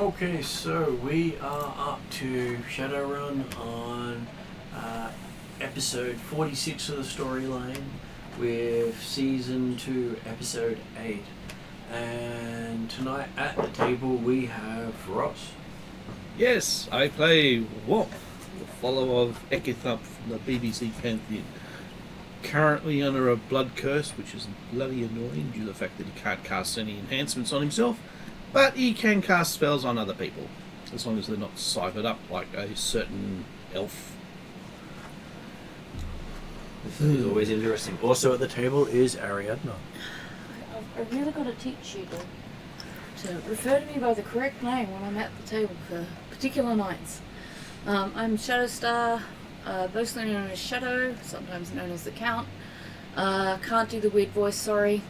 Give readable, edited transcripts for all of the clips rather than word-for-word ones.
Okay, so we are up to Shadowrun on episode 46 of the storyline with season 2, episode 8. And tonight at the table we have Ross. Yes, I play Womp, the follower of Ekithump from the BBC Pantheon. Currently under a blood curse, which is bloody annoying due to the fact that he can't cast any enhancements on himself, but he can cast spells on other people, as long as they're not ciphered up like a certain elf. This is always interesting. Also at the table is Ariadna. I've really got to teach you to refer to me by the correct name when I'm at the table for particular nights. I'm Shadowstar, mostly known as Shadow, sometimes known as the Count. Can't do the weird voice, sorry.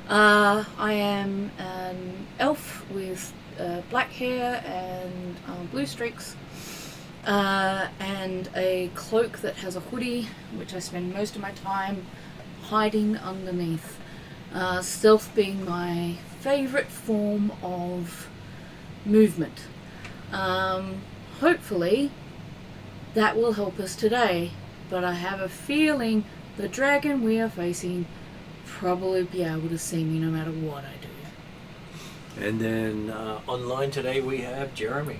I am an elf with black hair and blue streaks, and a cloak that has a hoodie, which I spend most of my time hiding underneath. Stealth being my favourite form of movement. Hopefully that will help us today, but I have a feeling the dragon we are facing probably be able to see me no matter what I do. And then online today we have Jeremy.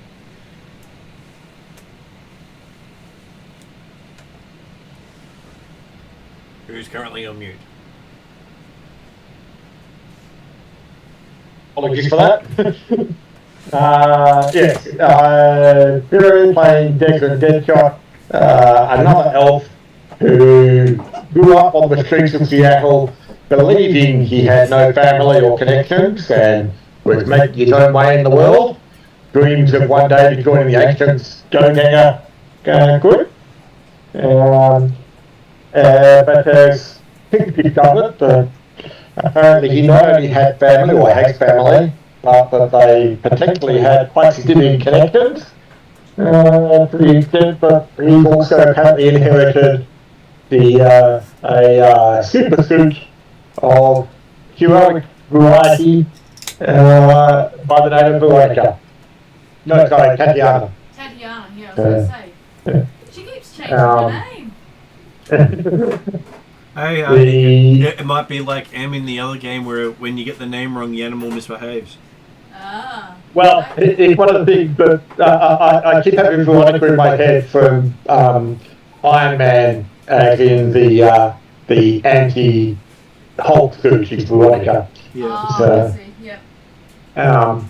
Who's currently on mute. Apologies for that. Yes, Imperium playing Desmond Deadshot, another elf who grew up on the streets of Seattle, believing he had no family or connections and was making his own way in the world. Dreams of one day joining the ancient Go-Ganger group. But as things discovered, apparently he not only had family or has family, but that they particularly had quite significant connections. To the extent that he's also apparently inherited a super suit of heroic variety by the name of Veronica. No, sorry, Tatiana. Tatiana, yeah, I was going to say. She keeps changing her name. Hey, it might be like M in the other game where when you get the name wrong, the animal misbehaves. Ah. Well, it's one of the things, but I keep having Veronica in my head from Iron Man, as in the anti-Hulk suit, she's Veronica. Yeah. Oh, So, I see, yeah.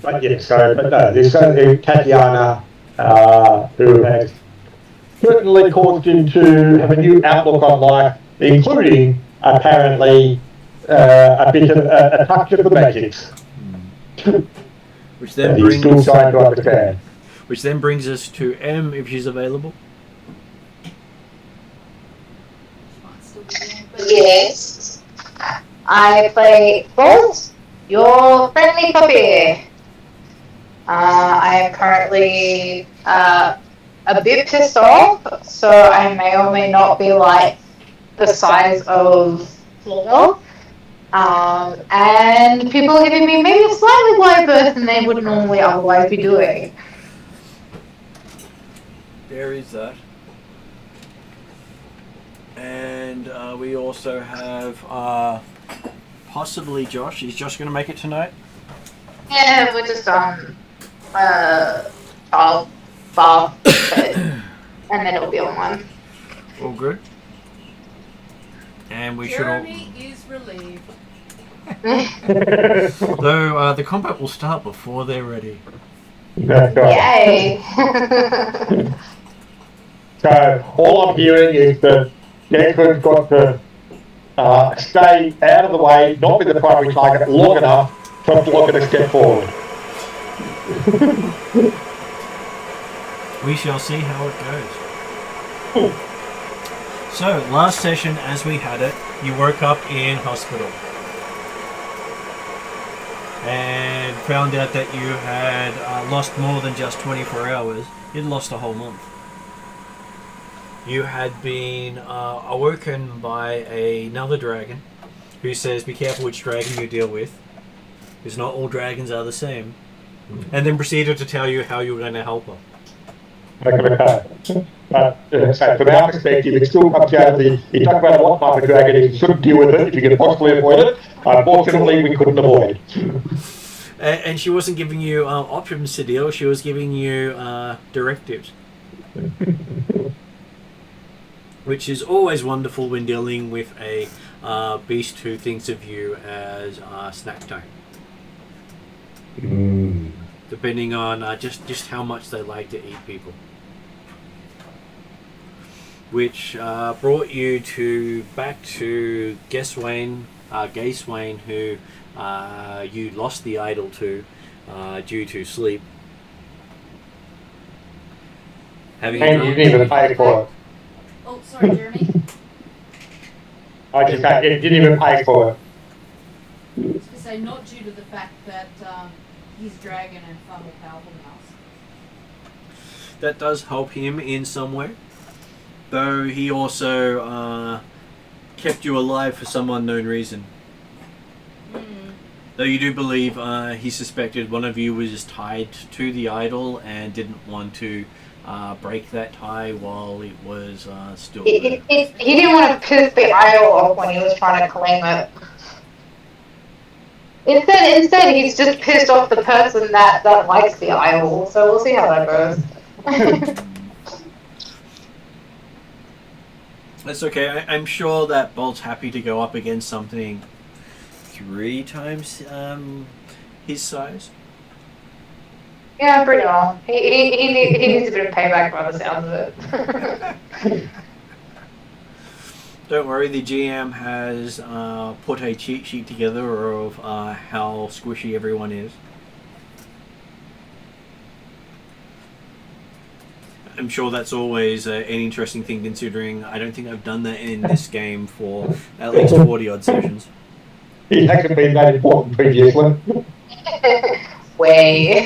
but yeah, but no, there's certainly Tatiana, who has certainly caused him to have a new outlook on life, including apparently a bit of a touch of the magics. Which then He's still trying to understand. Which then brings us to M if she's available. Yes. I play Bolt, your friendly puppy. I am currently a bit pissed off, so I may or may not be like the size of Flora. And people are giving me maybe a slightly lower berth than they would normally otherwise be doing. There is that. And we also have possibly Josh. Is Josh going to make it tonight? Yeah, we're just child bar, and then it'll be on one. All good. And we Jeremy is relieved. Though the combat will start before they're ready. Yay! So all I'm hearing is that Declan's got to stay out of the way, not be the primary target long enough to block it a step forward. We shall see how it goes. So, last session as we had it, you woke up in hospital. And found out that you had lost more than just 24 hours. You'd lost a whole month. You had been awoken by another dragon who says be careful which dragon you deal with, because not all dragons are the same. and then proceeded to tell you how you were going to help her. Okay. So from our perspective, it still comes down to it doesn't matter what type of dragon it is, you shouldn't deal with it if you can possibly avoid it. Unfortunately, we couldn't avoid it. And she wasn't giving you options to deal, she was giving you directives. Which is always wonderful when dealing with a beast who thinks of you as snack time. Depending on just how much they like to eat people. Which brought you back to Gayswain, who you lost the idol to due to sleep. And you didn't even pay for it. Oh, sorry, Jeremy. I just said you didn't even pay for it. I was going to say, not due to the fact that he's dragon and far more powerful than us. That does help him in some way. Though he also kept you alive for some unknown reason. Though you do believe he suspected one of you was tied to the idol and didn't want to break that tie while it was still there. He didn't want to piss the idol off when he was trying to claim it. Instead, he's just pissed off the person that likes the idol. So we'll see how that goes. That's okay. I'm sure that Bolt's happy to go up against something 3 times his size. Yeah, pretty well. He needs a bit of payback by the sounds of it. Don't worry, the GM has put a cheat sheet together of how squishy everyone is. I'm sure that's always an interesting thing, considering I don't think I've done that in this game for at least 40 odd sessions. It hasn't been that important previously. Way.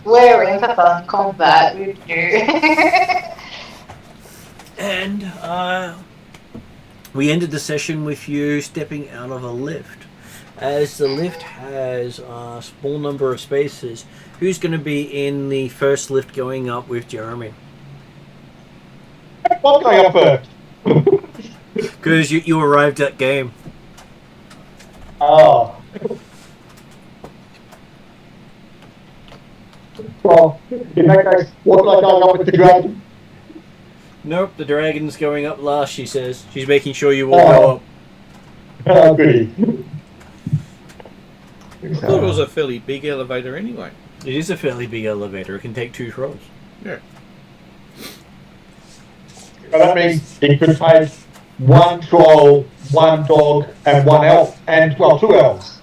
We're in for fun combat with you. And we ended the session with you stepping out of a lift. As the lift has a small number of spaces, who's going to be in the first lift going up with Jeremy? I'm going up first. Because you arrived at game. Oh. Well, in that case, what am I going up with the dragon? Nope, the dragon's going up last, she says. She's making sure you all go up. Oh, goody. I thought it was a fairly big elevator anyway. It is a fairly big elevator. It can take 2 trolls. Yeah. So that means it could take 1 troll, 1 dog, and 1 elf, and, well, 2 elves.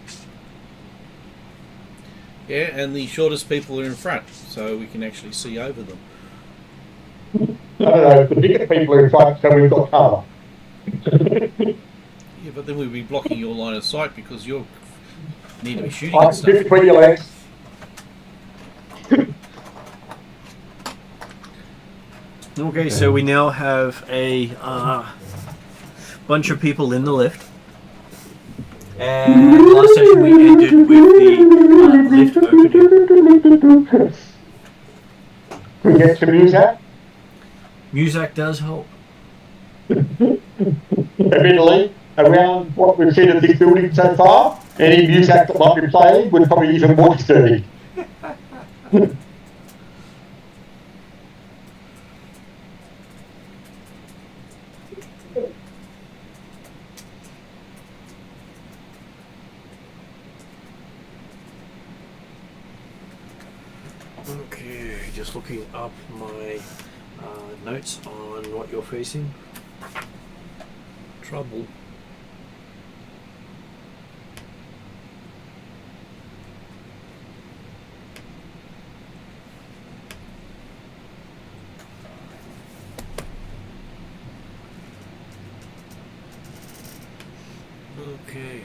Yeah, and the shortest people are in front, so we can actually see over them. I don't know, the biggest people are in front, so we've got cover. Yeah, but then we'd be blocking your line of sight because you need to be shooting I at can fit stuff. between your legs. Okay, so we now have a bunch of people in the lift. And last session we ended with the lift opening. We get some music. Muzak does help. Admittedly, around what we've seen of this building so far, any music that might be playing would probably be even more disturbing. Okay, just looking up my notes on what you're facing. Trouble. Okay.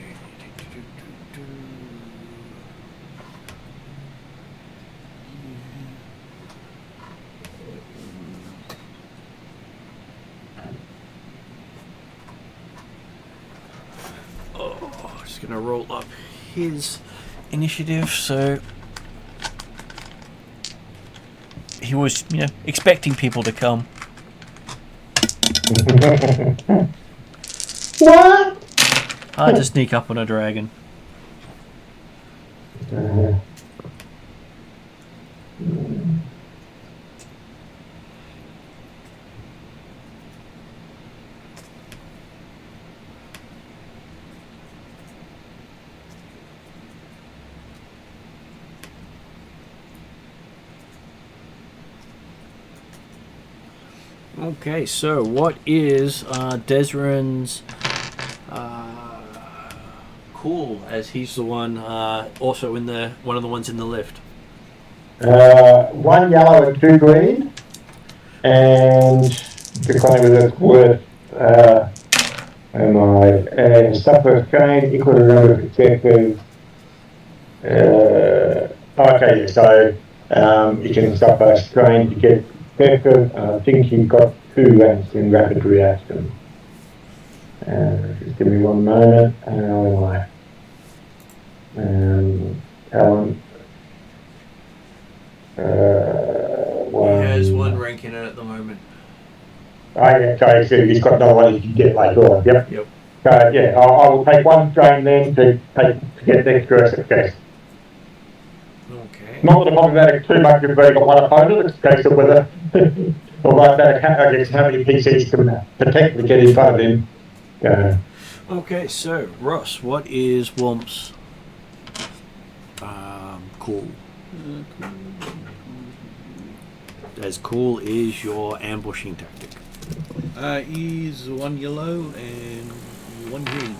Oh, just gonna roll up his initiative. So he was, expecting people to come. What? Hard to sneak up on a dragon. Okay, so what is Desrin's cool, as he's the one also in the one of the ones in the lift? 1 yellow and 2 green, and the claim is it's worth and suffer strain equal to the number of successes. Okay, so you can suffer strain to get successes. I think you've got 2 ranks in rapid reaction. Just give me 1 moment. Talent. He has 1 rank in it at the moment. Okay, so he's got no one you can get later on. Yep. So yeah, I will take 1 strain then to get extra success. Okay. Not that I'm problematic too much if you've only got 1 opponent. It's a case of whether, or like that, I guess how many PCs can potentially get in front of him. Okay, so Ross, what is Womp's cool? As cool is your ambushing tactic. He's 1 yellow and 1 green.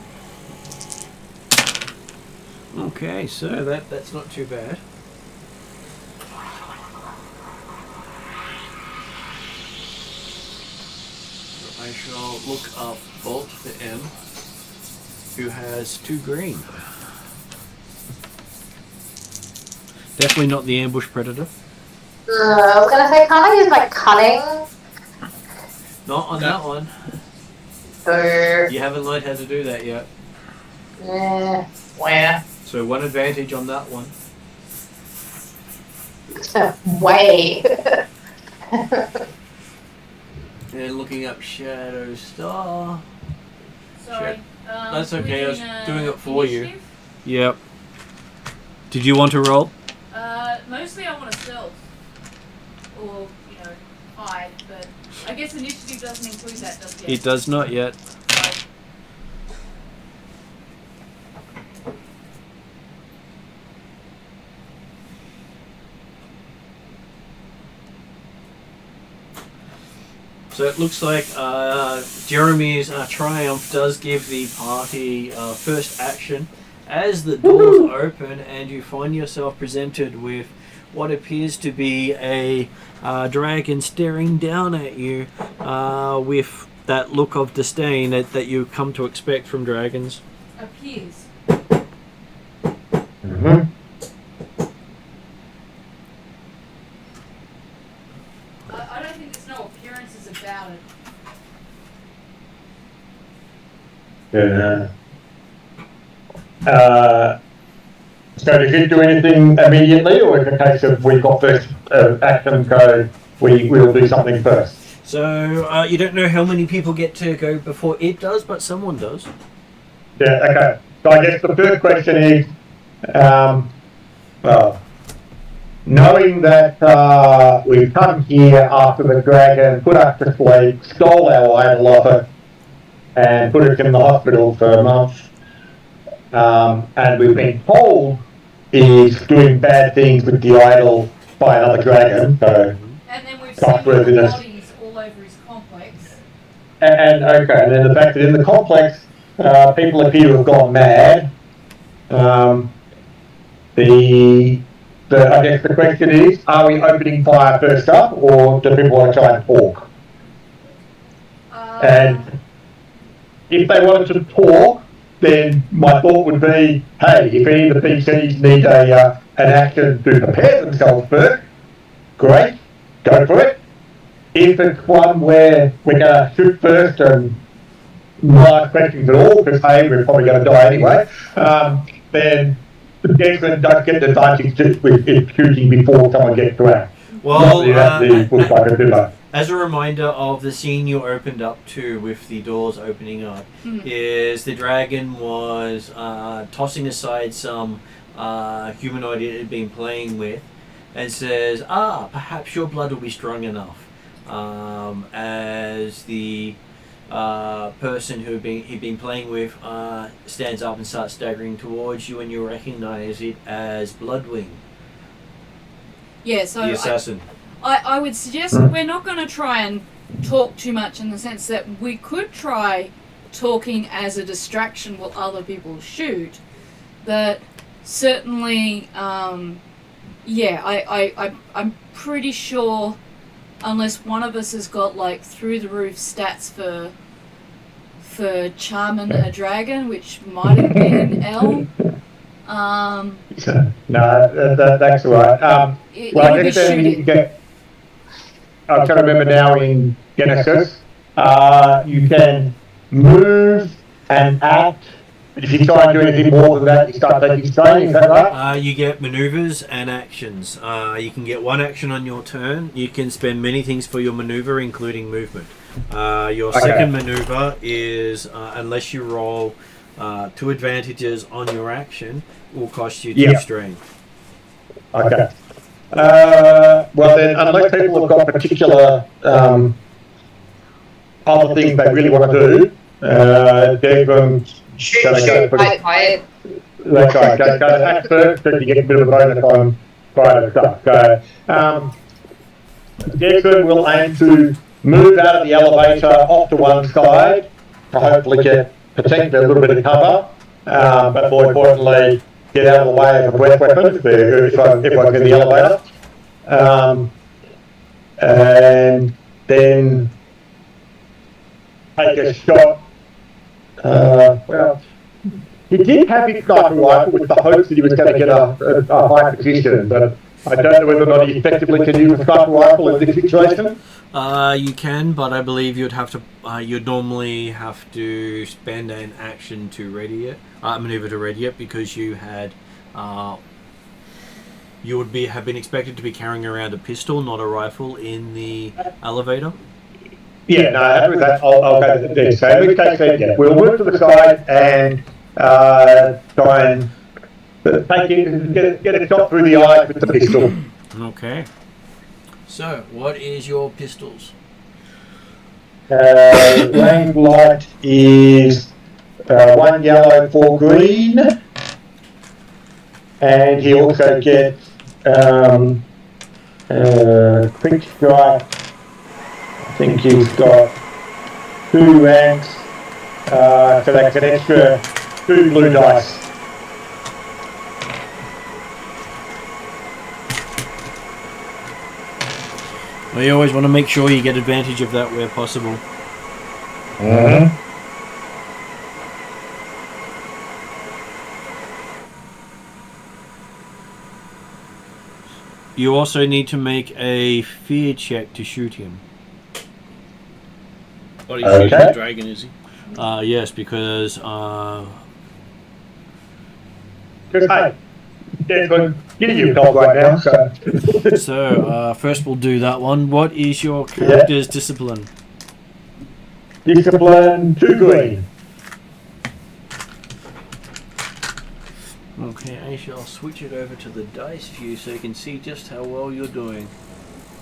Okay, so that's not too bad. I shall look up Bolt the M, who has 2 green. Definitely not the ambush predator. I was gonna say, can't I use my cunning? Not on that one. You haven't learned how to do that yet. Where? So 1 advantage on that one. Way. And looking up Shadow Star. Sorry. That's okay, I was doing it for initiative? you. Yep. Did you want to roll? Mostly I want to stealth. Or, hide, but I guess initiative doesn't include that, does it? It does not yet. Right. So it looks like Jeremy's triumph does give the party first action. As the doors open and you find yourself presented with what appears to be a dragon staring down at you with that look of disdain that you come to expect from dragons. Appears. Mm-hmm. I don't think there's no appearances about it. So does it do anything immediately, or is it a case of we've got first action, so we'll do something first? So you don't know how many people get to go before it does, but someone does. Yeah, okay. So I guess the first question is, knowing that we've come here after the dragon put us to sleep, stole our idol off it, and put us in the hospital for a month, and we've been told is doing bad things with the idol by another dragon, so... And then we've seen bodies all over his complex. And then the fact that in the complex, people appear to have gone mad. I guess the question is, are we opening fire first up, or do people want to try and talk? And if they wanted to talk, then my thought would be, hey, if any of the PCs need an action to prepare themselves first, great, go for it. If it's one where we're going to shoot first and not ask questions at all, because hey, we're probably going to die anyway, then the Desmond don't get the advantage just with shooting before someone gets to act. Well, the bushwhacker timber. as a reminder of the scene you opened up to with the doors opening up, is the dragon was tossing aside some humanoid it had been playing with, and says, perhaps your blood will be strong enough. As the person who he'd been playing with stands up and starts staggering towards you, and you recognize it as Bloodwing, Yeah, so the assassin. I would suggest we're not going to try and talk too much, in the sense that we could try talking as a distraction while other people shoot, but certainly, I'm pretty sure, unless one of us has got like through the roof stats for charming a dragon, which might have been L. No, that's all right. Well, It'll be shooting. I'm trying to remember now in Genesys, you can move and act, but if you try and do anything more than that, you start taking strain, is that right? You get maneuvers and actions. You can get one action on your turn. You can spend many things for your maneuver, including movement. Your second maneuver is, unless you roll 2 advantages on your action, will cost you 2 strain. Okay. Well then, unless people have got particular other things they really want to do, they're going to Shoot, quiet. That's right. Go attack first, so you get a bit of a bonus on quieter stuff. Declan will aim to move out of the elevator off to one side to hopefully get protect a little bit of cover, but more importantly, get out of the way of a breath weapon if everyone's in the elevator. And then take a shot. Well, he did have his sniper rifle with the hopes that he was going to get a high position, but I don't know whether or not he effectively can use a sniper rifle in this situation. You can, but I believe you'd have to. You'd normally have to spend an action to ready it, maneuver to ready it, because you had. You would have been expected to be carrying around a pistol, not a rifle, in the elevator. Yeah, no, after that, I'll go to this. So in which case, we'll move to the side and try and take it, get a shot through the eye with the pistol. Okay. So, what is your pistols? Range light is 1 yellow, 4 green, and he also gets quick strike. I think he's got 2 ranks, so that's an extra 2 blue dice. Well, you always want to make sure you get advantage of that where possible. Mm-hmm. You also need to make a fear check to shoot him. What, he's shooting the dragon, is he? Yes, because Hey, Desmond, you dog right now, so. So, first we'll do that one. What is your character's discipline? Discipline 2 green. Okay, I shall switch it over to the dice view so you can see just how well you're doing.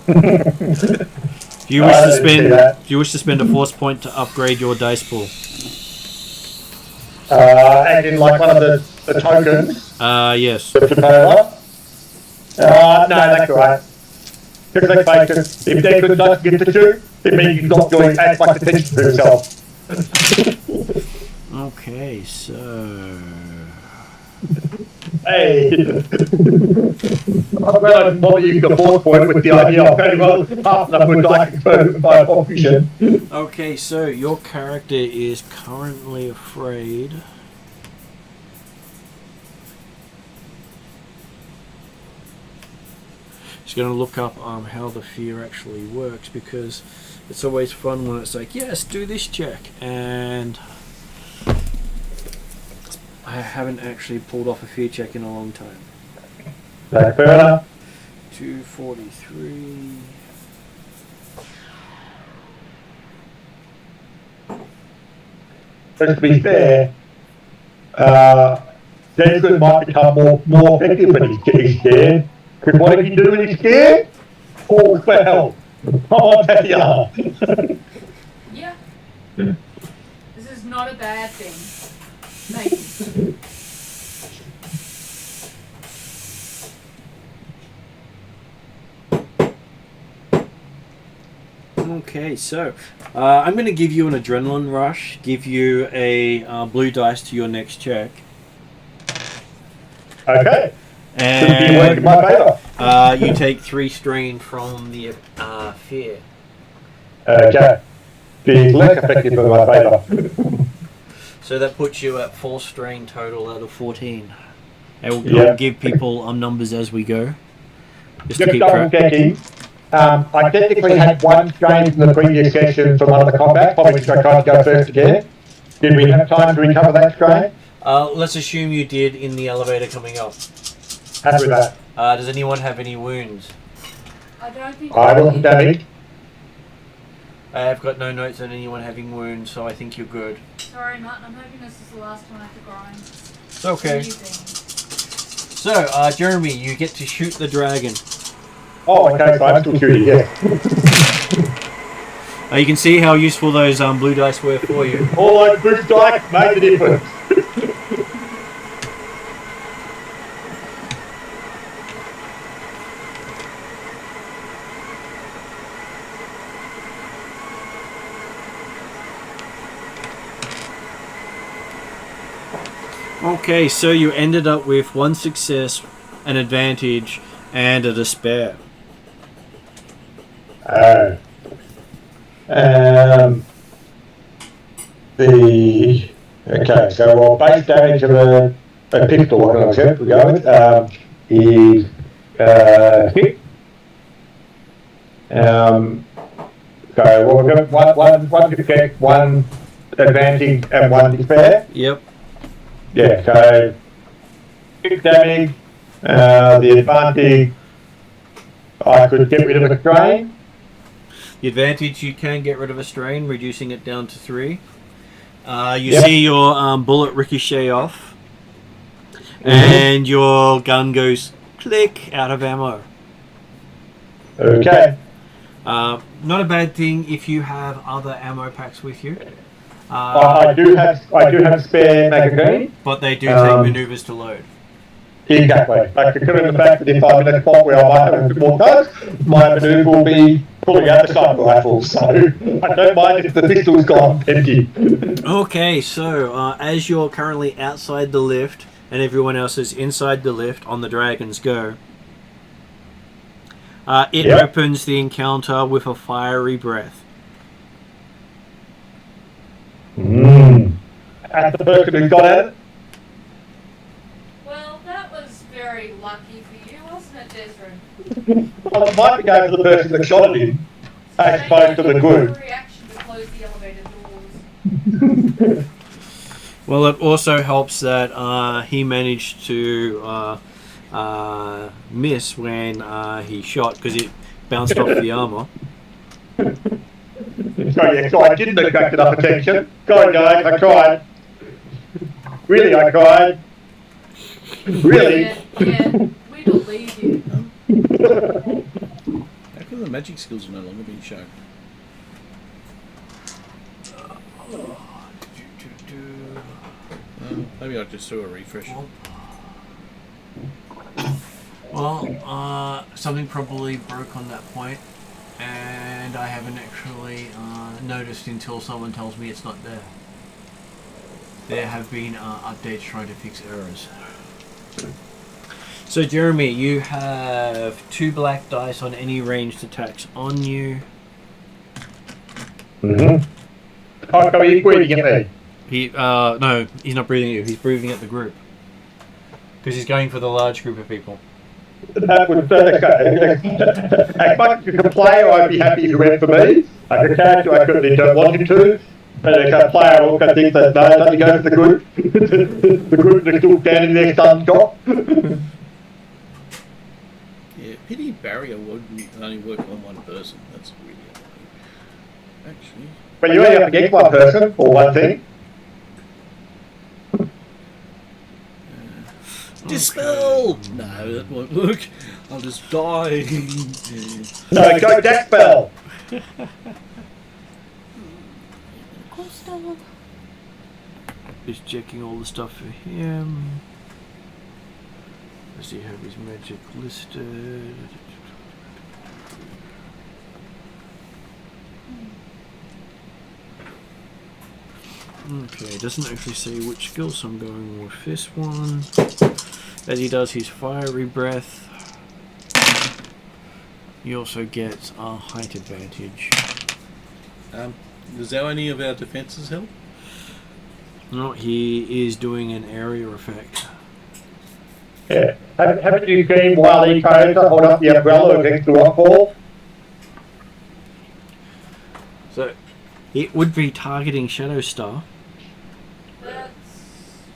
Do you wish to spend a force point to upgrade your dice pool? And in like one of the tokens. Yes. No, that's alright. Because let's face it, if Declan does get to shoot, it means he's not doing as much attention to himself. Okay, so. Hey! I'm glad I didn't bother using the force point with the idea of very well half enough would like by option. Okay, so your character is currently afraid. He's going to look up how the fear actually works, because it's always fun when it's like, yes, do this check, and I haven't actually pulled off a fear check in a long time. Fair enough. 243. But to be fair, Desmond might become more effective when he's getting scared. Because what if you do when he's scared? Falls for hell. Oh, I tell ya. Yeah. This is not a bad thing. Maybe. Okay, so I'm going to give you an adrenaline rush, give you a blue dice to your next check. Okay. And Should be working in my favour. you take 3 strain from the fear. Okay. Being less effective in my favour. So that puts you at 4 strain total out of 14. And we'll give people numbers as we go. Just to Just keep double track. checking. I technically had 1 strain from the previous session from one of the combat, probably which I tried to go first again. Did we have time to recover that strain? Let's assume you did in the elevator coming up. Happy with that. Does anyone have any wounds? I don't think I wasn't damaged. I've got no notes on anyone having wounds, so I think you're good. Sorry, Martin. I'm hoping this is the last one I have to grind. It's okay. New thing. So, Jeremy, you get to shoot the dragon. Oh, okay, so I'm still shooting, yeah. You can see how useful those blue dice were for you. All those boost dice made the difference. Okay, so you ended up with 1 success, an advantage, and a despair. Okay, so base damage of a pistol, what I said, we go with, is 6. So we've got one success, 1 advantage, and 1 despair. Yep. Yeah, so 6 damage, the advantage, I could get rid of a strain. The advantage, you can get rid of a strain, reducing it down to 3. You see your bullet ricochet off, and your gun goes click out of ammo. Okay. Not a bad thing if you have other ammo packs with you. I do have spare magazine. But they do take maneuvers to load. Exactly. Like considering the fact that if I'm in a spot where I might have a bit more guns, my manoeuvre will be pulling out the sniper rifle. So I don't mind if the pistol's gone empty. Okay, so as you're currently outside the lift and everyone else is inside the lift on the Dragon's Go, it opens the encounter with a fiery breath. At the person who got at it. Well, that was very lucky for you, wasn't it, Desmond? Well, it might be going for the person that shot it in, as opposed to the group. Reaction to close the elevator doors. Well, it also helps that he managed to miss when he shot because it bounced off the armor. So I didn't attract enough attention. Sorry guys, I tried. Really, I tried. Really? Yeah, we believe you. How come the magic skills are no longer being shown? Maybe I just do a refresh. Well, something probably broke on that point, and I haven't actually noticed until someone tells me it's not there. There have been updates trying to fix errors. So Jeremy, you have 2 black dice on any ranged attacks on you. Oh, so he's breathing at me. No, he's not breathing at you. He's breathing at the group because he's going for the large group of people. That would as much as a player, I'd be happy if you went for me. As a character, I certainly don't want you to. But as a player, I also think that no, let me go for the group. The group that's still standing there, sun shot. Yeah, Pity barrier wouldn't only work on one person. That's really annoying. Actually. But you only have to get one person or one thing. Dispel! No, that won't work. I'll just die. No, go death spell. Just checking all the stuff for him. Does he have his magic listed? Okay, it doesn't actually say which skill, so I'm going with this one. As he does his fiery breath, he also gets a height advantage. Does any of our defences help? No, he is doing an area effect. Yeah. Haven't you seen while he goes to hold up the umbrella against the rock wall? So, it would be targeting Shadow Star, That's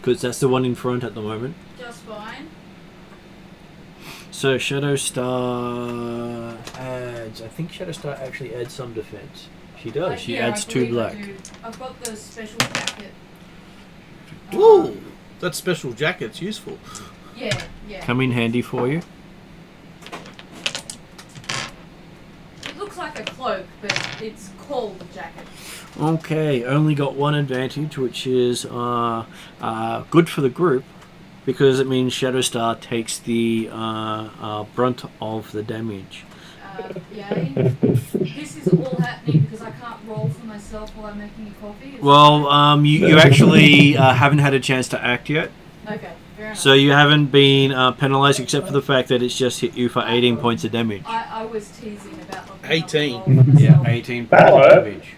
because that's the one in front at the moment. just fine. So Shadow Star adds, I think Shadow Star actually adds some defense. She does, she Yeah, adds I 2 believe I black. do. I've got the special jacket. Ooh! That special jacket's useful. Yeah, yeah. Come in handy for you. It looks like a cloak, but it's called a jacket. Okay, only got one advantage, which is good for the group, because it means Shadow Star takes the brunt of the damage. Yay. This is all happening because I can't roll for myself while I'm making a coffee. Well, you actually haven't had a chance to act yet, Okay, fair enough. so you haven't been penalised except for the fact that it's just hit you for 18 points of damage. I was teasing about looking up 18. the roll for myself. 18 points of damage.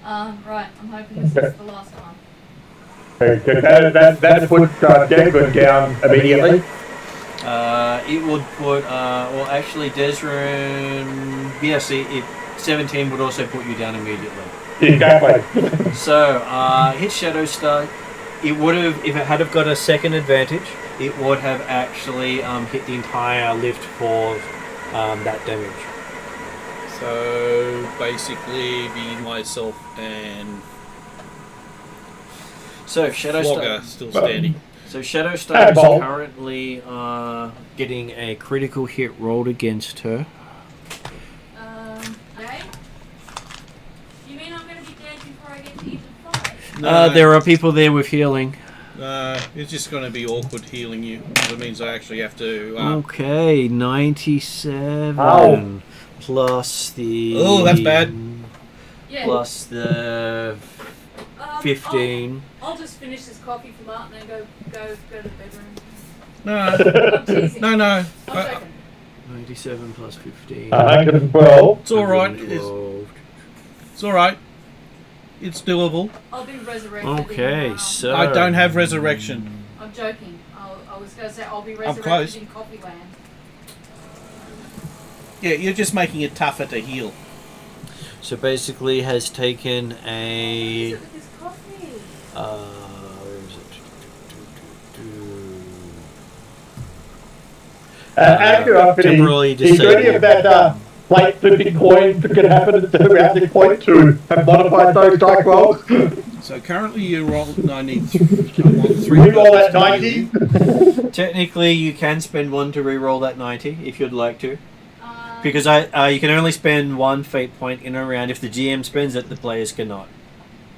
Right, I'm hoping this is the last one. That puts Desmond down immediately. It would put, well, actually, Desrin, yes, it 17 would also put you down immediately. Exactly. So, hit Shadow Star. It would have, if it had have got a second advantage, it would have actually hit the entire lift for that damage. So basically, be myself and So Shadow Flogger Star. still standing. So Shadow Star is Ball. currently getting a critical hit rolled against her. Yay? You mean I'm going to be dead before I get to even fight? No, There are people there with healing. it's just going to be awkward healing you. It means I actually have to. Okay, 97 Ow. plus the. Oh, that's bad. Yeah. Plus the 15. I'll just finish this coffee for Martin and go to the bedroom. No, I'm teasing. no. I'm joking. 97 plus 15. 112. It's all right. 112. It's all right. It's doable. I'll be resurrected. Okay, in, so. I don't have resurrection. I'm joking. I was going to say I'll be close. resurrected in Coffee Land. Yeah, you're just making it tougher to heal. So basically has taken What a. is it with this coffee? Where is it? Accurate. Temporarily Is there any of that plate flipping coins that can happen throughout this point to have modified those dice rolls? So currently you rolled 93. I want 3 Re-roll that buttons to heal 90. you. Technically, you can spend one to re-roll that 90 if you'd like to. Um, Because you can only spend one fate point in a round. If the GM spends it, the players cannot.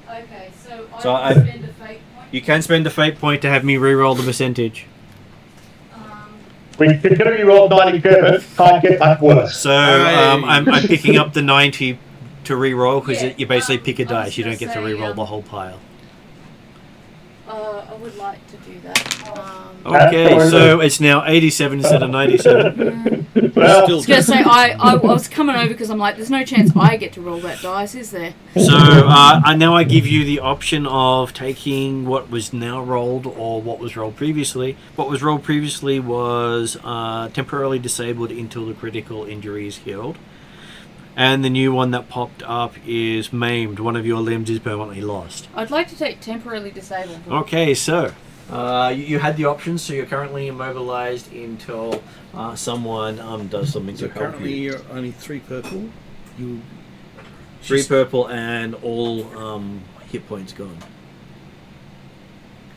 Okay, so So I I- can spend a fate point. You can spend a fate point to have me re-roll the percentage. We consider you rolled 97, can't get much worse. So I'm picking up the 90 to re-roll because Yeah, you basically pick a I was dice. You don't gonna get to say, re-roll the whole pile. I would like to do that. Okay, so it's now 87 instead of 97. Well, I was going to say, I was coming over because I'm like, there's no chance I get to roll that dice, is there? So now I give you the option of taking what was now rolled or what was rolled previously. What was rolled previously was temporarily disabled until the critical injury is healed. And the new one that popped up is maimed. One of your limbs is permanently lost. I'd like to take temporarily disabled. Okay, so You had the options, so you're currently immobilized until someone does something So to help currently you. you're only 3 purple. You 3 purple and all hit points gone.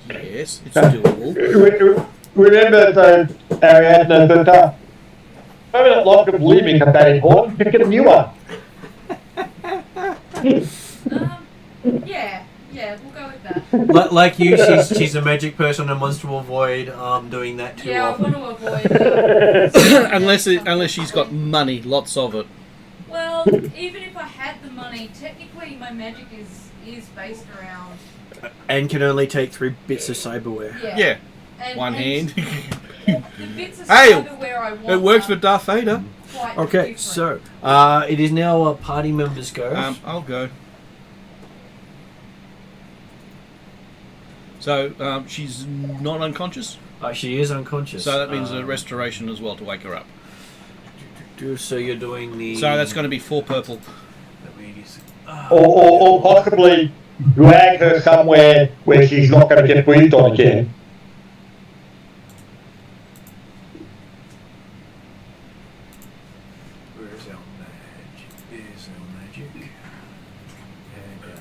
Yes, it's doable. Remember, though, Ariadne, that permanent lock of living is that important. Pick a new one. Yeah, we'll go with that. Like you, she's a magic person and wants to avoid doing that too Yeah, I often. want to avoid unless she's got money, lots of it. Well, even if I had the money, technically my magic is based around... And can only take 3 bits of cyberware. Yeah. And, One hand. The bits of Hey, cyberware I want It works for are Darth Vader. quite Okay, different. so it is now party members' go. I'll go. So she's not unconscious. She is unconscious. So that means a restoration as well to wake her up. So you're doing the. So that's going to be 4 purple. Or possibly drag her somewhere where she's not going to get breathed on again. Where's our magic? There's our magic.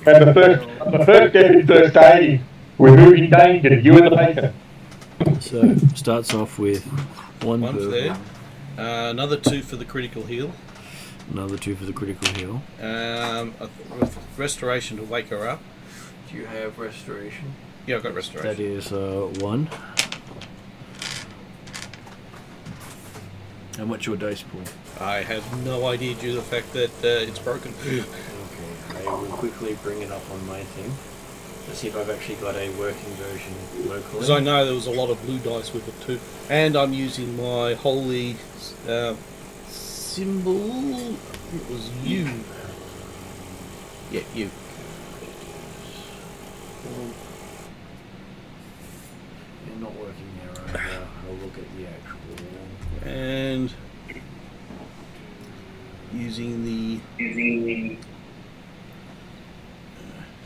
And the first step in first aid is removing danger, you and the patient. So starts off with 1 One's purple, there. Another 2 for the critical heal. another 2 for the critical heal. A restoration to wake her up. Do you have restoration? Yeah, I've got restoration. That is 1. And what's your dice pool? I have no idea due to the fact that it's broken. Okay, I will quickly bring it up on my thing. Let's see if I've actually got a working version locally. Because I know there was a lot of blue dice with it too. And I'm using my holy symbol. It was you. Yeah, you. You're not working there either. I'll look at the actual. And using the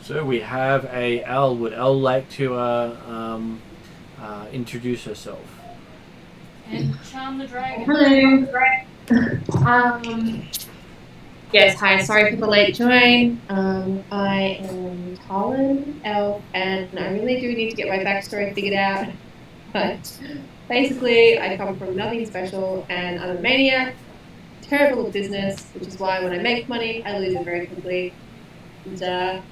So we have a Elle. Would Elle like to introduce herself? And charm the dragon. Hello. Yes, hi, sorry for the late join. I am Colin, Elf, and I really do need to get my backstory figured out. But basically, I come from nothing special, and I'm a maniac, terrible at business, which is why when I make money, I lose it very quickly. And,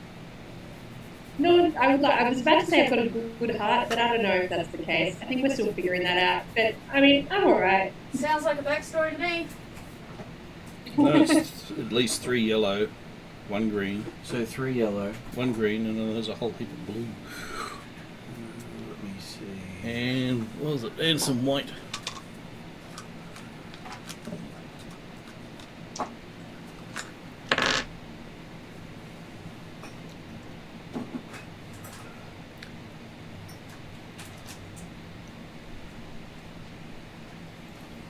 no, I was about to say I've got a good heart, but I don't know if that's the case. I think we're still figuring that out. But, I mean, I'm alright. Sounds like a backstory to me. no, it's at least 3 yellow, 1 green, So 3 yellow. 1 green, and then there's a whole heap of blue. Let me see. And what was it? And some white.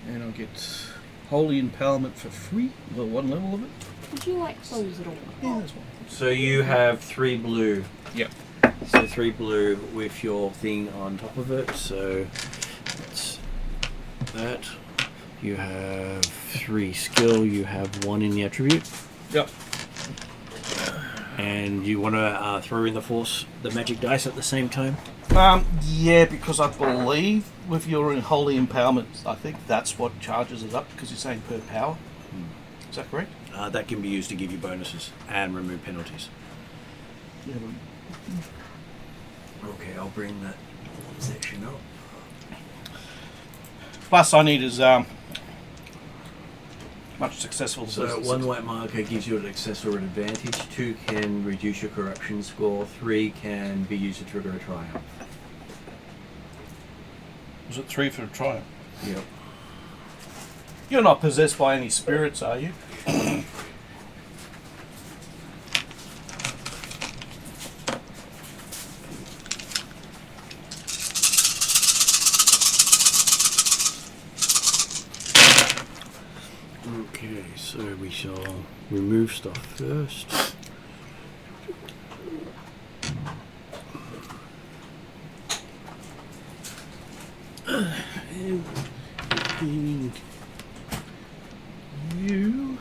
And I'll get Holy Empowerment for free, the 1 level of it. Would you like clothes at all? Yeah, that's one. So you have 3 blue. Yep. So 3 blue with your thing on top of it. So that's that. You have 3 skill. You have 1 in the attribute. Yep. And you want to throw in the magic dice at the same time. Yeah, because I believe with your Holy Empowerment, I think that's what charges it up, because you're saying per power. Is that correct? That can be used to give you bonuses and remove penalties. Yeah, Okay, I'll bring that section up. plus I need as much successful So as 1 white marker gives you an success or an advantage. 2 can reduce your corruption score. 3 can be used to trigger a triumph. Was it 3 for a triumph? Yep. You're not possessed by any spirits, are you? Okay, so we shall remove stuff first. And being you.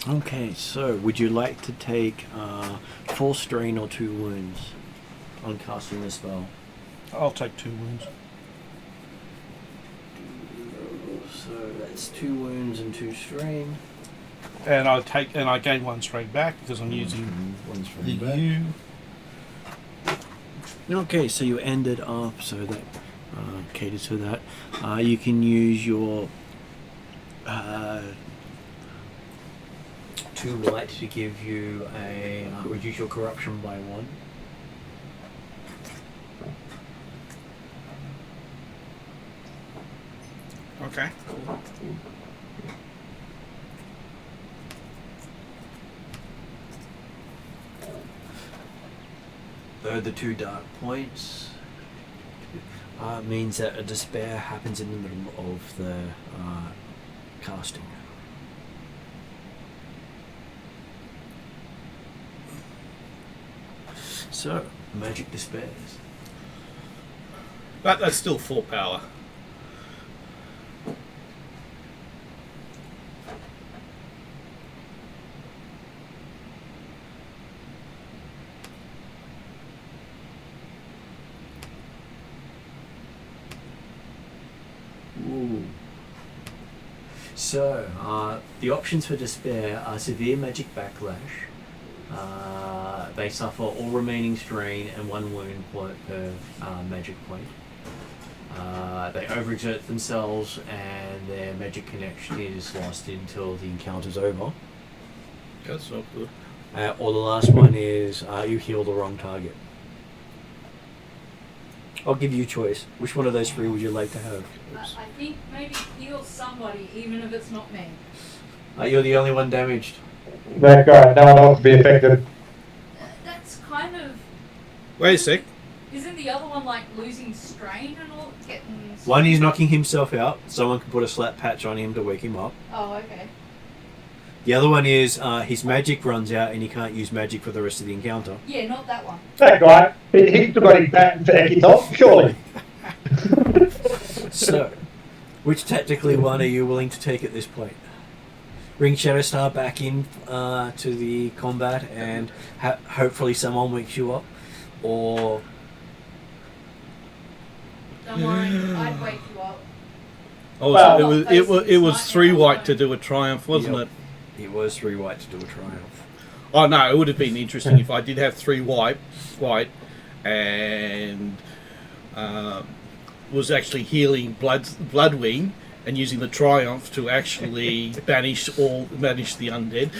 Okay, so would you like to take 4 strain or 2 wounds on casting the spell? I'll take 2 wounds. So that's 2 wounds and 2 strain. And I gain 1 strain back because I'm using 1 the strain back. U. Okay, so you ended up so that caters to that. You can use your 2 light to give you a reduce your corruption by 1. Okay. The 2 dark points means that a despair happens in the middle of the casting. So, magic despairs. But that's still 4 power. Ooh. So, the options for despair are severe magic backlash. They suffer all remaining strain and 1 wound per magic point. They overexert themselves and their magic connection is lost until the encounter's over. That's not good. Or the last one is you heal the wrong target. I'll give you a choice. Which one of those 3 would you like to have? I think maybe heal somebody, even if it's not me. You're the only one damaged. That guy, no one else to be affected. That's kind of... Wait a sec. Isn't the other one like losing strain and all? Getting... One is knocking himself out. Someone can put a slap patch on him to wake him up. Oh, okay. The other one is his magic runs out and he can't use magic for the rest of the encounter. Yeah, not that one. That guy, he's still got his back to Ekitop, surely. So, which tactically one are you willing to take at this point? Bring Shadowstar back in to the combat and hopefully someone wakes you up? Or... Don't worry, I'd wake you up. Oh, it was 3 white to do a triumph, wasn't Yep. it? It was 3 white to do a triumph. Oh no, it would have been interesting if I did have 3 white, and was actually healing Bloodwing and using the triumph to actually banish the undead.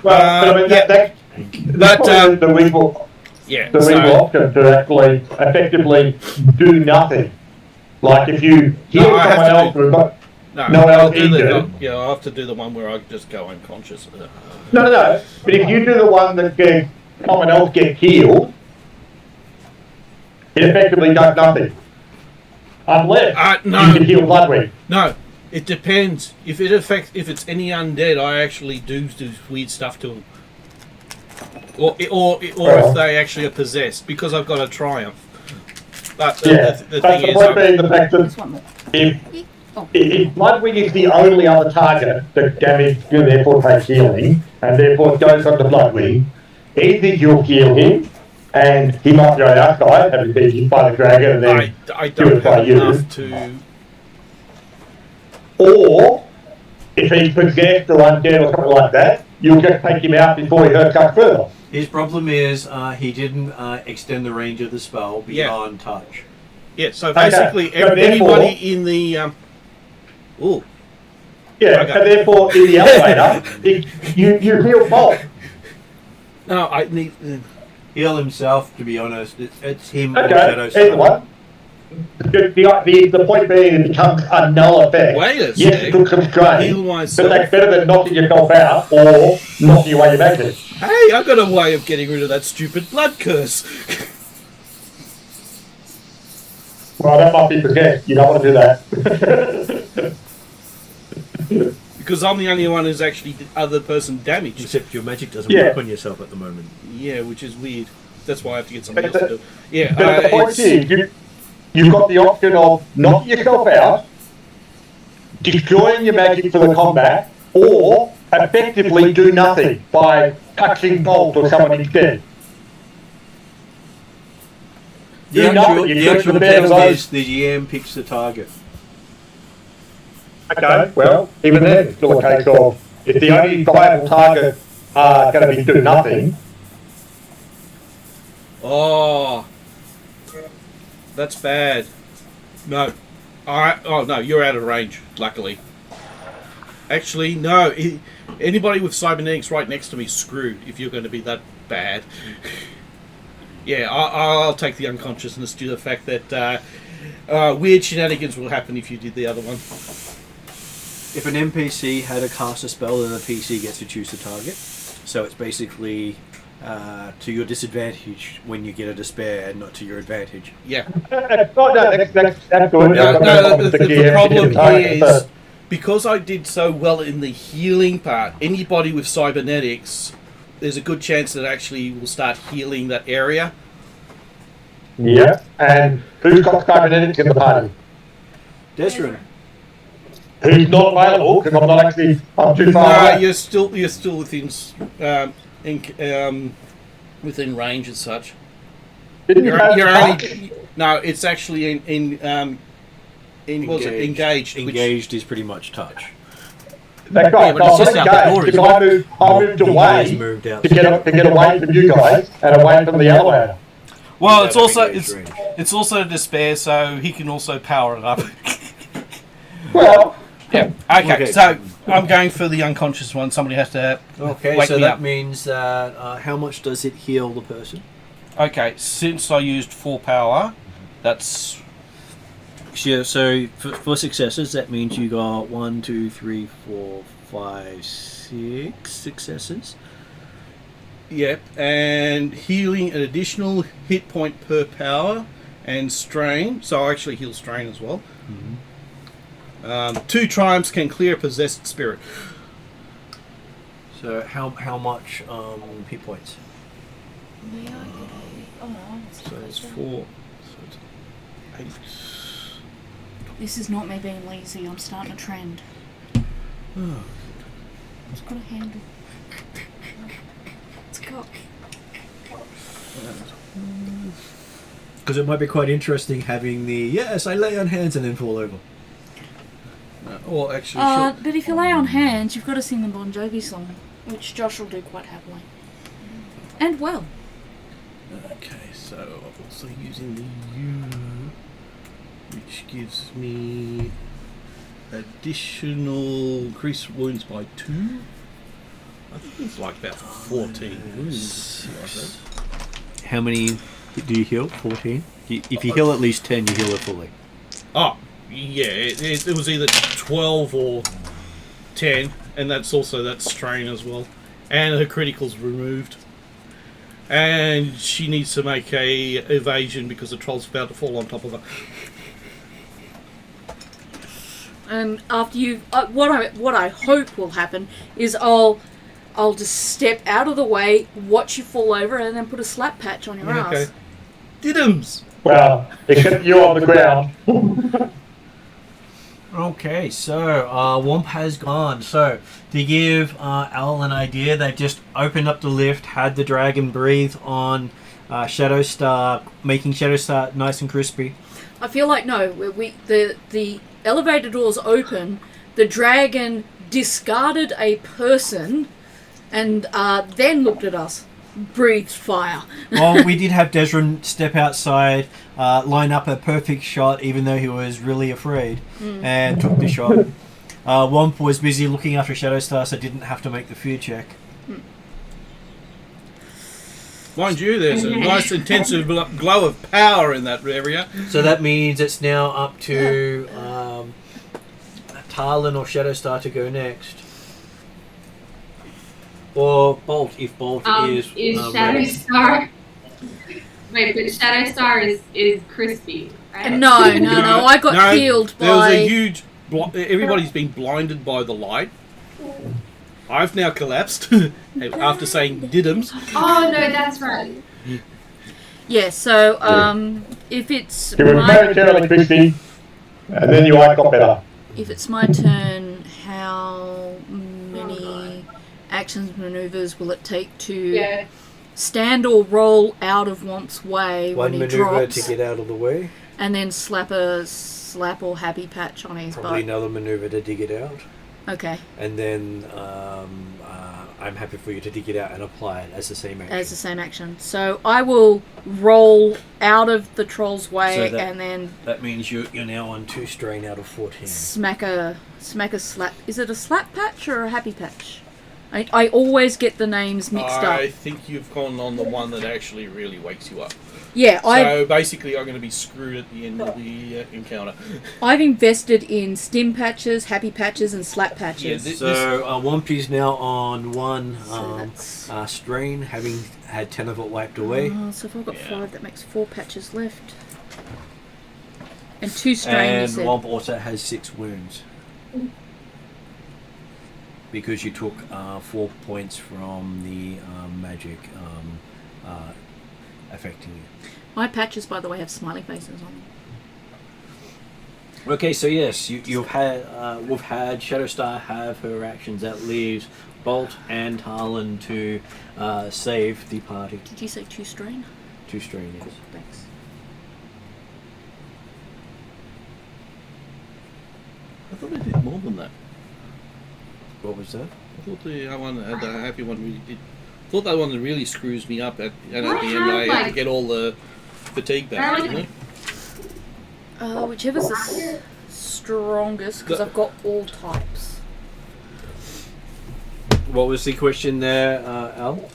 Well, I mean, that's probably the reasonable, yeah, the reasonable option to actually effectively do nothing. Like if you heal someone else who's got no one else injured. Yeah, I'll have to do the one where I just go unconscious. No. But if you do the one that someone else gets healed, it effectively does nothing. Unless no. you can heal Bloodwing. No, it depends. If it's any undead, I actually do weird stuff to them. Or if they actually are possessed, because I've got a triumph. But the thing is, point being the fact that if Bloodwing is the only other target that damage therefore takes healing, and therefore it goes on to Bloodwing, either you'll heal him, and he might go outside, having been hit by the dragon, and then I don't have enough to... Or, if he's possessed or undead or something like that, you'll just take him out before he hurts up further. His problem is he didn't extend the range of the spell beyond touch. Yeah, so basically anybody in the... Ooh. Yeah, Okay. and therefore in the elevator, you heal both. No, I need... Heal himself, to be honest. It's him or Okay, Shadowstar. either one. The point being it becomes a null effect. Wait a Yes, sec. it took some strain, Heal but myself. that's better than knocking yourself out or knocking away your magic. Hey, I've got a way of getting rid of that stupid blood curse. Well, that might be possessed. You don't want to do that. because I'm the only one who's actually the other person damaged. Except your magic doesn't Yeah. work on yourself at the moment. Yeah, which is weird. That's why I have to get somebody But else to do it. Yeah, But the point it's- is, you've got the option of knocking yourself out, destroying your magic for the combat, or effectively do nothing by touching Bolt or someone instead. The Do nothing, you put the better of text those. is the GM picks the target. Okay, well, even then, it's still a case of if the only viable target are going to be do nothing, Oh, that's bad. No. Oh, no, you're out of range, luckily. Actually, no. Anybody with cybernetics right next to me is screwed if you're going to be that bad. Yeah, I'll take the unconsciousness due to the fact that weird shenanigans will happen if you did the other one. If an NPC had to cast a spell, then the PC gets to choose the target. So it's basically to your disadvantage when you get a despair, and not to your advantage. Yeah. that's good. The problem is, because I did so well in the healing part, anybody with cybernetics, there's a good chance that actually will start healing that area. Yeah, and who's got cybernetics in the party? Desrin. Who's not available because I'm too far No, away. you're still within within range as such. Didn't you have You're touch? only no. It's actually engaged. Which, Engaged is pretty much touch. That's right. but it's So just I'm out the door, engaged because I moved He's away moved out. to get away from you guys and away from the elevator. well, He's it's out of also engaged range. it's also despair, so he can also power it up. Well, Yeah. Okay, Okay. so I'm going for the unconscious one. Somebody has to Okay, wake so me that up. means that how much does it heal the person? Okay, since I used 4 power, that's Yeah, so for successes, that means you got 1, 2, 3, 4, 5, 6 successes. yep. And healing an additional hit point per power and strain. So I actually heal strain as well. 2 triumphs can clear a possessed spirit. So how much hit points? May I get a... Oh, no, So it's 4. So it's 8. This is not me being lazy. I'm starting a trend. It's got a handle. Let's go. Because it might be quite interesting having the yes, I lay on hands and then fall over. Or actually, But if you lay on hands, you've got to sing the Bon Jovi song, which Josh will do quite happily. And well. okay, so I'm also using the U, which gives me additional increased wounds by 2. I think it's like about 14 wounds. something like that. How many do you heal? 14? If you heal at least 10, you heal it fully. Oh, yeah, it was either 12 or 10, and that's also that strain as well. And her critical's removed. And she needs to make a evasion because the troll's about to fall on top of her. And after you, what I hope will happen is I'll just step out of the way, watch you fall over, and then put a slap patch on your ass. Okay. Diddums! well, except you on the ground. Okay, so Womp has gone. So to give Al an idea, they've just opened up the lift, had the dragon breathe on Shadowstar, making Shadowstar nice and crispy. I feel like the elevator doors open, the dragon discarded a person, and then looked at us, breathed fire. Well, we did have Desrin step outside, line up a perfect shot, even though he was really afraid, and took the shot. Womp was busy looking after Shadowstar, so didn't have to make the fear check. Mind you, there's a nice intensive glow of power in that area. So that means it's now up to Tarlin or Shadowstar to go next. Or Bolt, if Bolt is ready. Shadowstar? Wait, but Shadowstar is crispy, right? No, I got healed There was by... a huge... everybody's been blinded by the light. I've now collapsed after saying diddums. Oh no, that's right. Yeah, so if it's Give it momentarily, Christy, and then your eye got better. if it's my turn, how many actions maneuvers will it take to Yeah. stand or roll out of Womp's way One when he maneuver drops, to get out of the way. and then slap or happy patch on his Probably butt? another maneuver to dig it out. Okay, And then I'm happy for you to dig it out and apply it as the same action. as the same action. So I will roll out of the troll's way So that- and then That means you're now on 2 strain out of 14. smack a slap. Is it a slap patch or a happy patch? I always get the names mixed up. I think you've gone on the one that actually really wakes you up. Yeah, So basically, I'm going to be screwed at the end of the encounter. I've invested in stim patches, happy patches, and slap patches. Yeah, So Wompy's now on 1 So that's- strain, having had 10 of it wiped away. So if I've got Yeah. 5, that makes 4 patches left. And 2 strain, you And said. Womp also has 6 wounds. Because you took 4 points from the magic affecting you. My patches, by the way, have smiley faces on them. Okay, so yes, we've had Shadowstar have her actions. That leaves Bolt and Harlan to save the party. Did you say 2 strain? 2 strain, yes. Cool, thanks. I thought I did more than that. What was that? I thought the happy one really did. I thought that one that really screws me up and at the I end have, I have to like- get all the fatigue back, isn't it? Whichever's the strongest, because I've got all types. What was the question there, Al?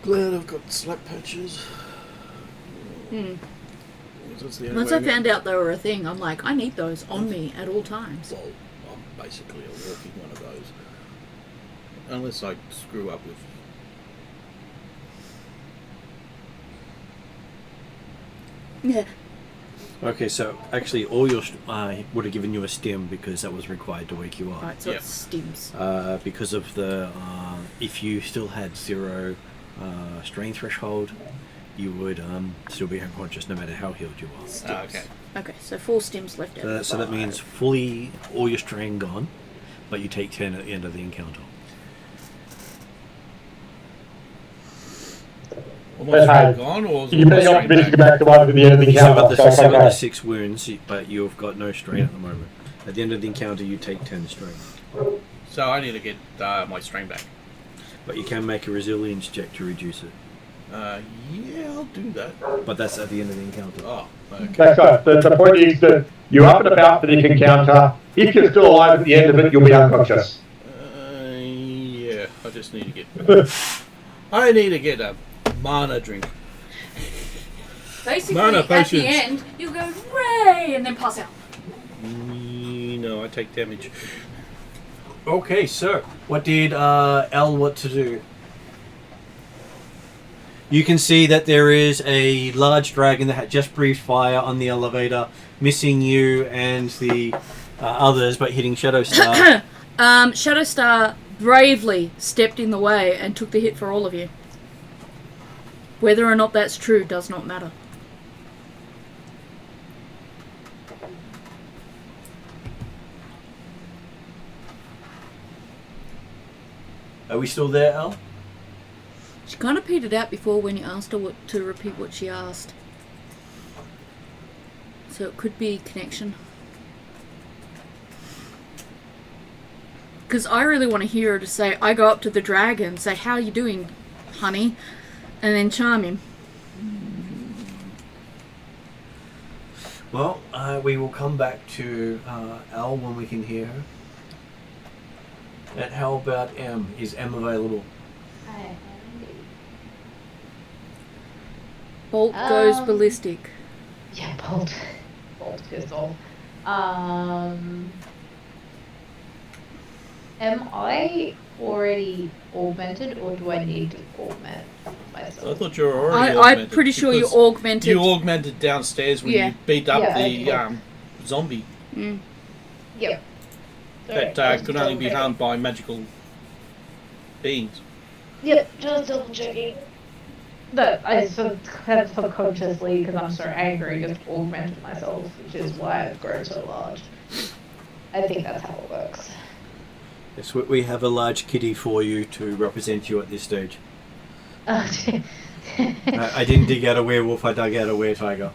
Glad I've got slap patches. That's the only Once way I found out they were a thing, I'm like, I need those on me at all times. Well, I'm basically a walking one of those. Unless I screw up with... Yeah. Okay, so actually all your would have given you a stim because that was required to wake you up. Right, so Yep. it's stims. Because of the if you still had 0 strain threshold, you would still be unconscious no matter how healed you are. okay. Okay, so 4 stims left out. of So that 5. means fully all your strain gone, but you take 10 at the end of the encounter. Almost Hey, gone, or is You better not strain go back to one at the end of the You still got encounter. the, So still got the okay. 6 wounds, but you've got no strain at the moment. At the end of the encounter, you take 10 strain. So I need to get my strain back. But you can make a resilience check to reduce it. Yeah, I'll do that. But that's at the end of the encounter. Oh, okay. That's right. The point is that you're up and about for this encounter. If you're still alive at the end of it, you'll be unconscious. Yeah, I just need to get... I need to get a mana drink. Basically, Mana at potions. the end, you'll go, hooray, and then pass out. No, I take damage. Okay, so what did L want to do? You can see that there is a large dragon that had just breathed fire on the elevator, missing you and the others, but hitting Shadowstar. Shadowstar bravely stepped in the way and took the hit for all of you. Whether or not that's true does not matter. Are we still there, Al? She kind of petered out before when you asked her to repeat what she asked. So it could be connection. Because I really want to hear her to say, I go up to the dragon, say, how you doing, honey? And then charm him. Well, we will come back to Al when we can hear her. And how about M? Is M available? Bolt goes ballistic. Yeah, Bolt goes all. Am I already augmented, or do I need to augment I myself? thought you were already I'm augmented. pretty sure you because augmented. You augmented downstairs when Yeah. you beat up Yeah, the okay. zombie Yep. that could only be harmed by magical beings. Yep, just double checking. But I have subconsciously, because I'm so angry, just augmented myself, which is why I've grown so large. I think that's how it works. Yes, we have a large kitty for you to represent you at this stage. I didn't dig out a werewolf, I dug out a were-tiger.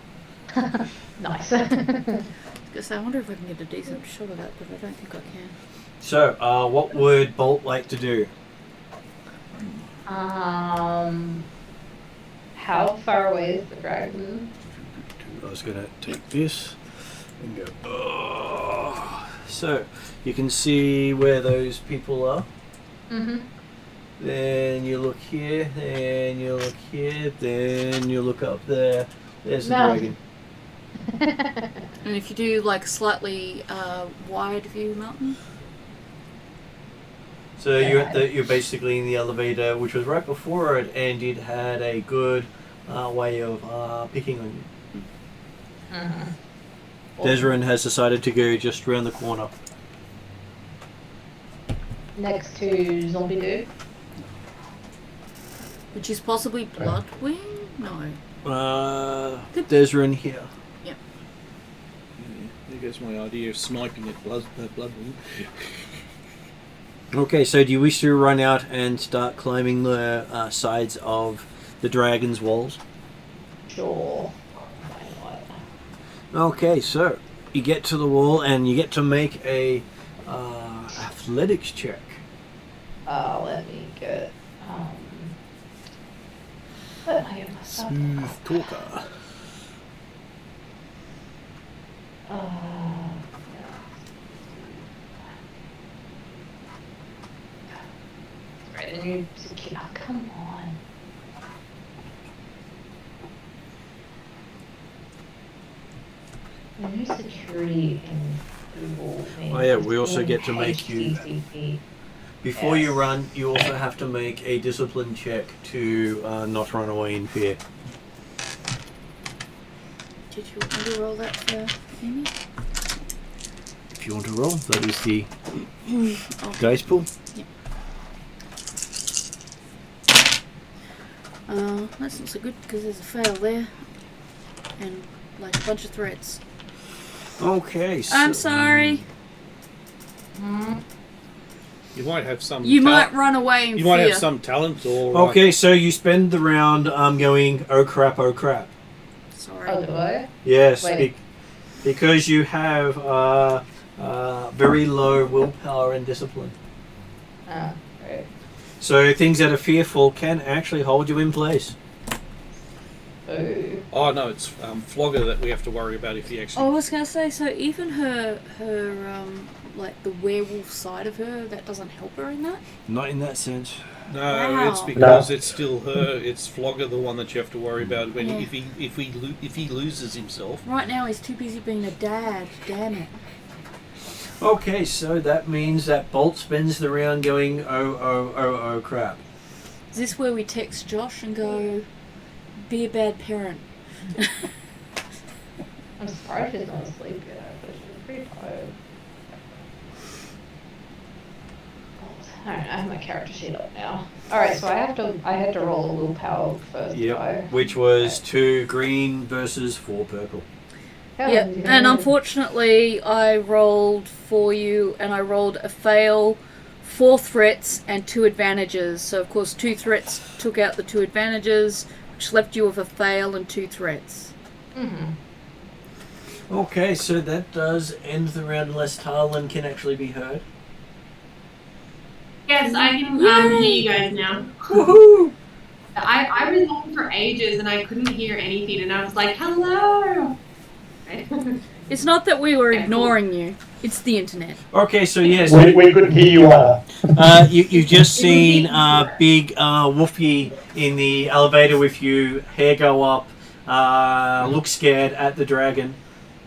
Nice. Because I wonder if I can get a decent shot of that, but I don't think I can. So, what would Bolt like to do? How far away is the dragon? I was going to take this and go. Oh. So, you can see where those people are. Mm-hmm. Then you look here, then you look here, then you look up there. There's the No. dragon. And if you do like slightly wide view mountain, So you're basically in the elevator, which was right before it, and it had a good way of picking on you. Mm-hmm. Desrin has decided to go just around the corner. Next to zombie dude. which is possibly Bloodwing? No. Desrin here. There goes my idea of sniping at Bloodwing. Okay, so do you wish to run out and start climbing the sides of the dragon's walls? Sure. Why not? Okay, so you get to the wall and you get to make a athletics check. Let me get. Let me get myself. Smooth talker. Right, and you secure. Oh, come on. The new security in Google. Oh yeah, we also get to make you. HTTP. Before Yes. you run, you also have to make a discipline check to not run away in fear. Did you want me to roll that for Amy? If you want to roll, that is the Oh, dice pool. that's not so good because there's a fail there. And like a bunch of threats. Okay, so I'm sorry. You might have some. You might run away in You fear. might have some talent, or Okay, so you spend the round going, oh crap, oh crap. Sorry. Oh, do I? Yes, Wait. because you have very low willpower and discipline. Right. So things that are fearful can actually hold you in place. Ooh. Oh no, it's Flogger that we have to worry about if he actually. Oh, I was gonna say, so even her like the werewolf side of her, that doesn't help her in that. Not in that sense. No, Wow. it's because it's still her. It's Flogger, the one that you have to worry about when Yeah. if he loses himself. Right now, he's too busy being a dad. Damn it. Okay, so that means that Bolt spends the round going, oh crap. Is this where we text Josh and go, be a bad parent? I'm surprised she's not asleep yet, but she's pretty tired. Alright, I have my character sheet up now. Alright, so I had to roll a willpower first try. Yep, which was 2 green versus 4 purple. Yeah, and unfortunately, I rolled for you, and I rolled a fail, 4 threats, and 2 advantages. So, of course, 2 threats took out the 2 advantages, which left you with a fail and 2 threats. Okay, so that does end the round unless Tarlin can actually be heard. Yes, I can hear you guys now. Woohoo! I was on for ages and I couldn't hear anything, and I was like, hello! It's not that we were ignoring you, it's the internet. Okay, so yes, We couldn't hear you either. you've just seen big Wolfie in the elevator with you, hair go up, look scared at the dragon.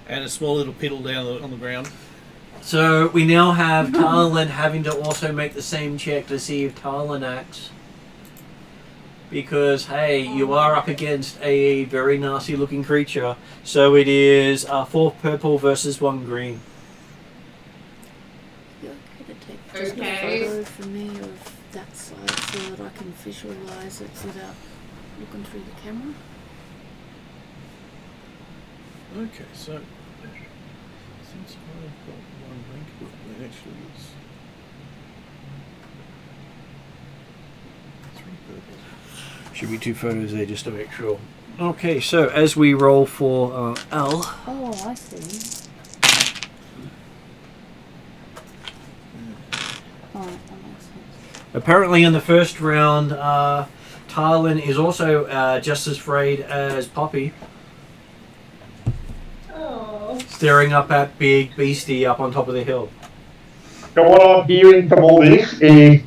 And a small little piddle down on the ground. So we now have Tarlin having to also make the same check to see if Tarlin acts. Because, hey, you are up against a very nasty looking creature. So it is 4 purple versus 1 green. You're going to take just a photo for me of that side so that I can visualise it without looking through the camera. Okay, so since I've got 1 rank book, there actually is 3 purple. Should be 2 photos there just to make sure. Okay, so as we roll for Al. Oh, I see. Oh, that makes sense. Apparently in the first round, Tarlin is also just as afraid as Poppy. Oh. Staring up at big beastie up on top of the hill. So what I'm hearing from all this is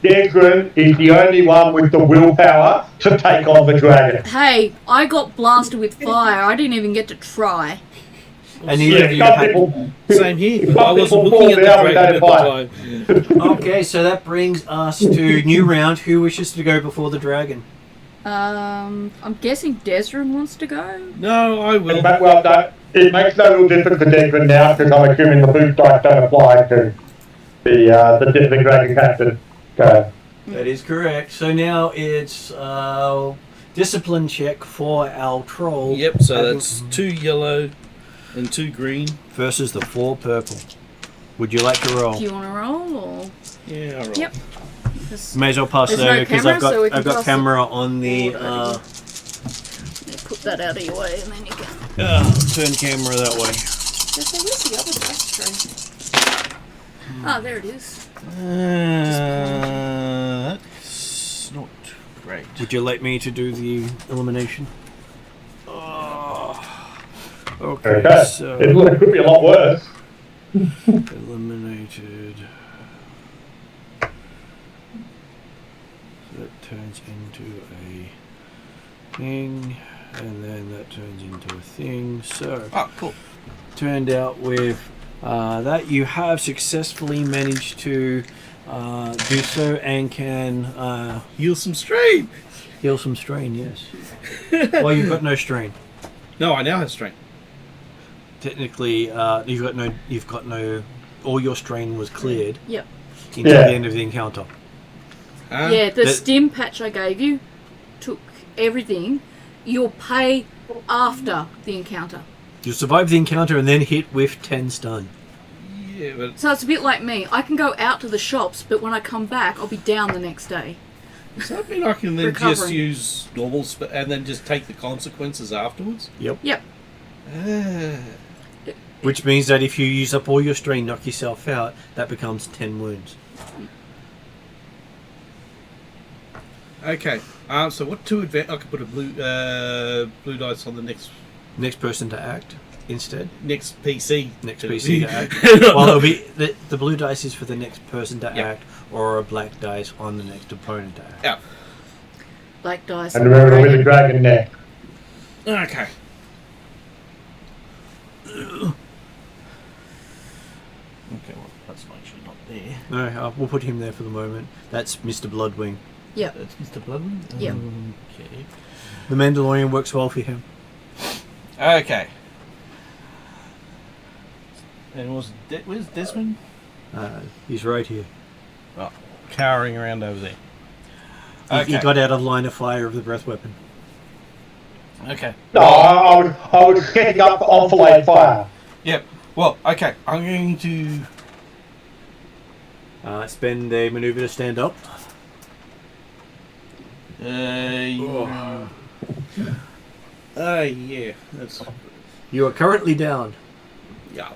Desgren is the only one with the willpower to take on the dragon. Hey, I got blasted with fire. I didn't even get to try. And neither of you some had... people, Same here. some I wasn't people looking at fall the down dragon at the without time. Okay, so that brings us to new round. Who wishes to go before the dragon? I'm guessing Desrin wants to go. No, I will. Well, no, it makes no real difference to Desgren now because I'm assuming the boost dice don't apply to the dragon captain. That is correct. So now it's discipline check for our troll. Yep, so that's 2 yellow and 2 green. Versus the 4 purple. Would you like to roll? Do you want to roll or? Yeah, I'll roll. Yep. May as well pass There's it no over because camera, I've got so we can I've got pass camera on the Yeah, put that out of your way and then you can. turn camera that way. Where's the other dice tray? Ah, there it is. That's not great. Would you like me to do the elimination? Okay, Okay. so It could be a lot worse. eliminated. So that turns into a thing, and then that turns into a thing. So Cool. turned out with that you have successfully managed to do so and can Heal some strain. heal some strain. Yes. Well, you've got no strain. No, I now have strain. Technically, you've got no. All your strain was cleared Yep. until Yeah. the end of the encounter. Yeah, the that- stim patch I gave you took everything. You'll pay after the encounter. You survive the encounter and then hit with 10 stun. Yeah, but So it's a bit like me. I can go out to the shops, but when I come back, I'll be down the next day. does that mean I can then just Recovering. use normal and then just take the consequences afterwards? Yep. Which means that if you use up all your strain, knock yourself out, that becomes 10 wounds. Okay. So what 2 advantage? I could put a blue dice on the Next person to act instead. next PC. Next PC to act. Well, it'll be the blue dice is for the next person to Yep. act, or a black dice on the next opponent to act. Yeah. Black dice. And remember with the dragon neck. Okay. Okay, well, that's actually not there. No, we'll put him there for the moment. That's Mr. Bloodwing. Yep. That's Mr. Bloodman? Yep. Okay. The Mandalorian works well for him. Okay. And where's Desmond? He's right here. Oh, cowering around over there. He got out of line of fire of the breath weapon. Okay. No, I was getting up on enfilade fire. Yep. Well, okay. I'm going to... Spend a maneuver to stand up. Yeah. That's... You are currently down. Yeah.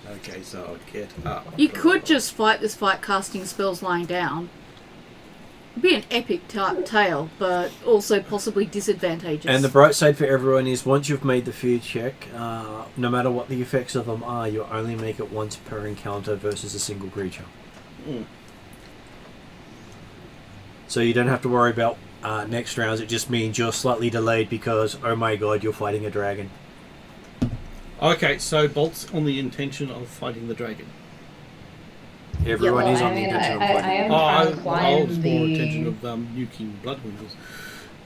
Okay, so I'll get up. You could just fight this fight casting spells lying down. It'd be an epic tale, but also possibly disadvantageous. And the bright side for everyone is once you've made the fear check, no matter what the effects of them are, you only make it once per encounter versus a single creature. Mm. So you don't have to worry about next rounds. It just means you're slightly delayed because, oh my god, you're fighting a dragon. Okay, so Bolt's on the intention of fighting the dragon. Everyone is well, on the I mean, intention of I fighting. am Oh, trying to I climb was more the... intention of nuking Bloodwingers.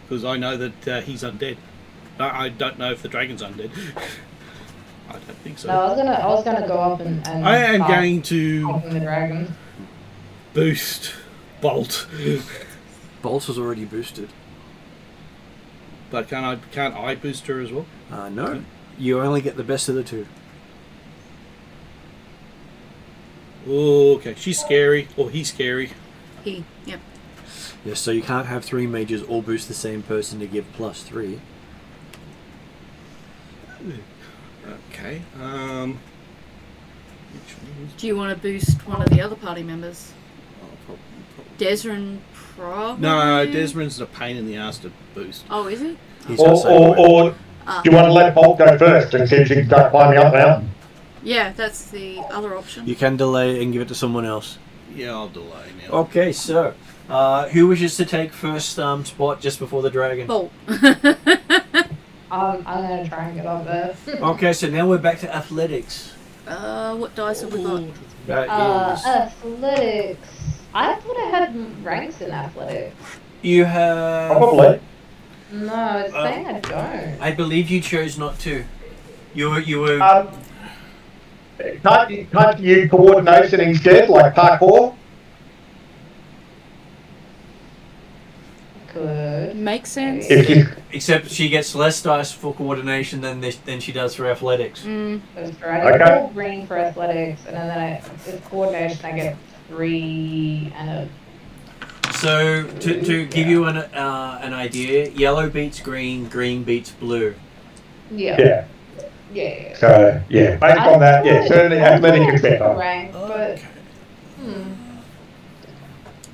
Because I know that he's undead. I don't know if the dragon's undead. I don't think so. No, I was gonna go up and I am start going to helping the dragon. boost Bolt. Bolt was already boosted. But can't I boost her as well? No. You only get the best of the two. Oh, okay. She's scary. Or he's scary. Yep. Yes, so you can't have 3 mages all boost the same person to give +3. Okay. Which one is... Do you want to boost one of the other party members? Oh, probably. Desrin, probably? No, Desmond's a pain in the ass to boost. Oh, is it? He's got Or do you want to let Bolt go first and see if she can start climbing up the mountain? Yeah, that's the other option. You can delay and give it to someone else. Yeah, I'll delay now. Okay, so who wishes to take first spot just before the dragon? Bolt. I'm gonna try and get up there. Okay, so now we're back to athletics. What dice have we got? That is, Athletics. I thought I had ranks in athletics. you have. Probably. No, it's saying I don't. I believe you chose not to. You were. Can't you coordination instead, like parkour? Good. Makes sense. If you, Except she gets less dice for coordination than she does for athletics. That's right. I Okay. got green for athletics, and then with coordination I get 3 and a... So to give you an idea, yellow beats green, green beats blue. Yeah. yeah. So, yeah, based on that, yeah, certainly athletic is better. Rank, but...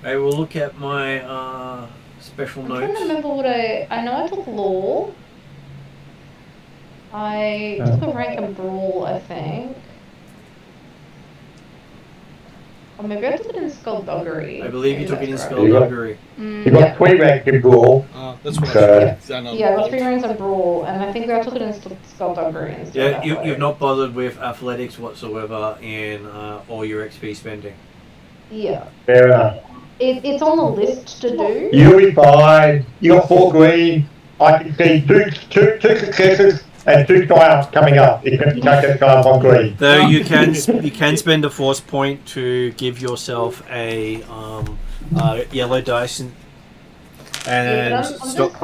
I will look at my special I'm trying to notes. remember what I know I took law. I took a rank in brawl, I think. Or maybe I took it in skullduggery. I believe you Maybe took it in that's right. skullduggery. You got 3 rank in brawl. That's what So- I should have done. Yeah, I got 3 ranks in brawl, and I think I took it in skullduggery instead. Yeah, of you've athletics. not bothered with athletics whatsoever in all your XP spending. Yeah. Fair enough. It's on the list to do. You'll be fine. You got 4 green. I can see two successes and 2 triumphs coming up. You can take a triumph on green. Though you can spend a force point to give yourself a yellow dice and Yeah, but I'm stop just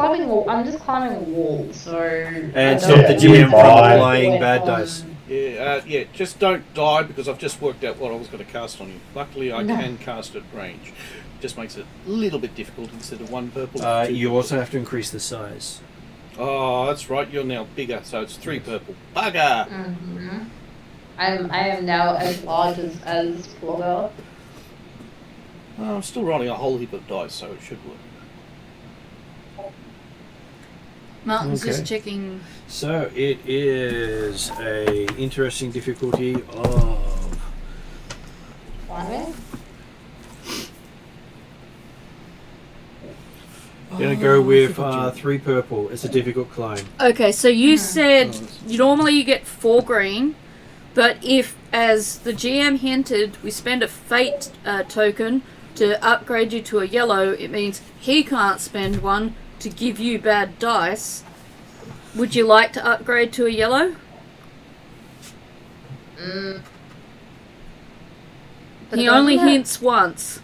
climbing a wall, so... and I stop don't the know GM if from Fine. applying bad dice. Yeah, just don't die because I've just worked out what I was going to cast on you. Luckily, I can cast at range. Just makes it a little bit difficult instead of 1 purple. 2 You purple. also have to increase the size. Oh, that's right. You're now bigger, so it's 3 purple. Bugger! I am now as large as Flogger. Oh, I'm still rolling a whole heap of dice, so it should work. Martin's Okay. just checking. So it is a interesting difficulty of Climbing? gonna go with 3 purple. It's a difficult climb. Okay, so you said normally you get 4 green, but if, as the GM hinted, we spend a fate token to upgrade you to a yellow, it means he can't spend one to give you bad dice. Would you like to upgrade to a yellow? He only hints once.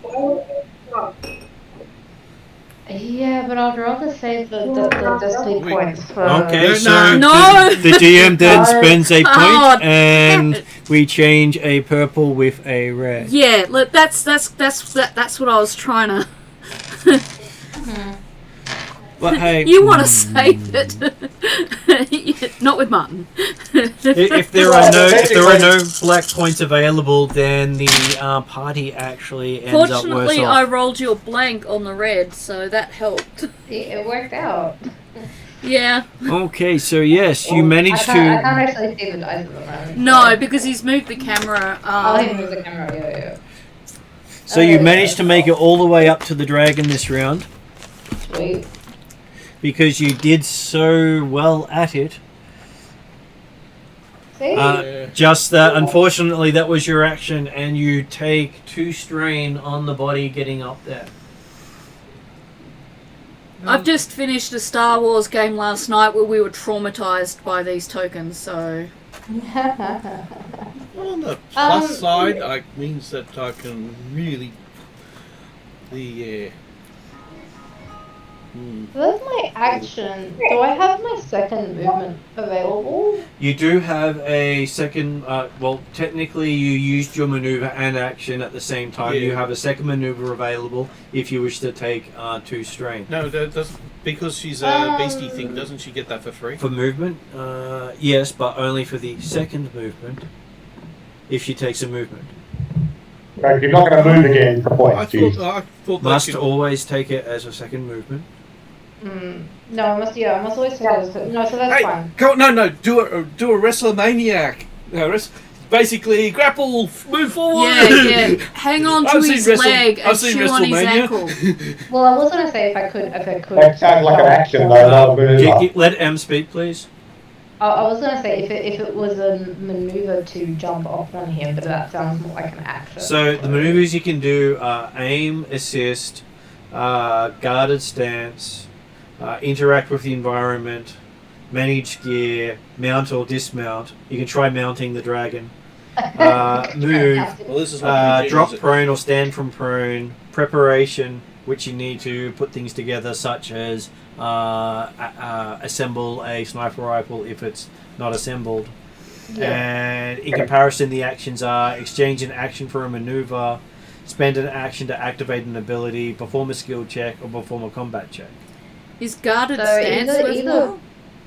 Yeah, but I'd rather save the destiny points for... Okay, No, so no. the GM then No. spends a point, Oh, and we change a purple with a red. Yeah, look, that's what I was trying to. But hey, You want to save it, not with Martin. if there are no black points available, then the party actually ends up worse Fortunately, I off. rolled your blank on the red, so that helped. It worked out. Yeah. Okay, so yes, you I managed can't to. actually see the dice at the moment. No, because he's moved the camera. I'll even move the camera, yeah. So you managed to make it all the way up to the dragon this round Sweet. because you did so well at it. See? Just that, unfortunately, that was your action, and you take 2 strain on the body getting up there. I've just finished a Star Wars game last night where we were traumatized by these tokens, so... On the plus side, it means that I can really... That's my action. Do I have my second movement available? You do have a second... well, technically, you used your maneuver and action at the same time. Yeah. You have a second maneuver available if you wish to take 2 strain. No, that doesn't... Because she's a beastie thing, doesn't she get that for free? For movement? Yes, but only for the second movement. If she takes a movement. Right, you're not going to move again for I points. thought that Must could- always take it as a second movement. No, I must always take that as no, so that's Hey, fine. go, no, do a WrestleManiac. Basically, grapple, move forward. Yeah. Hang on to I've seen his Wrestle- leg I've and seen chew on his WrestleMania. ankle. Well, I was gonna say if I could. That sounds like an action, though, not a maneuver. Let M speak, please. I was gonna say if it was a maneuver to jump off on him, but that sounds more like an action. So the maneuvers you can do are aim, assist, guarded stance, interact with the environment, manage gear, mount or dismount. You can try mounting the dragon. Move, Well, this is not PG, drop is it? prone or stand from prone. Preparation, which you need to put things together, such as assemble a sniper rifle if it's not assembled. And in comparison, the actions are exchange an action for a maneuver, spend an action to activate an ability, perform a skill check, or perform a combat check. Is guarded So stance either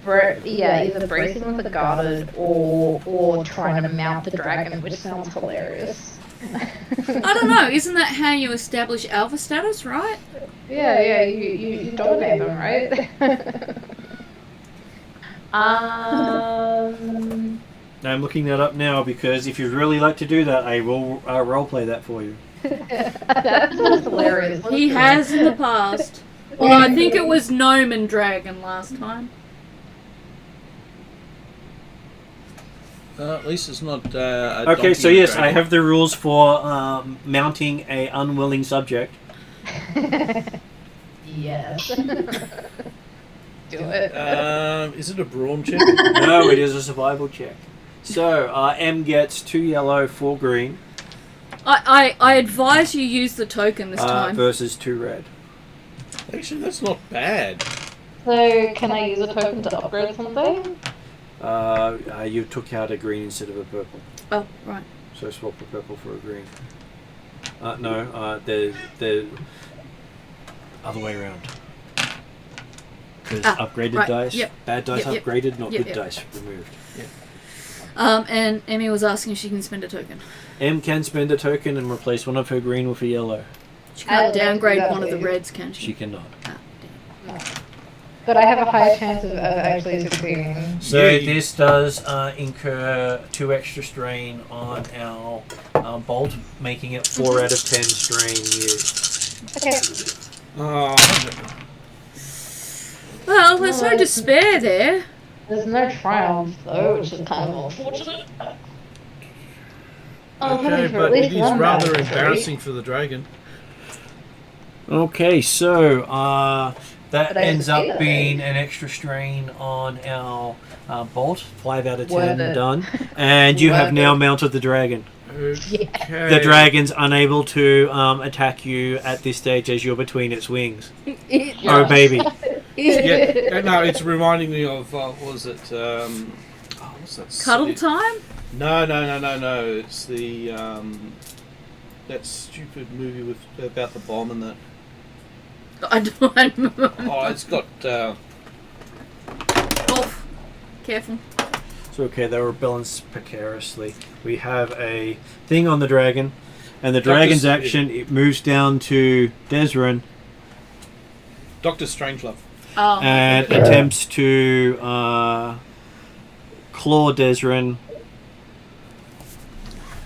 worthwhile? either bracing with a guarded or trying to mount the dragon, which sounds hilarious. I don't know. Isn't that how you establish alpha status, right? Yeah, you dominate them, right? I'm looking that up now because if you'd really like to do that, I will roleplay that for you. That sounds hilarious. He has in the past. Although I think it was gnome and dragon last time. At least it's not. A Okay, so donkey yes, dragon. I have the rules for mounting a unwilling subject. Yes. Do it. Is it a brawn check? No, it is a survival check. So M gets 2 yellow, 4 green I advise you use the token this time. versus 2 red. Actually, that's not bad. So, can I use a token to upgrade something? You took out a green instead of a purple, Oh, right. so swap a purple for a green. No, the other way around. Because upgraded right, dice, yep. bad dice Yep, yep. upgraded, not Yep, good yep. dice removed. And Emmy was asking if she can spend a token. M can spend a token and replace one of her green with a yellow. She can't downgrade that one of the way. reds, can she? She cannot. Ah, damn. But I have a higher chance of actually succeeding. So Yeah, this does incur 2 extra strain on our bolt, making it 4 out of 10 strain used. Okay. Well, there's no despair there. There's no triumph though, which is kind of unfortunate. Okay, but it is rather embarrassing for the dragon. Okay, so that But I ends have to up pay being that. an extra strain on our bolt. 5 out of 10 Worth it. done. And you have Worth now it. mounted the dragon. Okay. The dragon's unable to attack you at this stage as you're between its wings. Oh, baby. Yeah, no, it's reminding me of what was it? What's that? Cuddle silly- time? No. It's the that stupid movie with about the bomb and that. I don't. Oh, it's got. Off. Careful. So, okay, they were balanced precariously. We have a thing on the dragon, and the dragon's action, it moves down to Desrin Dr. Strangelove. Oh. and attempts to claw Desrin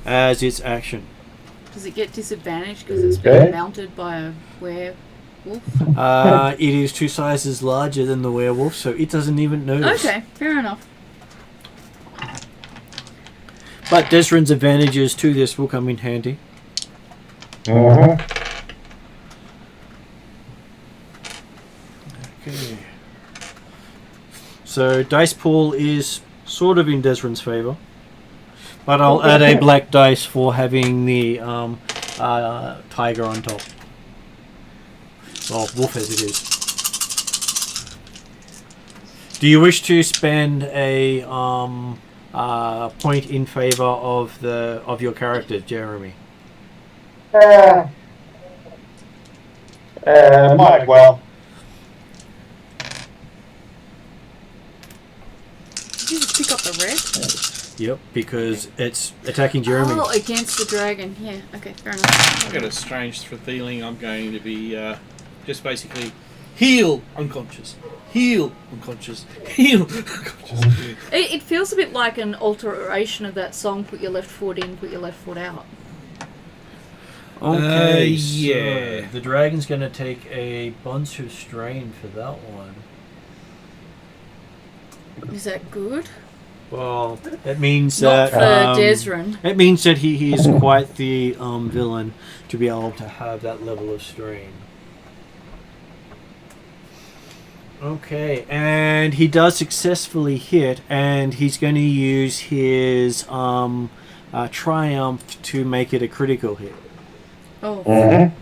as its action. Does it get disadvantaged because it's Okay. being mounted by a werewolf? It is 2 sizes larger than the werewolf, so it doesn't even notice. Okay, fair enough. But Desrin's advantages to this will come in handy. Mm-hmm. Okay. So dice pool is sort of in Desrin's favour, but I'll add a black dice for having the tiger on top. Well, wolf as it is. Do you wish to spend a point in favour of your character, Jeremy? Might as well. Did you just pick up the red? Yep, because it's attacking Jeremy. Oh, against the dragon. Yeah, okay, fair enough. I've got a strange feeling I'm going to be just basically heal unconscious, heal unconscious, heal unconscious. It feels a bit like an alteration of that song, put your left foot in, put your left foot out. Okay, yeah. so the dragon's going to take a bunch of strain for that one. Is that good? Well, it means Not that for Desrin. it means that he is quite the villain to be able to have that level of strain. Okay, and he does successfully hit, and he's going to use his triumph to make it a critical hit. Oh. Mm-hmm.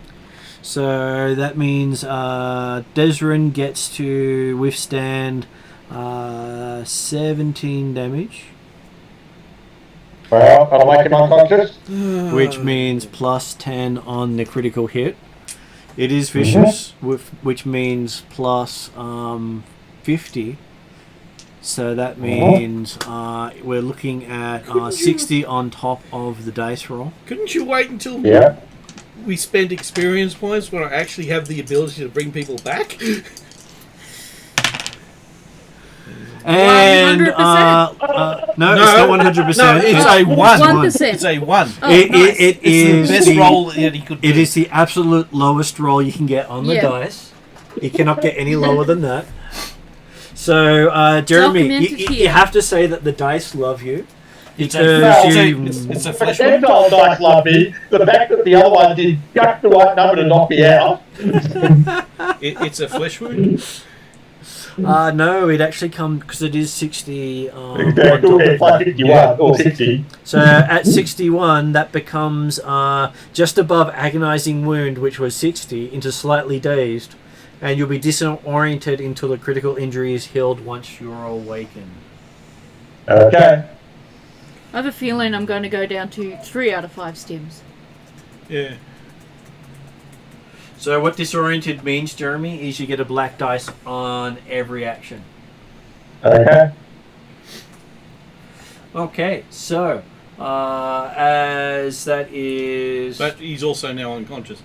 So that means Desrin gets to withstand 17 damage, Well, I'll make him unconscious. which means plus 10 on the critical hit. It is vicious, which means plus 50. So that means we're looking at 60 on top of the dice roll. Couldn't you wait until Yeah. we spend experience points when I actually have the ability to bring people back? And 100%. no, it's not 100%. No, it's a 1. 1%. It's a 1. Oh, nice. It It's is the best roll that he could do. It is the absolute lowest roll you can get on the Yeah. dice. You cannot get any lower than that. So, Jeremy, Documented you here. have to say that the dice love you. It's Because a, you... it's a But flesh the wound. Gentile dice love me. The fact that the other one did just the right number to knock me out. It's a flesh wound. no, it actually comes... Because it is 60... Okay, plus 51 or 60. So at 61, that becomes just above agonizing wound, which was 60, into slightly dazed, and you'll be disoriented until the critical injury is healed once you're awakened. Okay. I have a feeling I'm going to go down to 3 out of 5 stims. Yeah. So what disoriented means, Jeremy, is you get a black dice on every action. Okay. Okay, so as that is... But he's also now unconscious.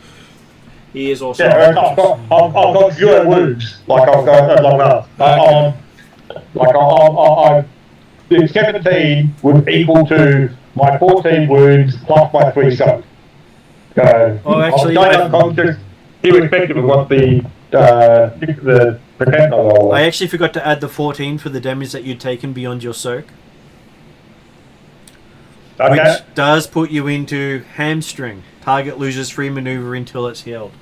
he is also... Yeah, I've got 0 wounds. Like I've got long enough. I'm the 17 would equal to my 14 wounds plus my 3 soak. So Oh, actually, I'm unconscious, irrespective of what the pretend roll. I actually forgot to add the 14 for the damage that you'd taken beyond your soak. Okay. Which does put you into hamstring. Target loses free maneuver until it's healed.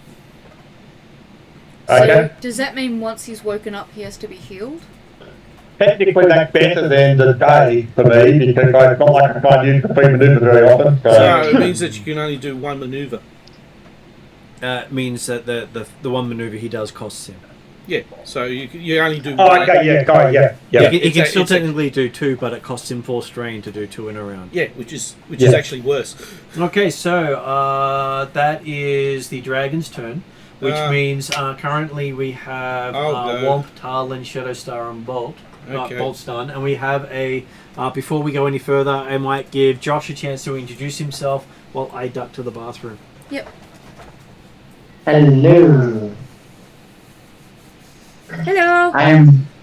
Okay. So, does that mean once he's woken up, he has to be healed? Technically, that's better than the day for me because it's not like I can't use the free maneuver very often. So it means that you can only do one maneuver. It means that the one maneuver he does costs him. Yeah. So you only do Oh, one. okay, yeah, sorry, yeah. He can still it's a- technically do 2, but it costs him 4 strain to do 2 in a round. Yeah, which is Yeah. actually worse. Okay, so that is the dragon's turn, which means currently we have I'll go. Womp, Talon, Shadowstar, and Bolt. Okay. Bolt's done, and we have a. Before we go any further, I might give Josh a chance to introduce himself while I duck to the bathroom. Yep. Hello. Hello.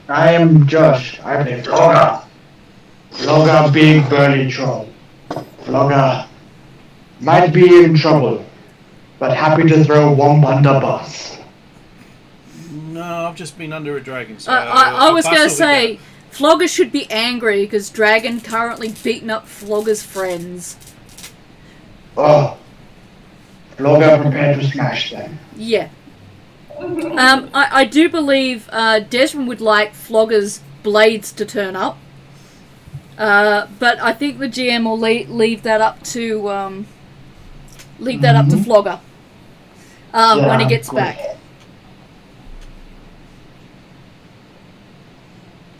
I am Josh. I play Flogger. Flogger, big burly troll. Flogger might be in trouble, but happy to throw Womp under bus. No, I've just been under a dragon. So I was going to Bus will be say, Flogger should be angry because Dragon currently beating up Flogger's friends. Oh. Flogger prepared to smash them. Yeah. I do believe Desmond would like Flogger's blades to turn up. But I think the GM will leave that up to Flogger when he gets back.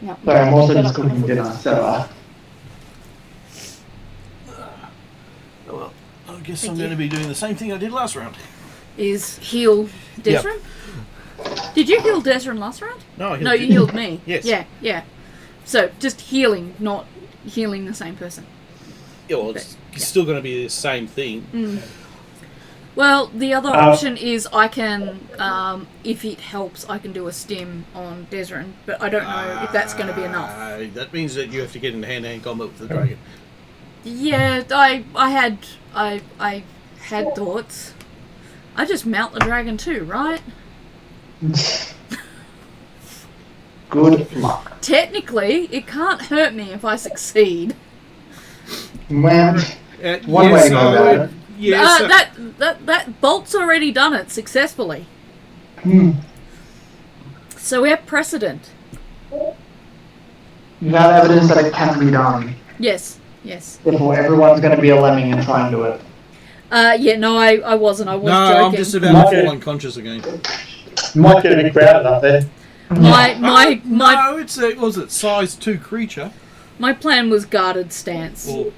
No. Sorry, I'm also just cooking dinner, so Well, I guess I'm going to be doing the same thing I did last round. Is heal Desrin? Yep. Did you heal Desrin last round? No, you healed me. Yes. Yeah. So just healing, not healing the same person. Yeah, well, it's still going to be the same thing. Mm. Well, the other option is I can, if it helps, I can do a stim on Desrin, but I don't know if that's going to be enough. That means that you have to get in hand-to-hand combat with the dragon. Yeah, I had thoughts. I just mount the dragon too, right? good luck. Technically, it can't hurt me if I succeed. Well, one way to go about it. Yes. That bolt's already done it successfully. So we have precedent. You have evidence that it can be done. Yes. Therefore, everyone's going to be a lemming and try and do it. No, I wasn't. I was joking. I'm just about to fall unconscious again. Might get a bit crowded up there. No, it's a, was it size 2 creature? My plan was guarded stance, or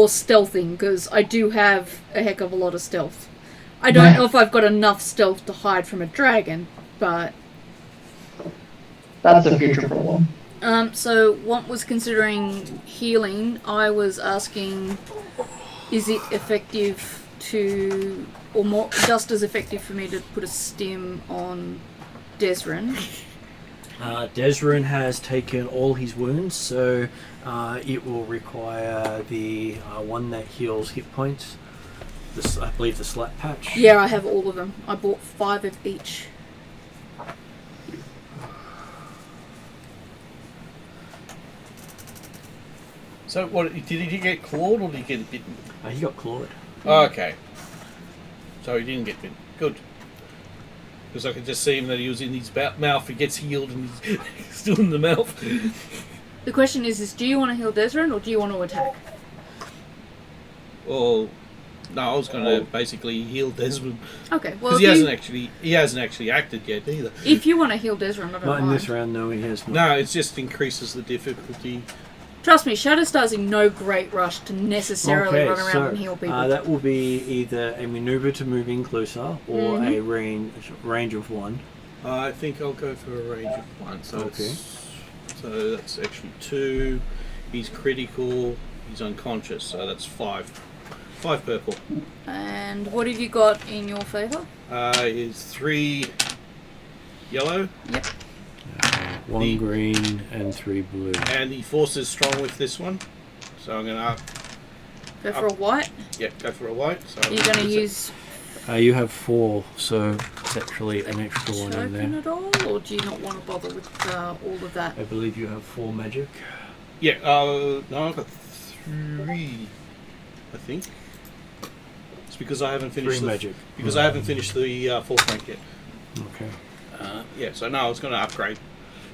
stealthing, because I do have a heck of a lot of stealth. I don't know if I've got enough stealth to hide from a dragon, but that's a future problem. So Womp was considering healing. I was asking, is it effective to, or more, just as effective for me to put a stim on Desrin? Desrin has taken all his wounds, so it will require the one that heals hit points. I believe the slap patch. Yeah, I have all of them. I bought 5 of each. So, what did he get clawed or did he get bitten? He got clawed. Oh, okay. So he didn't get bitten. Good. Because I could just see him that he was in his mouth. He gets healed and he's still in the mouth. The question is do you want to heal Desrin or do you want to attack? Well, no, I was going to basically heal Desmond. Okay, well, because he hasn't actually acted yet either. If you want to heal Desrin, I don't Not mind. in this round, no, he has not. No, it just increases the difficulty. Trust me, Shadowstar's in no great rush to necessarily run around and heal people. That will be either a maneuver to move in closer or a range of 1. I think I'll go for a range of 1. So so that's actually 2. He's critical. He's unconscious. So that's 5. 5 purple. And what have you got in your favour? Is 3 yellow. Yep. 1 green and 3 blue. And the force is strong with this one. So I'm going to go for a white? Yep, go for a white. So you're going to use... you have 4, so it's actually an extra one in there. At all, or do you not want to bother with all of that? I believe you have 4 magic. Yeah, no, I've got 3, I think. It's because I haven't finished 3 magic. Because I haven't finished the 4th rank yet. Okay. Yeah, so no, I was going to upgrade.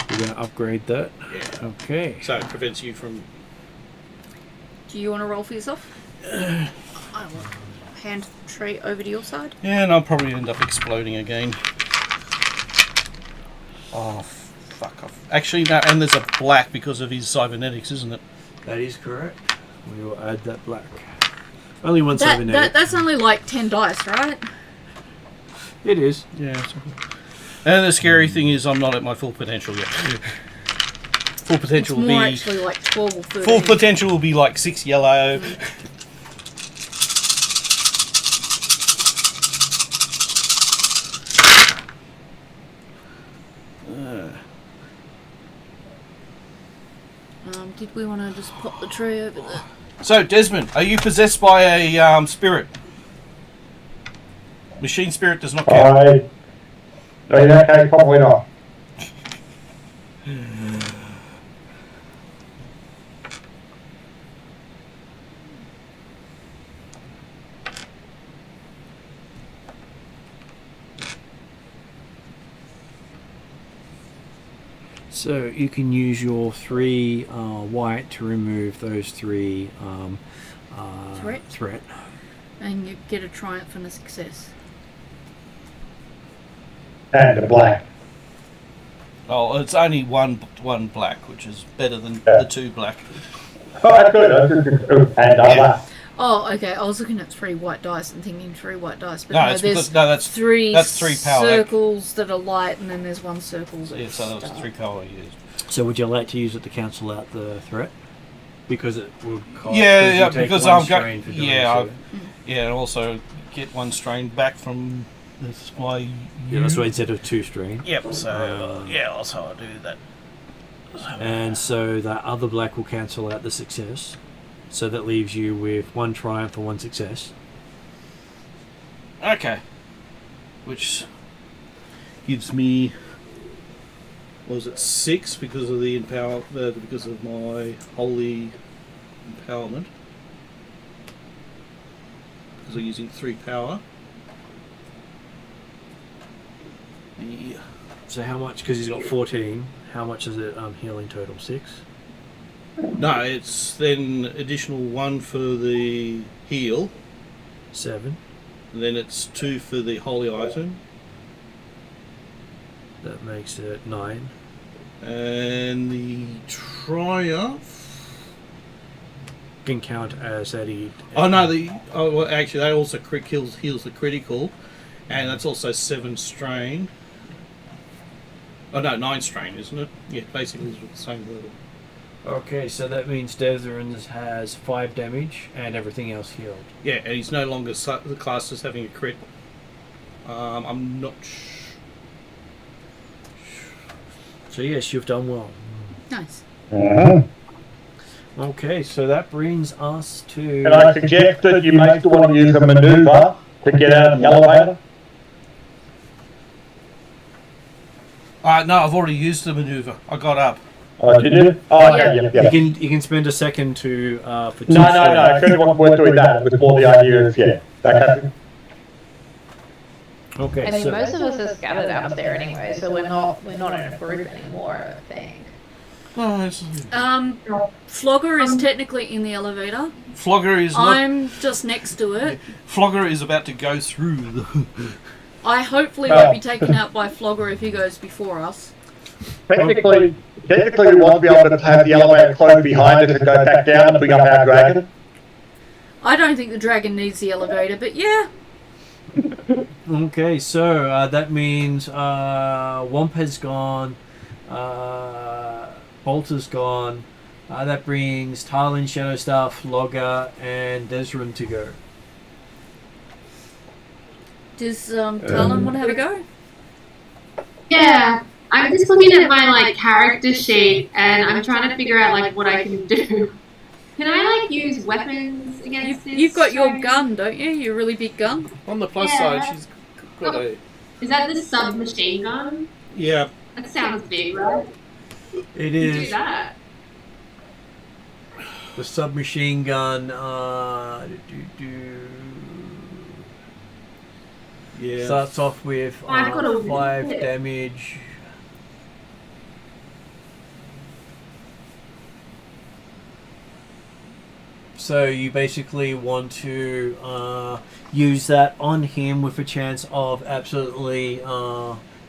You're going to upgrade that? Yeah. Okay. So it prevents you from... Do you want to roll for yourself? I will hand tray over to your side. Yeah, and I'll probably end up exploding again. Oh, fuck off. Actually, no, and there's a black because of his cybernetics, isn't it? That is correct. We will add that black. Only 1 cybernetic. That's only like 10 dice, right? It is. Yeah. And the scary thing is I'm not at my full potential yet. Full potential will be... actually like 12 or 13. Full potential will be like 6 yellow. Did we want to just pop the tray over there? So, Desmond, are you possessed by a spirit? Machine spirit does not count. In that case, probably not. So you can use your 3 white to remove those 3 threat. And you get a triumph and a success. And a black. Oh, it's only one black, which is better than the 2 black. Oh, that's good. And black. Oh, okay. I was looking at 3 white dice and thinking 3 white dice, but No, there's three power. circles that are light, and then there's 1 circle. So, so that was 3 power used. So would you like to use it to cancel out the threat? Because it would cost. Yeah, take because one I'm strain for doing so. and also get 1 strain back from my. Yeah, that's why instead of 2 strain. Yep. So also I'll do that. And so that other black will cancel out the success. So that leaves you with 1 triumph and 1 success. Okay. Which gives me, what was it, 6 because of the because of my holy empowerment. Because I'm using 3 power. Yeah. So how much? Because he's got 14. How much is it healing total? 6. No, it's then additional 1 for the heal. 7. And then it's 2 for the holy item. That makes it 9. And the triumph Can count as any. Oh no, well, actually that also heals the critical, and that's also 7 strain. Oh no, 9 strain, isn't it? Yeah, basically it's the same level. Okay, so that means Detherin has 5 damage and everything else healed. Yeah, and he's no longer the class as having a crit. I'm not. So yes, you've done well. Nice. Okay, so that brings us to. And I suggest that you may still want to use a maneuver to get out of the elevator. No, I've already used the maneuver. I got up. Oh, did you? Oh, okay, yeah. You can spend a second to for 2 No. I couldn't want we're doing that before the idea is that Okay, I mean, so most of us are scattered out there anyway, so we're not in a group anymore, I think. Oh, it's, Flogger is technically in the elevator. Flogger is not. I'm just next to it. Flogger is about to go through the. I hopefully won't be taken out by Flogger if he goes before us. Technically, we want to be able to have the elevator close behind us and go back down and bring up our dragon. I don't think the dragon needs the elevator, but yeah. okay, so that means Womp has gone, Bolter's gone. That brings Tarlin, Shadowstar, Flogger, and Desrin to go. Does Tarlin want to have a go? Yeah, I'm just looking at my character sheet and I'm trying to figure out what I can do. Can I use weapons against this? You've got your gun, don't you? Your really big gun. On the plus side, she's got a. Is that the submachine gun? Yeah. That sounds big, right? It Do is that. the submachine gun. Yeah. Starts off with I've got a 5 whip. damage. So you basically want to use that on him with a chance of absolutely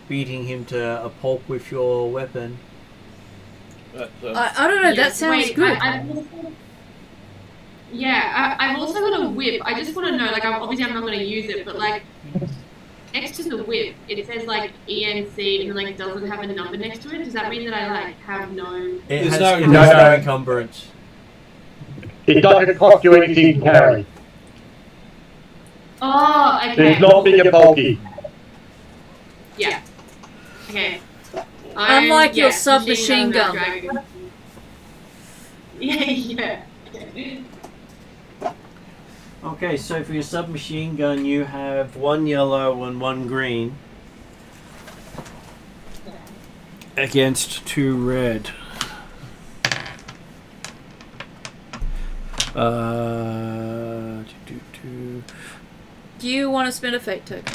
beating him to a pulp with your weapon. I don't know, that sounds good. I've also got a whip. I just want to know, obviously I'm not going to use it, but next to the whip, it says ENC and then doesn't have a number next to it. Does that mean that I have no? It has no no encumbrance. It doesn't cost you anything to carry. Oh, okay. It's not big and bulky. Yeah. Okay. Unlike your submachine gun. Yeah. Okay, so for your submachine gun, you have 1 yellow and 1 green. against 2 red. Do you want to spend a fate token?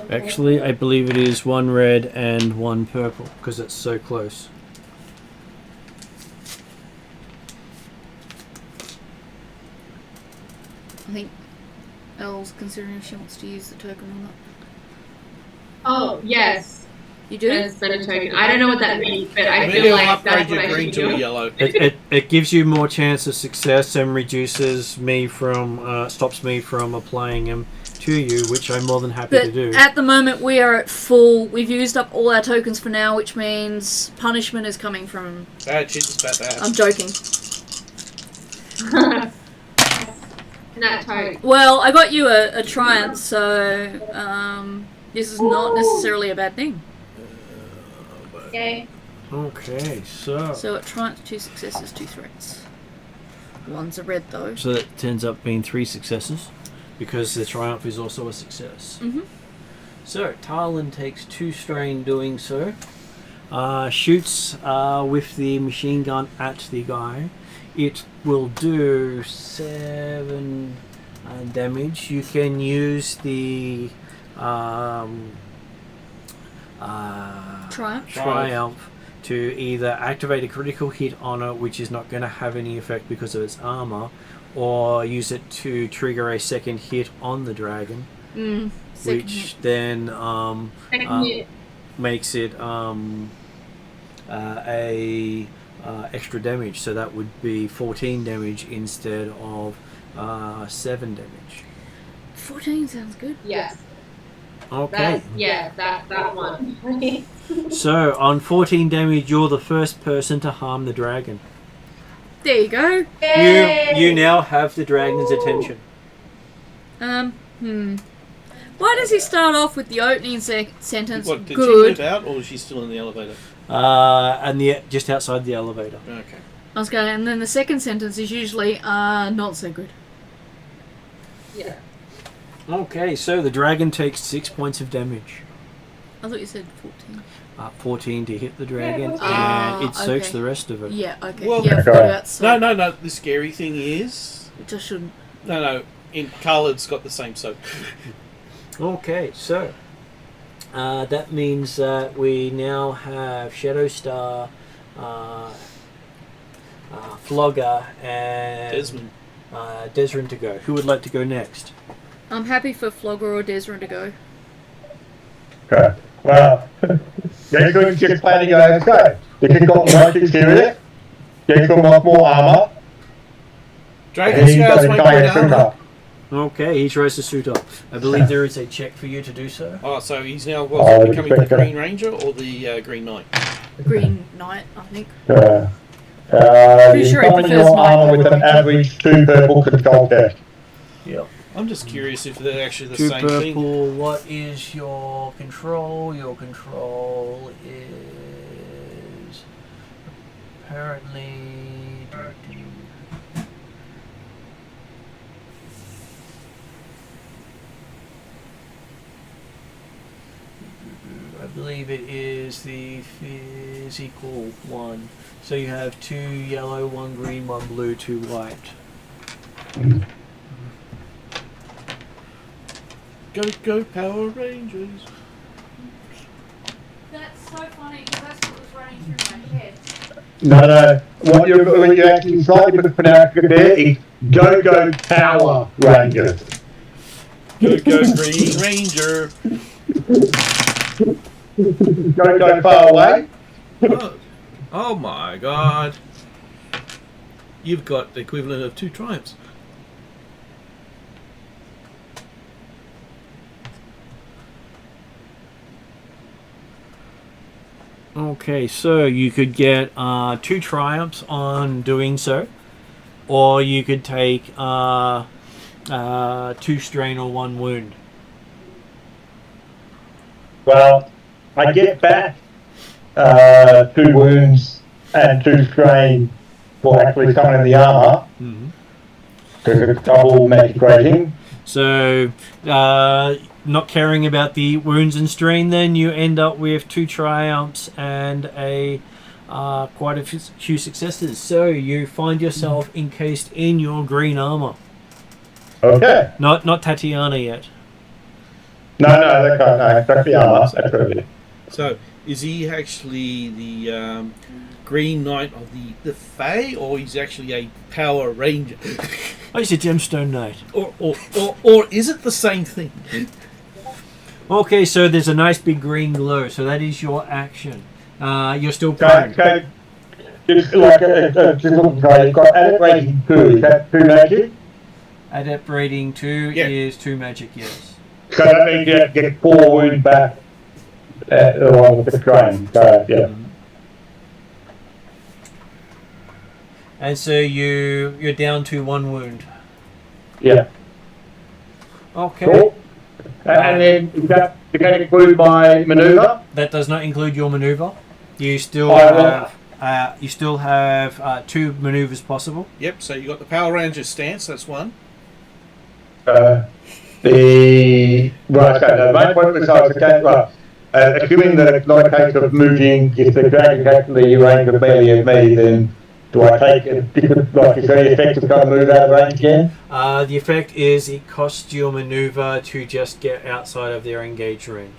Actually, I believe it is 1 red and 1 purple because it's so close. I think Elle's considering if she wants to use the token or not. Oh, yes. You do? As spend a token. I don't know what that means, but I Maybe feel I'll like that's upgrade what I your green should to a do. yellow. It gives you more chance of success and reduces me from stops me from applying them to you, which I'm more than happy But to do. at the moment we are at full. We've used up all our tokens for now, which means punishment is coming from... Jesus, about that. I'm joking. That token. Well, I got you a triumph, so this is not necessarily a bad thing. Okay. Okay, so So it triumphs 2 successes, 2 threats. One's a red though. so that ends up being 3 successes because the triumph is also a success. Mm-hmm. So Tarlin takes 2 strain doing so. Shoots with the machine gun at the guy. It will do 7 damage. You can use the Triumph to either activate a critical hit on it, which is not going to have any effect because of its armor, or use it to trigger a second hit on the dragon, which then makes it a extra damage. So that would be 14 damage instead of 7 damage. 14 sounds good. Yes. Okay. That one. So on 14 damage, you're the first person to harm the dragon. There you go. You now have the dragon's attention. Why does he start off with the opening sentence? What, did good. she move out, or is she still in the elevator? And just outside the elevator. Okay. I was going, and then the second sentence is usually not so good. Yeah. Okay, so the dragon takes 6 points of damage. I thought you said 14. 14 to hit the dragon, Ah, and it soaks okay. the rest of it. Yeah, okay. Well, yeah, I forgot about soap. No. The scary thing is... Which I shouldn't. No. Khaled's got the same soap. Okay, so that means that we now have Shadowstar, Flogger, and Desrin to go. Who would like to go next? I'm happy for Flogger or Desrin to go. Okay. Well, get good, get planning, let's go. You can got much exterior, get got much more armour, Dragon and he's got Scales a won't giant put armor. shooter. Okay, he tries to suit up. I believe there is a check for you to do so. Oh, so he's now Oh, becoming the expect Green Ranger or the Green Knight? Green Knight, I think. Pretty sure he you're prefers your night armour with over an average 2 purple control test. Yep. I'm just curious if they're actually the 2 same purple. thing. What is your control? Your control is apparently. I believe it is the physical one. So you have 2 yellow, 1 green, 1 blue, 2 white. Go Power Rangers. That's so funny because that's what was running through my head. No. What you're actually slightly mispronounced there is Go Power Rangers. Go Green Ranger. Go far away. Oh my god. You've got the equivalent of 2 triumphs. Okay, so you could get 2 triumphs on doing so, or you could take 2 strain or 1 wound. Well, I get back 2 wounds and 2 strain for actually some of the armour. Because it's double magic rating. So not caring about the wounds and strain, then you end up with 2 triumphs and quite a few successes. So you find yourself encased in your green armor. Okay. Not Tatiana yet. No, that can't. No, that's the armor. Absolutely. So, is he actually the Green Knight of the Fae, or he's actually a Power Ranger? Oh, he's a gemstone knight. Or is it the same thing? Okay, so there's a nice big green glow. So that is your action. You're still prone. Okay. Just like just looking for you've got adept rating 2. Is that 2 magic? Adept rating 2 is 2 magic, yes. So that means you have to get 4 wounds back along with the strain. So, yeah. And so you're down to 1 wound. Yeah. Okay. Cool. And then does that include my manoeuvre? That does not include your maneuver. You still have 2 maneuvers possible. Yep, so you got the Power Ranger stance, that's 1. Right, so the main point was I was assuming that it's not a case of moving, if the dragon actually range of melee of me, then do I take a different, like, is there any effect of trying to move out of range again? The effect is it costs your maneuver to just get outside of their engaged range.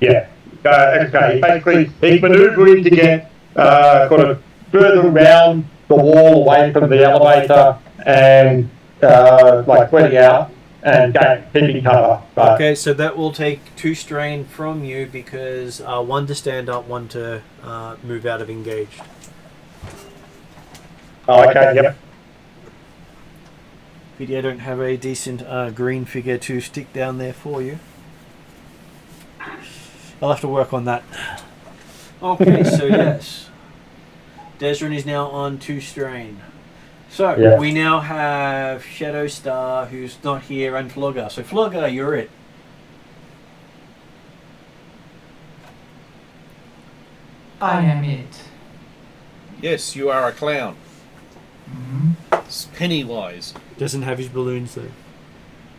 Yeah. Okay, basically he's manoeuvring to get sort of further around the wall away from the elevator and like sweating out and keeping cover. But Okay, so that will take 2 strain from you because 1 to stand up, 1 to move out of engaged. oh, okay, yep. Pity I don't have a decent green figure to stick down there for you. I'll have to work on that. Okay, so yes. Desrin is now on 2 strain. So, Yeah. we now have Shadow Star, who's not here, and Flogger. So, Flogger, you're it. I am it. Yes, you are a clown. Mm-hmm. It's Pennywise. Doesn't have his balloons, though.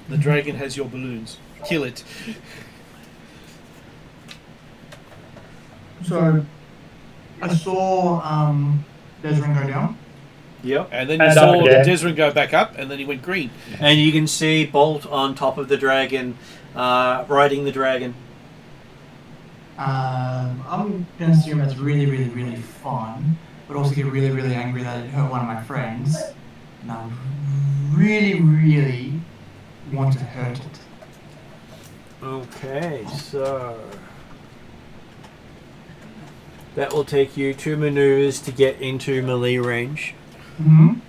The dragon has your balloons. Kill it. So, I saw Desrin go down. Yep. And then you And saw up again. Desrin go back up, and then he went green. And you can see Bolt on top of the dragon, riding the dragon. I'm going to assume it's really, really, really fun, but also get really, really angry that it hurt one of my friends. And I really, really want to hurt it. Okay, so that will take you 2 maneuvers to get into melee range. Mm-hmm.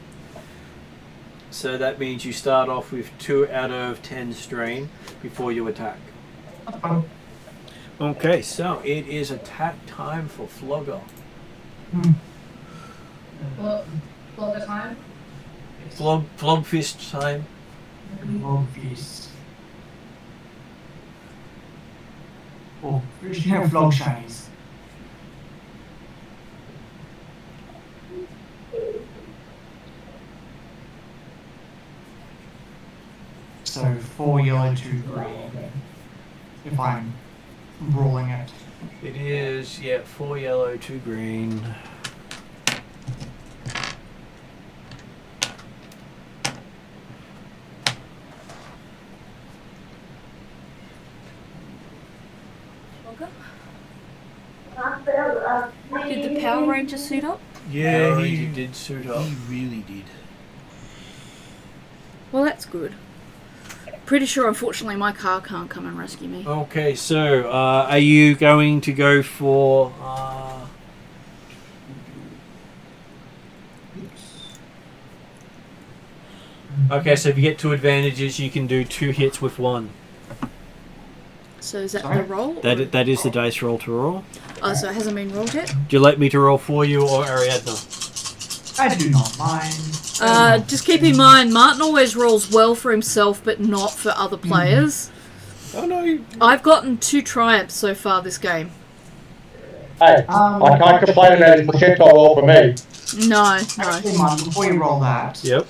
So that means you start off with 2 out of 10 strain before you attack. That's fun. Okay, so it is attack time for Flogger. All the time. Flog fist time. Log fist. Oh, you know, flog shinies. So 4 yellow, 2 green. If I'm rolling it. It is, 4 yellow, 2 green. Did the Power Ranger suit up? Yeah, Power he Ranger did suit up. He really did. Well, that's good. Pretty sure, unfortunately, my car can't come and rescue me. Okay, so are you going to go for... Okay, so if you get 2 advantages, you can do 2 hits with 1. So is that Sorry? the roll? That is the dice roll to roll. Oh, so it hasn't been rolled yet? Do you like me to roll for you or Ariadna? I do not mind. Just keep in mind, Martin always rolls well for himself, but not for other players. Oh no! I've gotten 2 triumphs so far this game. Hey, I can't complain about his percentile roll for me. No. Actually, Martin, before you roll that, Yep.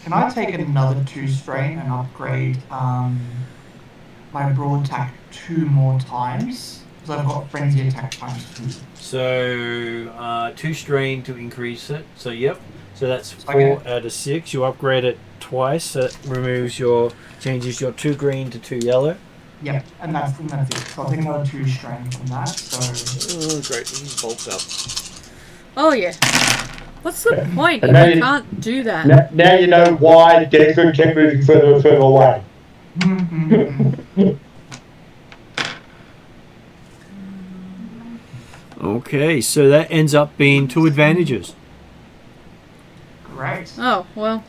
can I take another 2 strain and upgrade my broad attack 2 more times? Because I've got frenzy attack times 2. So 2 strain to increase it. So yep. So that's 4 Okay. out of 6. You upgrade it twice. So it changes your 2 green to 2 yellow. Yep, and that's it. So I'll take another 2 strain from that. So Oh, great. He's bulked up. Oh yeah. What's the point if And now you you- can't do that? Now you know why Dexter kept moving further and further away. Okay, so that ends up being 2 advantages. great. Oh well.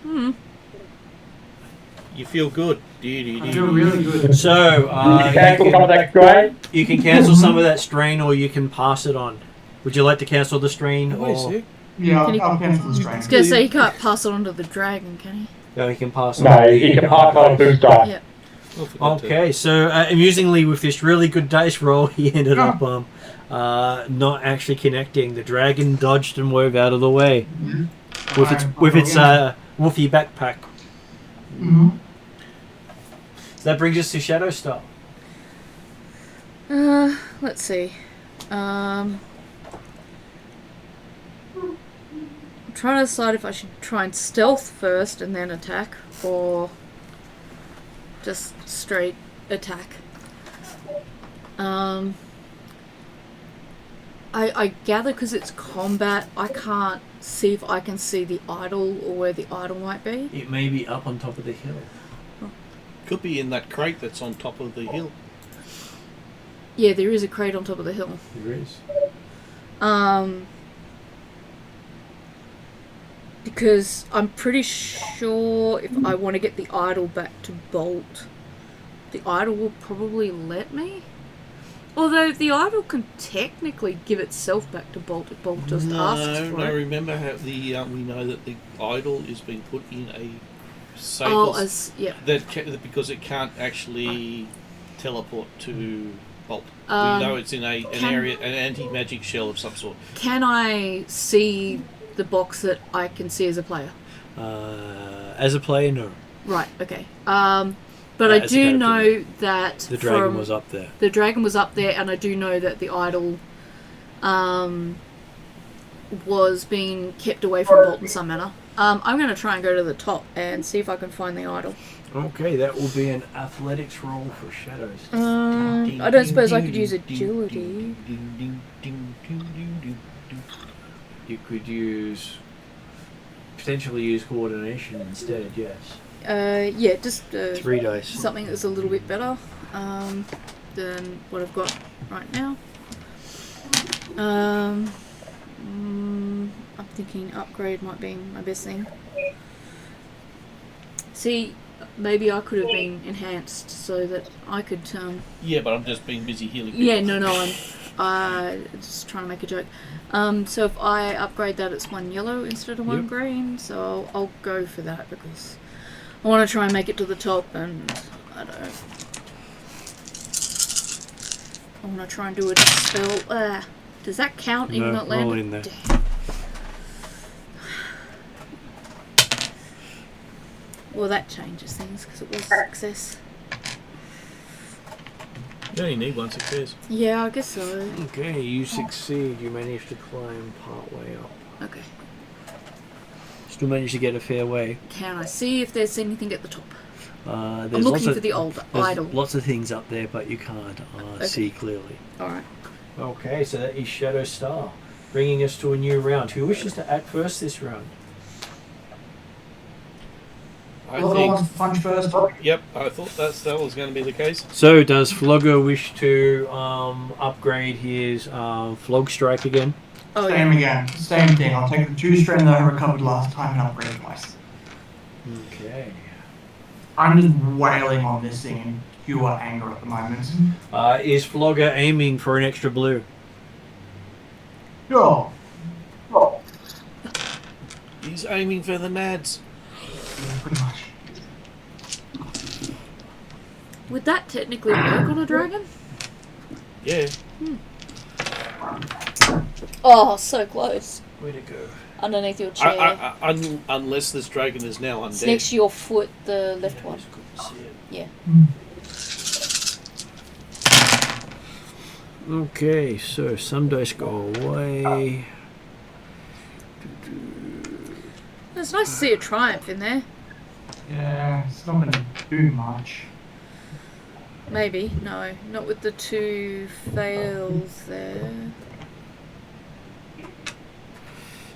You feel good. I feel really good. So You cancel some of that strain. you can cancel some of that strain, or you can pass it on. Would you like to cancel the strain, Wait a or sec. Yeah, Can you- I'll cancel the strain. I was gonna say you can't pass it on to the dragon, can you? no? You can pass it. No, on. you can pass on boost dice. Yeah. Oh, forgot to- Okay, so amusingly, with this really good dice roll, he ended up not actually connecting. The dragon dodged and wove out of the way with its woofy backpack. Mm-hmm. So that brings us to Shadowstar. Let's see. I'm trying to decide if I should try and stealth first and then attack, or just straight attack. I gather because it's combat, I can't see if I can see the idol or where the idol might be. It may be up on top of the hill. Could be in that crate that's on top of the hill. Yeah, there is a crate on top of the hill. There is. Because I'm pretty sure if I want to get the idol back to Bolt, the idol will probably let me. Although the idol can technically give itself back to Bolt if Bolt just asks for No, it. remember how we know that the idol is being put in a safe Yeah. because it can't actually teleport to Bolt. We Um, know it's in an anti-magic shell of some sort. Can I see the box that I can see as a player? As a player, no. Right. Okay. But I As a do character, know that The dragon from- was up there. The dragon was up there, and I do know that the idol was being kept away from Bolt in some manner. I'm going to try and go to the top and see if I can find the idol. Okay, that will be an athletics roll for Shadows. I don't suppose I could use agility. You could potentially use coordination instead, yes. Yeah, just 3 dice. something that's a little bit better than what I've got right now. I'm thinking upgrade might be my best thing. See, maybe I could have been enhanced so that I could. Yeah, but I'm just being busy healing people. Yeah, no, I'm just trying to make a joke. So if I upgrade that, it's 1 yellow instead of 1 Yep. green. So I'll go for that because I want to try and make it to the top, and I don't. I want to try and do a spell. Does that count? Even No, though it landed? roll in there. Damn. Well, that changes things because it was a success. You only need 1 success. Yeah, I guess so. Okay, you succeed. You manage to climb part way up. Okay. Still manage to get a fair way. Can I see if there's anything at the top? There's I'm lots looking of, for the old there's idol. lots of things up there, but you can't see clearly. Alright. Okay, so that is Shadowstar, bringing us to a new round. Who wishes to act first this round? I Well, think. wants to punch first. Yep, I thought that was going to be the case. So, does Flogger wish to upgrade his Flog Strike again? Oh, Same yeah. again. Same thing. I'll take the 2 strength that I recovered last time and upgrade it twice. Okay. I'm just wailing on this thing in pure anger at the moment. Is Flogger aiming for an extra blue? Sure. Oh, He's aiming for the nads. yeah, pretty much. Would that technically work on a dragon? Yeah. Oh, so close. Way to go. underneath your chair. Unless this dragon is now It's undead. next to your foot, the left one. Yeah. Okay, so some dice go away. It's nice to see a triumph in there. Yeah, it's not going to do much. Maybe. No, not with the 2 fails there.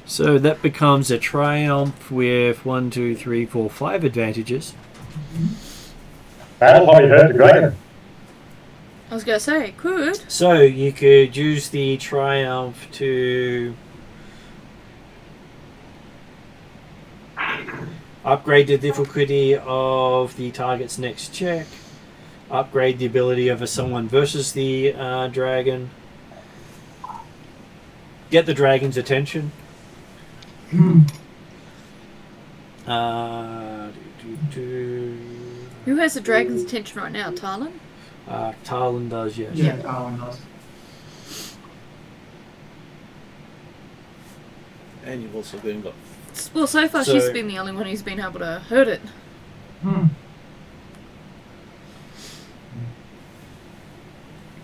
So that becomes a triumph with 1, 2, 3, 4, 5 advantages. That'll probably hurt the dragon. I was going to say, it could. So you could use the triumph to upgrade the difficulty of the target's next check, upgrade the ability of someone versus the dragon, get the dragon's attention. Who has the dragon's attention right now? Talon? Talon does, yes. Yeah, Darwin does. And you've also then got... Well, so far So- she's been the only one who's been able to hurt it.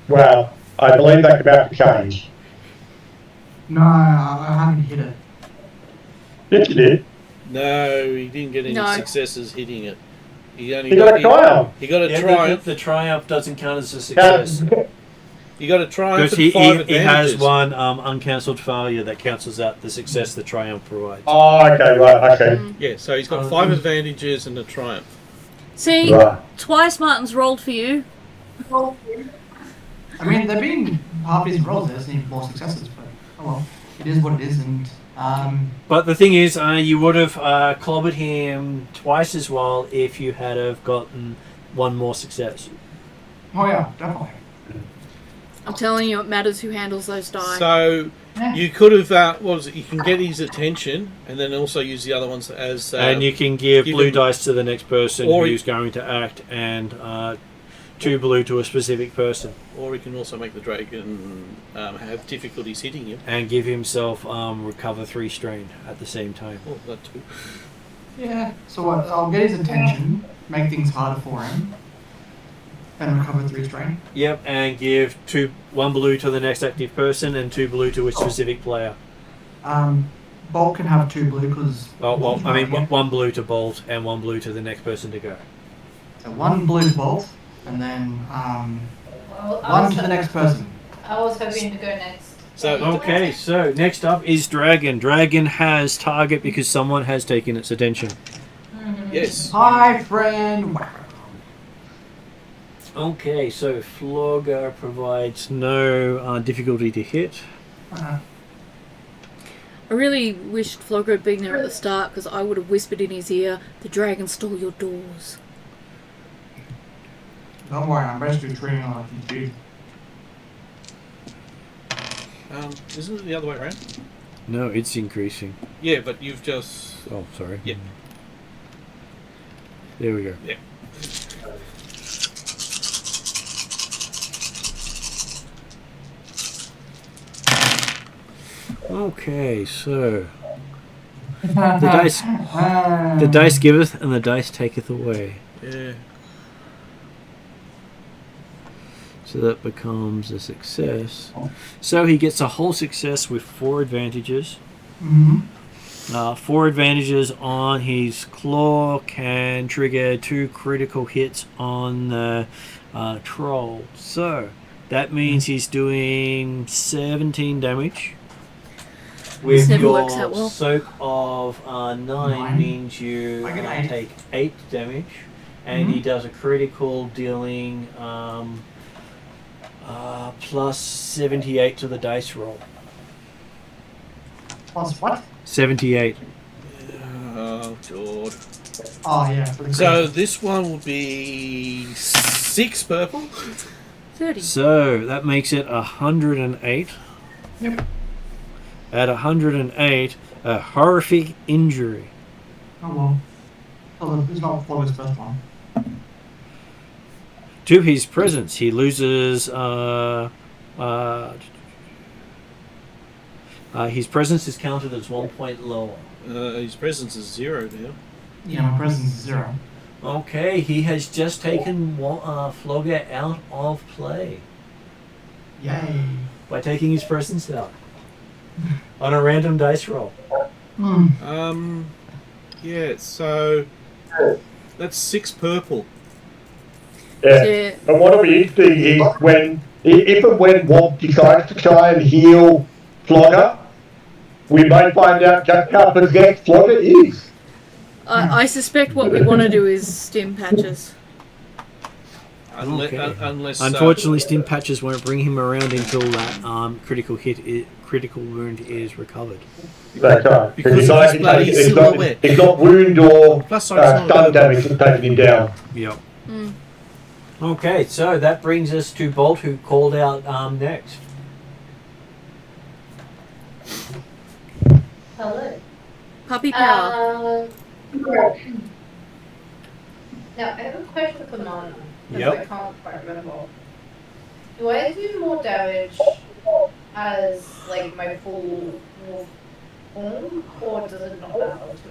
Well, I believe that's about to change. No, I haven't hit it. Yes, you did. No, he didn't get any No. successes hitting it. He only You got a triumph. He got a Yeah, triumph. the triumph doesn't count as a success. He got a triumph Because and 5 he has advantages. one uncancelled failure that cancels out the success the triumph provides. Oh, okay, right, okay. Yeah, so he's got 5 advantages and a triumph. See? Right. Twice Martin's rolled for you. I mean, they've been half decent rolls. There's need more successes, but oh well, it is what it is. And But the thing is, you would have clobbered him twice as well if you had have gotten one more success. oh yeah, definitely. I'm telling you, it matters who handles those die. So Yeah. you could have, what was it? You can get his attention and then also use the other ones as. And you can give give blue him- dice to the next person or who's going to act, and 2 blue to a specific person. Or he can also make the dragon have difficulties hitting you. And give himself recover 3 strain at the same time. Oh, that too. Yeah. So what? I'll get his attention, make things harder for him, and recover 3 strain. Yep, and give 1 blue to the next active person and 2 blue to a specific player. Bolt can have 2 blue because. Oh, well, I mean, 1 blue to Bolt and 1 blue to the next person to go. So 1 blue to Bolt, and then 1 to the next person. I was hoping to go next. So Okay, so next up is Dragon. Dragon has target because someone has taken its attention. yes, Hi, friend. Okay, so Flogger provides no difficulty to hit. Uh, I really wished Flogger had been there at the start because I would have whispered in his ear, "The dragon stole your doors." don't worry, I'm basically treating him like he's big. isn't it the other way around? No, it's increasing. Yeah, but you've just. Oh, sorry. Yeah. There we go. Yeah. Okay, so the dice giveth and the dice taketh away. Yeah. So that becomes a success. So he gets a whole success with 4 advantages. Mm-hmm. 4 advantages on his claw can trigger 2 critical hits on the troll. So that means he's doing 17 damage. With This never your works out well. soak of 9 means you I get 8. take 8 damage, and he does a critical dealing plus 78 to the dice roll. Plus what? 78. Oh, God. Oh, yeah. For the So this one will be 6 purple. 30. So that makes it 108. Yep. At 108, a horrific injury. Oh, well. Oh, it's not Flogger's first one. To his presence, he loses His presence is counted as 1 point lower. His presence is 0 now. Yeah, my presence is 0. Okay, he has just taken Flogger out of play Yay. by taking his presence out on a random dice roll. Yeah, so that's 6 purple. Yeah. And what'll be interesting is if and when Womp decides to try and heal Flogger, we may find out just how possessed Flogger is. I suspect what we want to do is stim patches. Unless Unfortunately, stim patches won't bring him around until that critical wound is recovered. That's right. Because of his bloody silhouette. It's not wound or Plus, stun damage that's taking him down. Yep. Okay, so that brings us to Bolt, who called out next. Hello. Puppy power. Now, I have a question for Mana, because Yep. I can't quite remember. Do I do more damage as, like, my full wolf form, or does it not matter too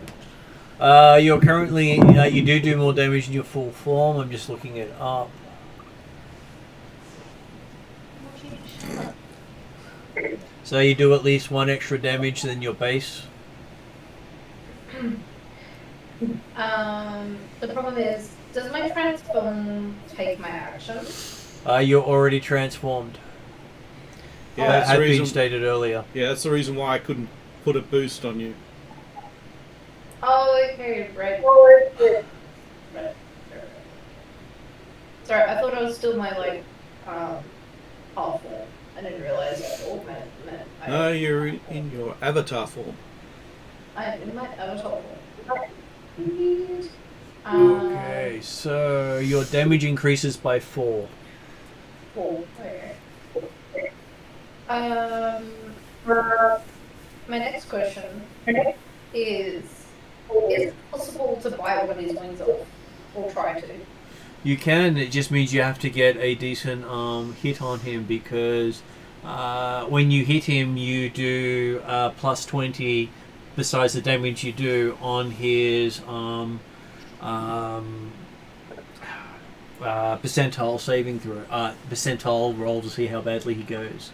much? You're currently, you do more damage in your full form. I'm just looking it up. So you do at least 1 extra damage than your base. The problem is, does my transform take my action? You're already transformed. Yeah, That that's had the been reason. stated earlier. Yeah, that's the reason why I couldn't put a boost on you. Oh, okay, right. Sorry, I thought I was still my, like, half form. I didn't realize that all meant No, you're in your avatar form. I am in my avatar form. Okay, so your damage increases by 4. Okay. My next question is it possible to bite one of his wings off? Or try to? You can, it just means you have to get a decent hit on him, because when you hit him you do plus 20 besides the damage you do on his percentile saving throw, percentile roll to see how badly he goes.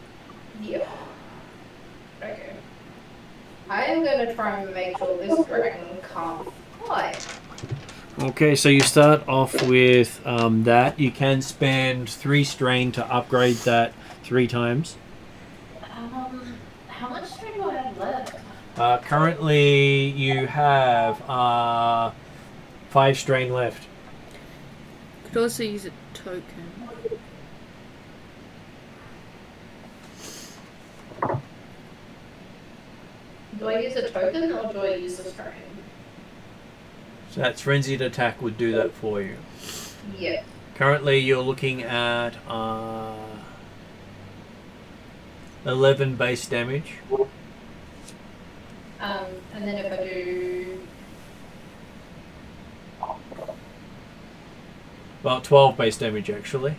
Yeah. Okay. I am going to try and make sure this dragon can't fly. Okay, so you start off with that. You can spend 3 strain to upgrade that 3 times. How much strain do I have left? Currently, you have 5 strain left. Could also use a token. Do I use a token or do I use a strain? So that's frenzied attack would do that for you. Yeah. Currently, you're looking at 11 base damage. And then if I do... Well, 12 base damage actually.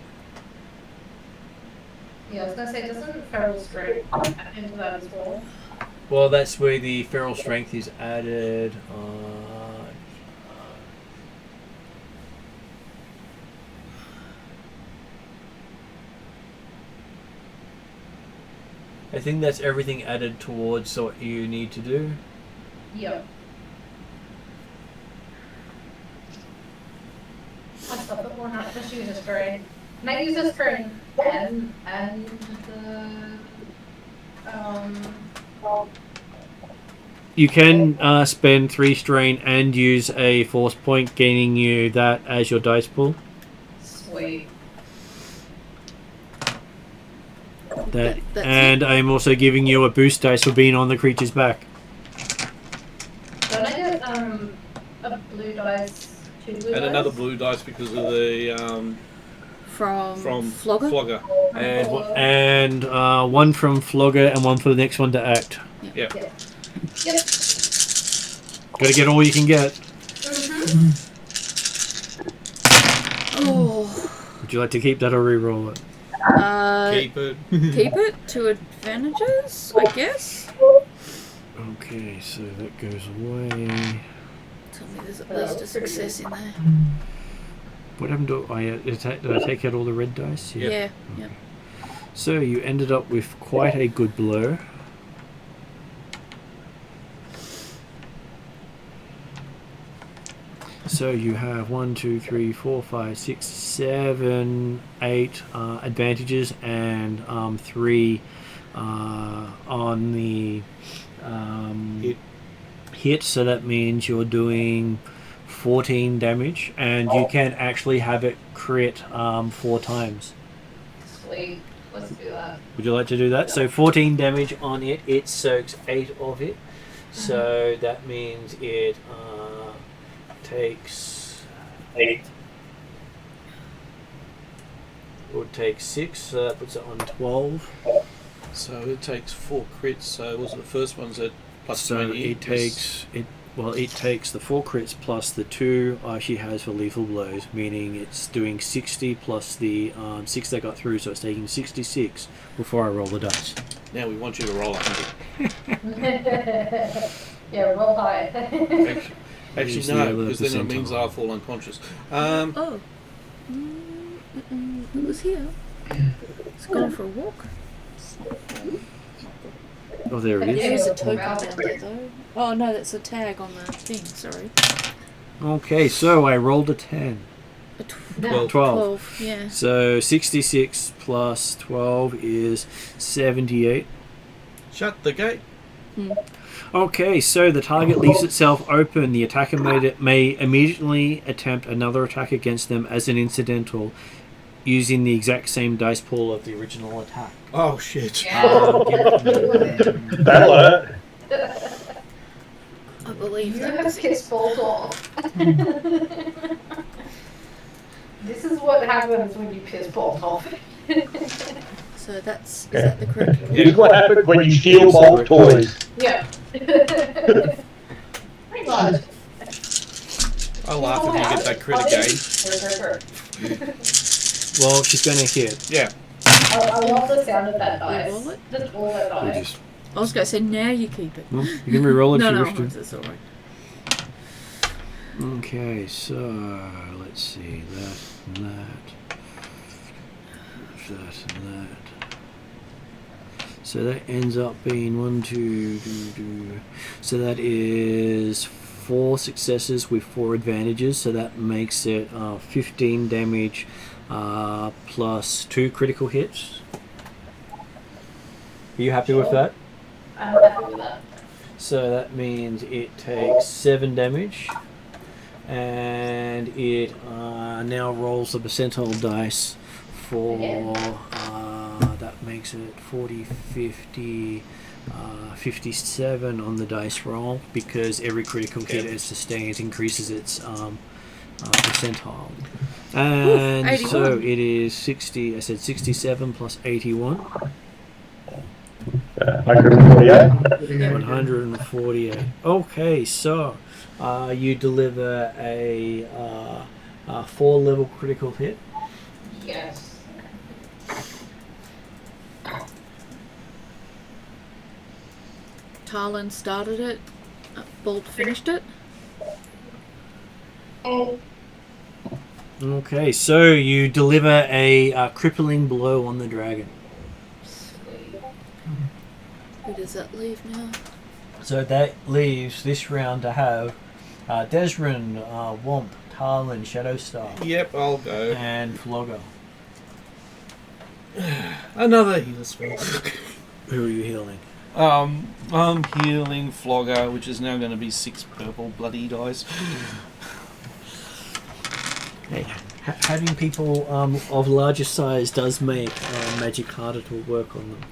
Yeah, I was going to say, doesn't feral strength add into that as well? Well, that's where the feral strength is added. I think that's everything added towards what you need to do. Yep. I thought that one out. Just use a strain. Can I use a strain and the You can spend 3 strain and use a force point, gaining you that as your dice pool. sweet. That, That's and I'm also giving you a boost dice for being on the creature's back. Don't I get a blue dice, 2 blue dice? And another blue dice because of the From Flogger? Flogger. And 1 from Flogger and 1 for the next one to act. Yep. Yep. Gotta get all you can get. Oh. Would you like to keep that or re-roll it? Keep it. Keep it to advantages, I guess. Okay, so that goes away. Tell me there's at least a success in there. What happened to did I take out all the red dice? Yeah. So you ended up with quite a good blow. So you have 1, 2, 3, 4, 5, 6, 7, 8 advantages and 3 on the hit. So that means you're doing 14 damage, and you can actually have it crit 4 times. Sweet. Let's do that. Would you like to do that? So 14 damage on it. It soaks 8 of it. So that means it takes 8. It would take 6, so that puts it on 12. So it takes 4 crits. So was it the first one's at plus So 20? it takes the 4 crits plus the 2 she has for lethal blows, meaning it's doing 60 plus the 6 they got through, so it's taking 66 before I roll the dice. Now we want you to roll 100. Yeah, roll high. Actually, Use no, the other because then it means percentile. I'll fall unconscious. It was here. It's going for a walk. Oh, there it is. There is a token down there though. Oh no, that's a tag on the thing, sorry. Okay, so I rolled a 10. 12. 12. Yeah. So 66 plus 12 is 78. Shut the gate. Okay, so the target leaves itself open. The attacker may immediately attempt another attack against them as an incidental, using the exact same dice pool of the original attack. Oh shit. That'll hurt. I believe You that. have kids bolt off. This is what happens when you piss bolt off. So is that the correct one? This is what happens when you steal bolt toys. Yeah. Pretty much. I'll laugh if you get that crit again. Well, she's going to hit. Yeah. I love the sound of that dice. Roll it? Just all that You dice. just, I was going to say, now you keep it. well, you can re-roll it No, if you no, wish to. it's alright. Okay, so let's see, that and that, that and that. So that ends up being 1, 2, so that is 4 successes with 4 advantages. So that makes it 15 damage plus 2 critical hits. Are you happy with that? I'm happy with that. So that means it takes 7 damage, and it now rolls the percentile dice for that makes it 40, 50, 57 on the dice roll, because every critical hit it sustains increases its percentile. And Ooh, so 81. it is 60. I said 67 plus 81. 148. 148. Okay, so you deliver a 4-level critical hit. Yes. Talon started it. Bolt finished it. Okay, so you deliver a crippling blow on the dragon. Who does that leave now? So that leaves this round to have Desrin, Womp, Talon, Shadowstar, Yep, I'll go. and Flogger. Another healer spell. Who are you healing? I'm healing Flogger, which is now going to be 6 purple bloody dice. Hey, having people of larger size does make magic harder to work on them.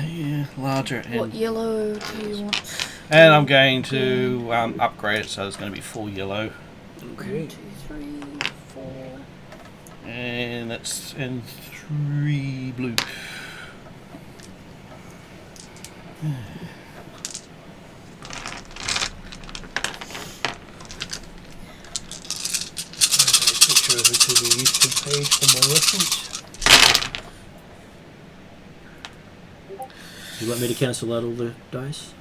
Yeah, larger. What And, yellow do you want? and I'm going to upgrade it, so it's going to be 4 yellow. Okay. 1, 2, 3, 4. And that's 3 blue. Picture over to the useful page for my reference. You want me to cancel out all the dice?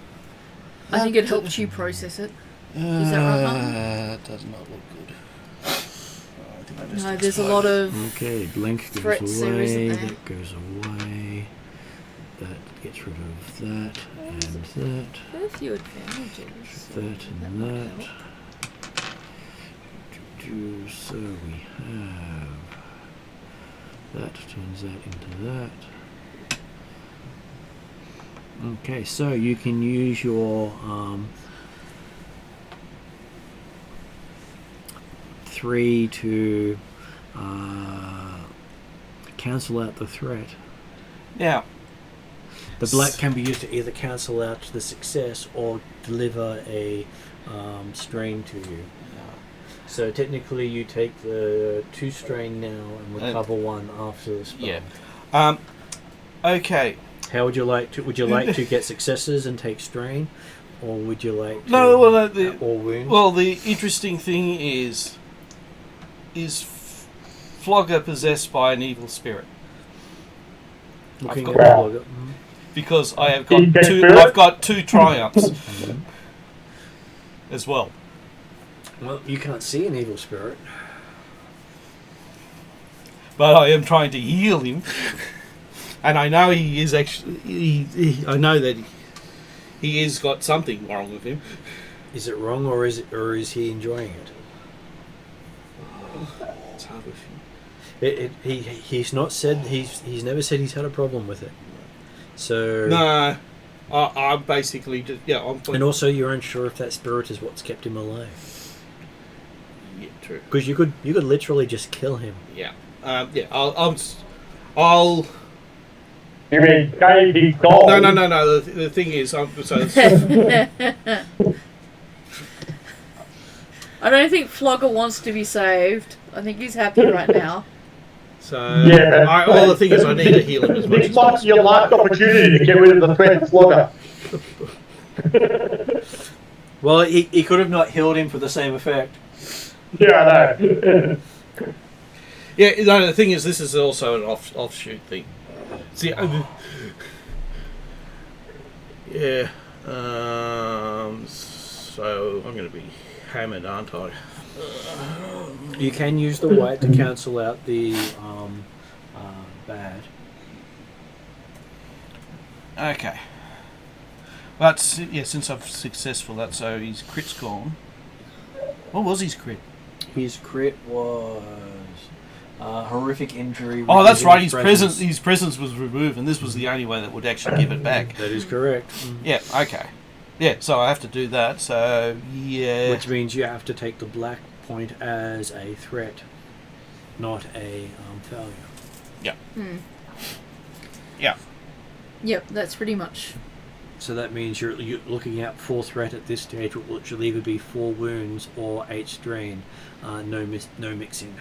I think it helps you process it. Is that right, Martin? Does not look good. I think I just No, there's a lot of Okay, blink goes threats there, away, isn't there? that goes away, that gets rid of that, and that, There are a few advantages. that and might that. help. So we have that turns that into that. Okay, so you can use your 3 to cancel out the threat. Now, The black can be used to either cancel out the success or deliver a strain to you. So technically, you take the 2 strain now and recover 1 after the spell. yeah. Okay. How would you like to? Would you like to get successes and take strain, or would you like to, No, well, all wounds? Well, the interesting thing is Flogger possessed by an evil spirit? Looking I've at got- the log- Because I have got Evil 2. spirit? I've got 2 triumphs as well. Well, you can't see an evil spirit. But I am trying to heal him, and I know he is actually. I know that he has got something wrong with him. Is it wrong, or is he enjoying it? It's hard with him. He's not said he's never said he's had a problem with it. So No, I'm basically just and also you're unsure if that spirit is what's kept him alive. yeah, true. Because you could literally just kill him. Yeah, I'll. You mean Dave his goal? No. The thing is, I don't think Flogger wants to be saved. I think he's happy right now. so Yeah, but all the thing is, I need to heal him as much This as might be your possible. last opportunity to get rid of the threat Flogger. Well, he could have not healed him for the same effect. Yeah, I know. Yeah, no, the thing is, this is also an offshoot thing. See, yeah. So I'm going to be hammered, aren't I? You can use the white to cancel out the bad. Okay. That's since I've successful that, so his crit's gone. What was his crit? His crit was horrific injury. Oh, that's reducing right. His presence was removed, and this was the only way that would actually give it back. That is correct. Yeah. Okay. Yeah. So I have to do that. So yeah. Which means you have to take the black point as a threat, not a failure. Yeah. Yep, that's pretty much. So that means you're looking at 4 threat at this stage, which will either be 4 wounds or 8 strain. No mixing.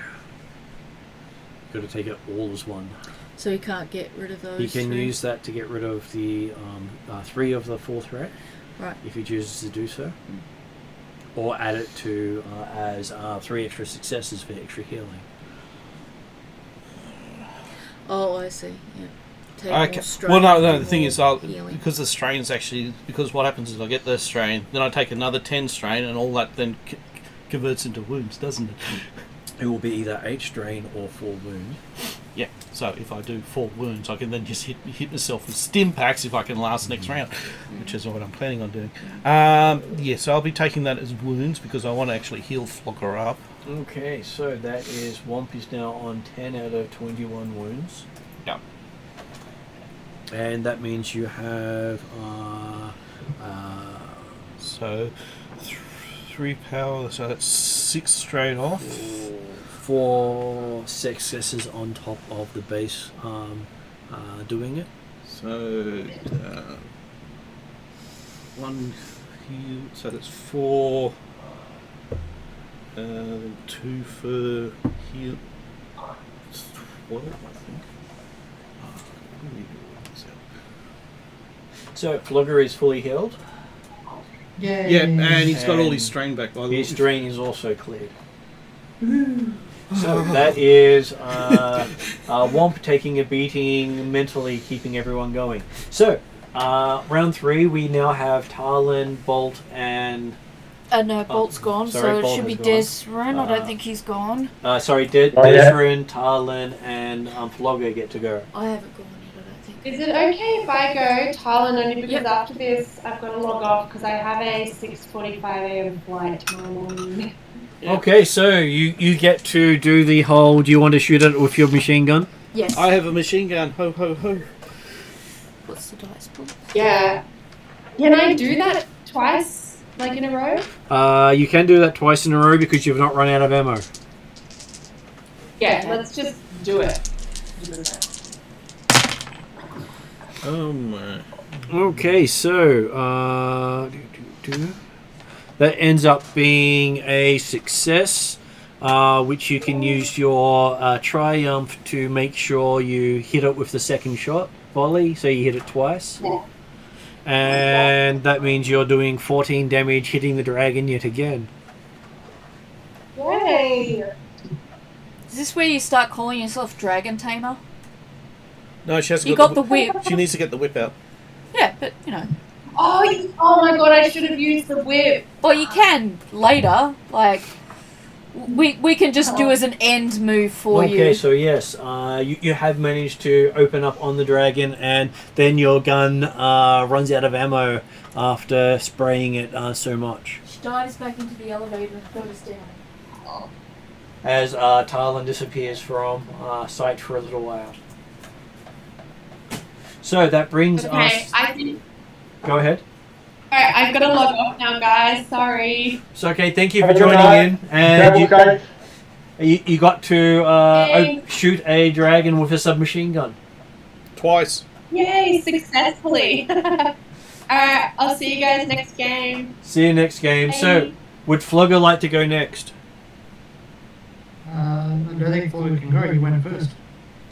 Got to take it all as one. So you can't get rid of those. You can 3? use that to get rid of the 3 of the 4 threat, Right. if you choose to do so, or add it to as 3 extra successes for extra healing. Oh, I see. Yeah. Take Okay. more strain, Well, no. more The thing is, healing. because the strain's actually what happens is I get the strain, then I take another 10 strain, and all that then converts into wounds, doesn't it? It will be either 8 strain or 4 wounds. Yeah. So if I do 4 wounds, I can then just hit myself with stim packs if I can last next round, which is what I'm planning on doing. Yeah. So I'll be taking that as wounds because I want to actually heal Flogger up. Okay, so that is Womp is now on 10 out of 21 wounds. Yeah. And that means you have So 3 power. So that's 6 straight off. 4 successes on top of the base doing it. So 1 heal. So that's 4. 2 for heal. It's 12, I think. So Flogger is fully healed. Yay. Yeah, and he's got all And his strain back by the way. His drain is also cleared. So that is Womp taking a beating, mentally keeping everyone going. So round 3, we now have Tarlin, Bolt, and... No, Bolt's gone, sorry, so it Bolt should be has gone. Desrin. I don't think he's gone. Sorry, yeah. Desrin, Tarlin, and Flogger get to go. I haven't gone yet, I don't think. Is it okay if I go, Talon, only because after this I've got to log off because I have a 6:45 a.m. flight tomorrow morning. Okay, so you get to do the whole, do you want to shoot it with your machine gun? Yes. I have a machine gun. Ho, ho, ho. What's the dice pool? Yeah. Can I do that twice, like in a row? You can do that twice in a row because you've not run out of ammo. Yeah, let's just do it. Oh my. Okay, so that ends up being a success, which you can use your triumph to make sure you hit it with the second shot volley, so you hit it twice. Yeah. And that means you're doing 14 damage hitting the dragon yet again. Yay! Is this where you start calling yourself Dragon Tamer? No, she hasn't You got got the whip. She needs to get the whip out. Yeah, but, you know. Oh my god, I should have used the whip. Well, you can later. Like, we can just do as an end move for you. Okay, so yes, you have managed to open up on the dragon, and then your gun runs out of ammo after spraying it so much. She dives back into the elevator and goes down. As Tarlin disappears from sight for a little while. So that brings us... Go ahead. Alright, I've got to log off now, guys. Sorry. It's okay, thank you for joining in. And you got to shoot a dragon with a submachine gun. Twice. Yay, successfully. Alright, I'll see you guys next game. See you next game. Bye. So, would Flogger like to go next? I don't think Floyd can go. He went first.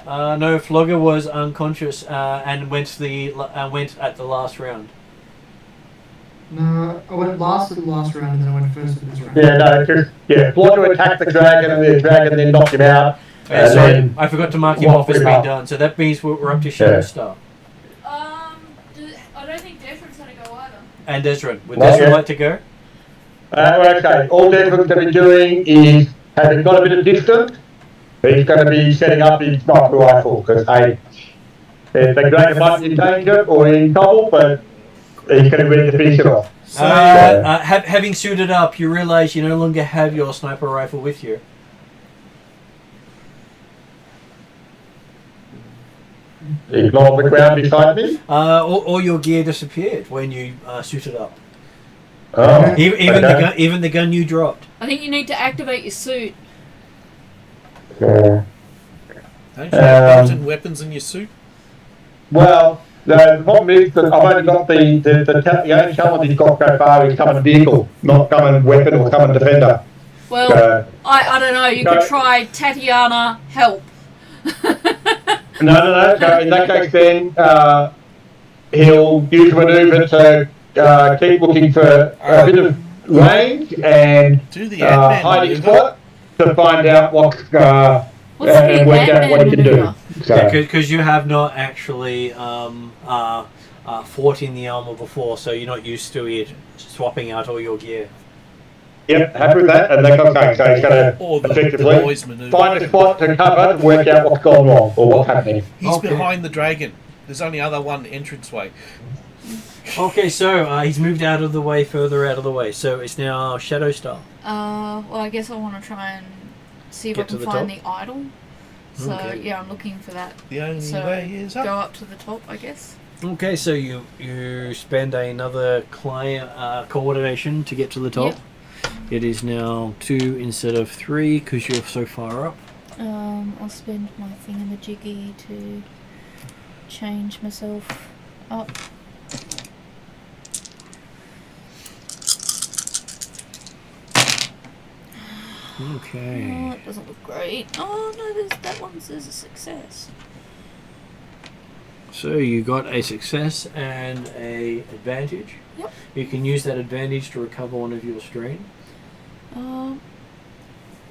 No, Flogger was unconscious and went at the last round. No, I went last at the last round and then I went first at this round. Yeah, no, because Flogger attacked the dragon and the dragon then knocked him out. Okay, sorry, I forgot to mark him off as being done. So that means we're up to Shadowstar. I don't think Desrin's going to go either. And Desrin. Would Desrin like to go? Okay, all Desrin's going to be doing is, having got a bit of distance, he's going to be setting up his sniper rifle, because the dragon might be in danger or in trouble, but he's going to be ready to finish it off. So, having suited up, you realise you no longer have your sniper rifle with you. He's not on the ground beside me. All your gear disappeared when you suited up. Oh, Even the gun you dropped. I think you need to activate your suit. Yeah. Don't you have built-in weapons in your suit? Well, the problem is that I've only got the only talent he's got so far is common vehicle, not common weapon or common defender. Well, I don't know. You could try Tatiana help. No. So in that case, then he'll use a maneuver to keep looking for a bit of range and hiding spot to find out what and work out what he can do. Because you have not actually fought in the armor before, so you're not used to it swapping out all your gear. Yep, happy with that, and that's okay. So he's going to effectively find a spot to cover to work out what's gone wrong or what's happening. He's behind the dragon. There's only one entranceway. Okay, so he's moved further out of the way. So it's now Shadowstar. Well, I guess I want to try and see if I can find the idol. So yeah, I'm looking for that. The only way is up. Go up to the top, I guess. Okay, so you spend another client coordination to get to the top. Yep. It is now 2 instead of 3 because you're so far up. I'll spend my thingamajiggy to change myself up. Okay. Oh, it doesn't look great. Oh no, that one says a success. So you got a success and a advantage. Yep. You can use that advantage to recover one of your strain.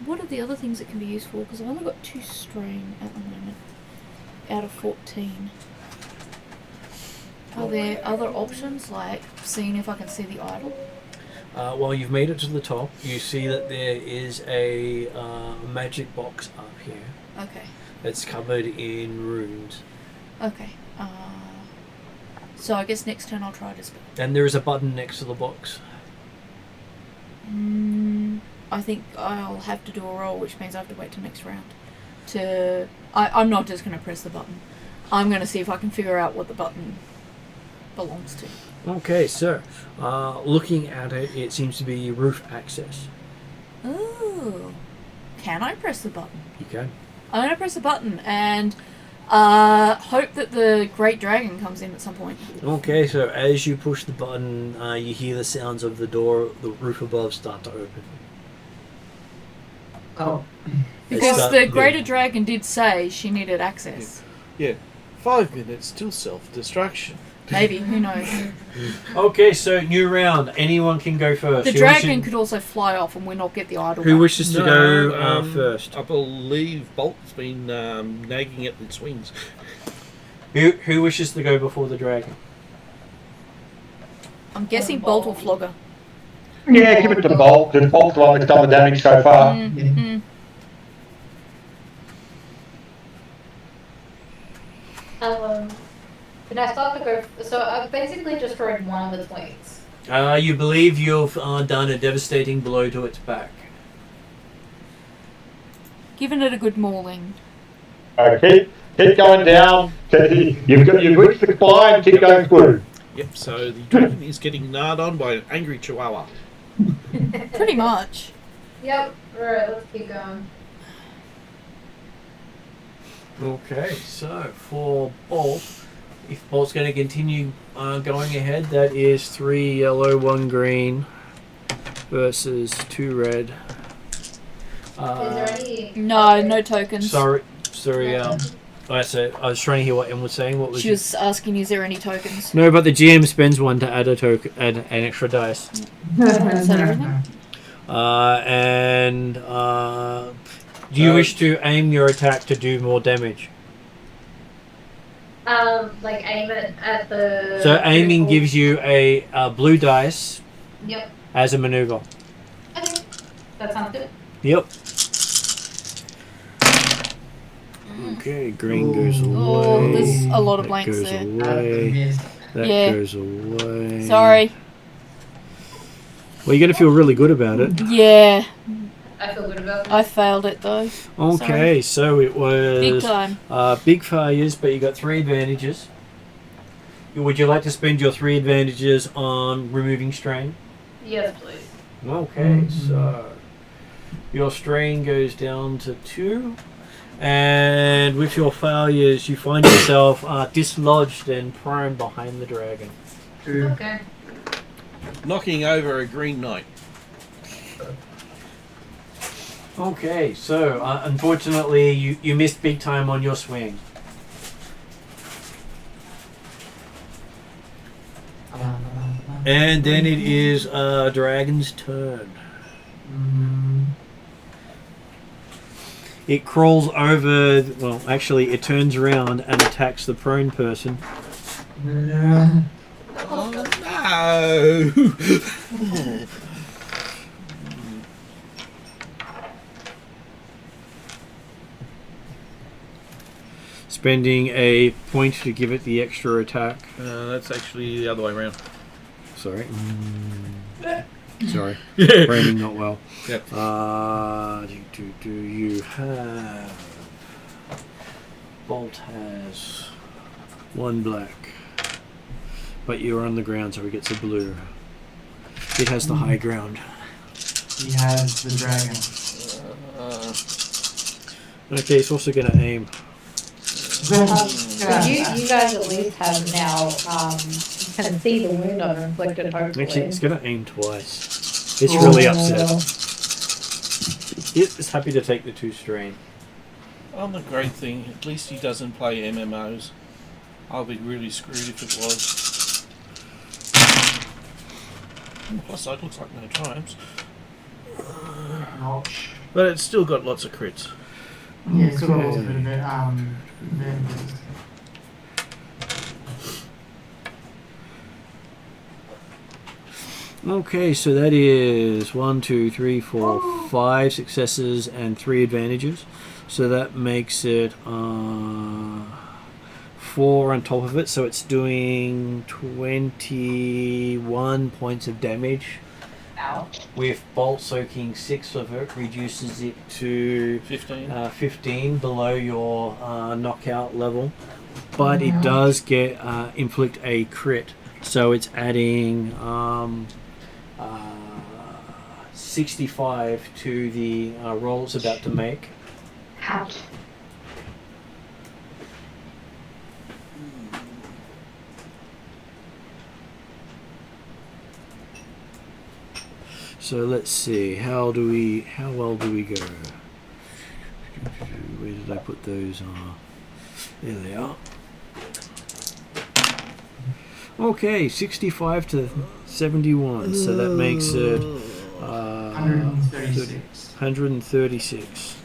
What are the other things that can be useful? Because I've only got 2 strain at the moment, out of 14. Are there other options, like seeing if I can see the idol? While you've made it to the top, you see that there is a magic box up here. Okay. It's covered in runes. Okay. So I guess next turn I'll try to spell. And there is a button next to the box. I think I'll have to do a roll, which means I have to wait till next round. I'm not just going to press the button. I'm going to see if I can figure out what the button belongs to. Okay, so looking at it, it seems to be roof access. Ooh. Can I press the button? You can. I'm going to press the button and hope that the Great Dragon comes in at some point. Okay, so as you push the button, you hear the sounds of the door, the roof above start to open. Oh. Because the Greater Dragon did say she needed access. Yeah. 5 minutes till self-destruction. Maybe, who knows. Okay, so new round. Anyone can go first. The dragon could also fly off and we'll not get the idol. Who back. wishes to go first? I believe Bolt's been nagging at its wings. Who wishes to go before the dragon? I'm guessing Bolt or Flogger. Yeah, give it to Bolt, because Bolt's the one that's done the damage so far. Can I start to go? So I've basically just heard one of the twins. You believe you've done a devastating blow to its back. Giving it a good mauling. Keep going down. You've reached the spine, keep going through. Yep, so the dragon is getting gnawed on by an angry chihuahua. Pretty much. Yep. Alright, let's keep going. Okay, so for Bolt, if Bolt's going to continue going ahead, that is 3 yellow, 1 green versus 2 red. Is there any? No tokens. Sorry. I was trying to hear what Em was saying. What was She was asking, is there any tokens? No, but the GM spends 1 to add a token, add an extra dice. Is that everything? Do you wish to aim your attack to do more damage? Like aim it at the. So aiming gives you a blue dice. Yep. As a maneuver. Okay. That sounds good. Yep. Okay, green goes away. Oh, there's a lot of blanks goes there. Away. That Yeah. goes away. Sorry. Well, you're going to feel really good about it. Yeah. I feel good about it. I failed it though. Okay, so it was Big time. Big failures, but you got 3 advantages. Would you like to spend your 3 advantages on removing strain? Yes, please. Okay, so your strain goes down to 2, and with your failures, you find yourself dislodged and prone behind the dragon. Okay. Knocking over a green knight. Okay, so unfortunately, you missed big time on your swing. And then it is dragon's turn. It crawls over, well, actually, it turns around and attacks the prone person. Oh no! Spending a point to give it the extra attack. That's actually the other way around. Sorry. Sorry. Framing not well. Yep. Do you have... Bolt has 1 black. But you're on the ground, so he gets a blue. It has the high ground. He has the dragon. Okay, it's also going to aim. So you guys at least have now can see the wound I've inflicted, hopefully. Actually, it's going to aim twice. It's really upset. It's happy to take the 2 strain. Well, the great thing, at least he doesn't play MMOs. I'll be really screwed if it was. Plus, it looks like no triumphs. But it's still got lots of crits. Yeah, it's got a little bit of it. Okay, so that is 1, 2, 3, 4, 5 successes and 3 advantages. So that makes it 4 on top of it. So it's doing 21 points of damage. Ouch. With bolt soaking 6 of it, reduces it to 15 below your knockout level. But it does get inflict a crit. So it's adding 65 to the roll it's about to make. Ouch. So let's see, how well do we go? Where did I put those? There they are. Okay, 65 to 71, so that makes it 136. 136.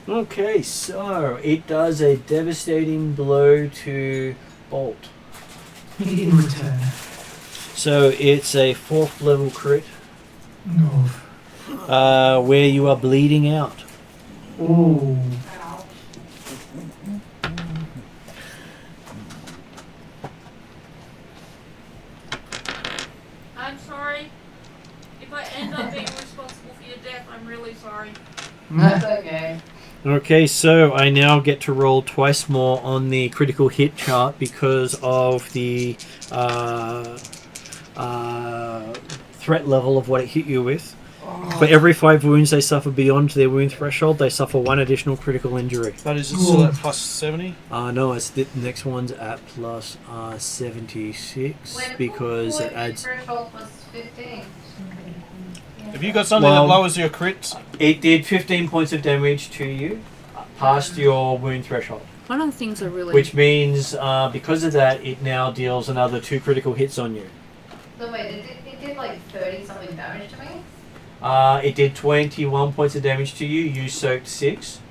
Okay, so it does a devastating blow to Bolt. In return. So it's a 4th level crit. No. Where you are bleeding out. Ooh. I'm sorry. If I end up being responsible for your death, I'm really sorry. That's okay. Okay, so I now get to roll twice more on the critical hit chart because of the threat level of what it hit you with. For every 5 wounds they suffer beyond their wound threshold, they suffer 1 additional critical injury. But is it still at plus 70? No, it's the next one's at plus 76 because it adds. Threshold was 15. Have you got something that lowers your crits? It did 15 points of damage to you past your wound threshold. One of the things I really... Which means, because of that, it now deals another 2 critical hits on you. So wait, it did like 30 something damage to me? It did 21 points of damage to you. You soaked 6.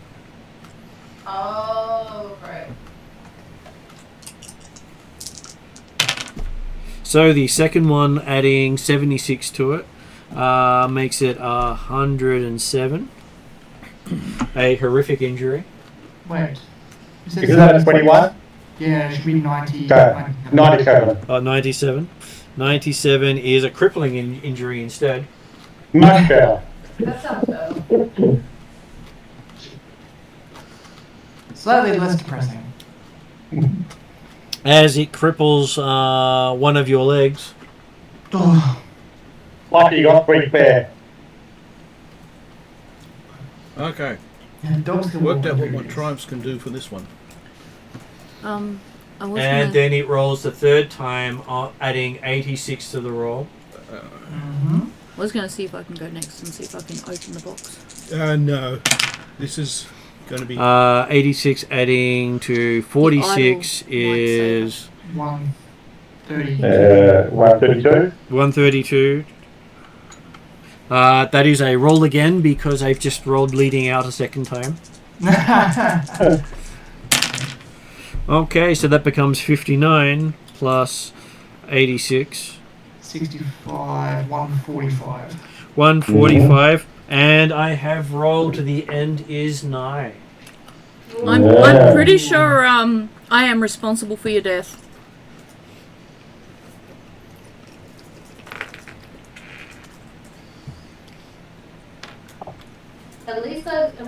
Oh, right. So the second one, adding 76 to it, makes it 107. A horrific injury. Wait. Because that's 21? Yeah, it should be 90. Okay. 97. 97. 97 is a crippling injury instead. Much better. That sounds better. Slightly less depressing. As it cripples one of your legs. Lucky you got 3 pair. Okay. Yeah, dogs can Worked walk out what under my these. triumphs can do for this one. I was And gonna... then it rolls the third time, adding 86 to the roll. Mm-hmm. I was going to see if I can go next and see if I can open the box. No. This is going to be... 86 adding to 46 is 130. 132. 132. That is a roll again because I've just rolled bleeding out a second time. Okay, so that becomes 59 plus 86. 65, 145. 145. And I have rolled to the end is nigh. I'm pretty sure I am responsible for your death. At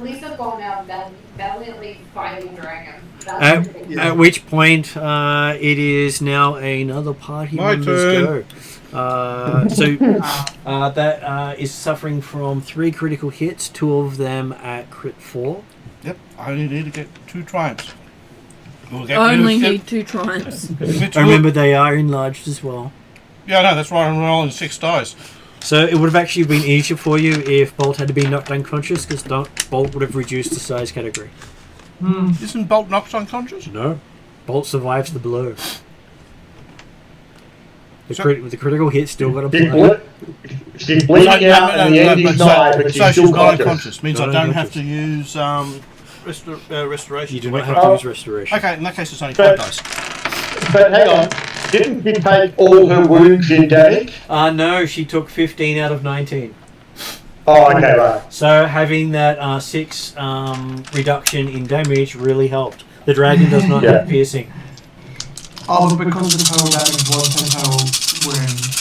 least I've gone out valiantly fighting dragon. At which point, it is now another party My member's turn. go. That is suffering from 3 critical hits, 2 of them at crit 4. Yep, I only need to get 2 triumphs. We'll get I only get- need 2 triumphs. which Remember, they are enlarged as well. Yeah, no, that's why I'm rolling 6 dice. So it would have actually been easier for you if Bolt had been knocked unconscious, because Bolt would have reduced the size category. Isn't Bolt knocked unconscious? No. Bolt survives the blow. The So- critical hit still got a She's blow. bleeding out and the end is nigh, but so she's she's still not conscious. unconscious. Means Not I don't unconscious. have to use restoration. You do to not make have her- to use restoration. Okay, in that case it's only But- 5 dice. But hang on, didn't she take all her wounds in damage? No, she took 15 out of 19. Oh, okay, right. So having that 6 reduction in damage really helped. The dragon does not have piercing. Oh, but because the total damage was her total wound.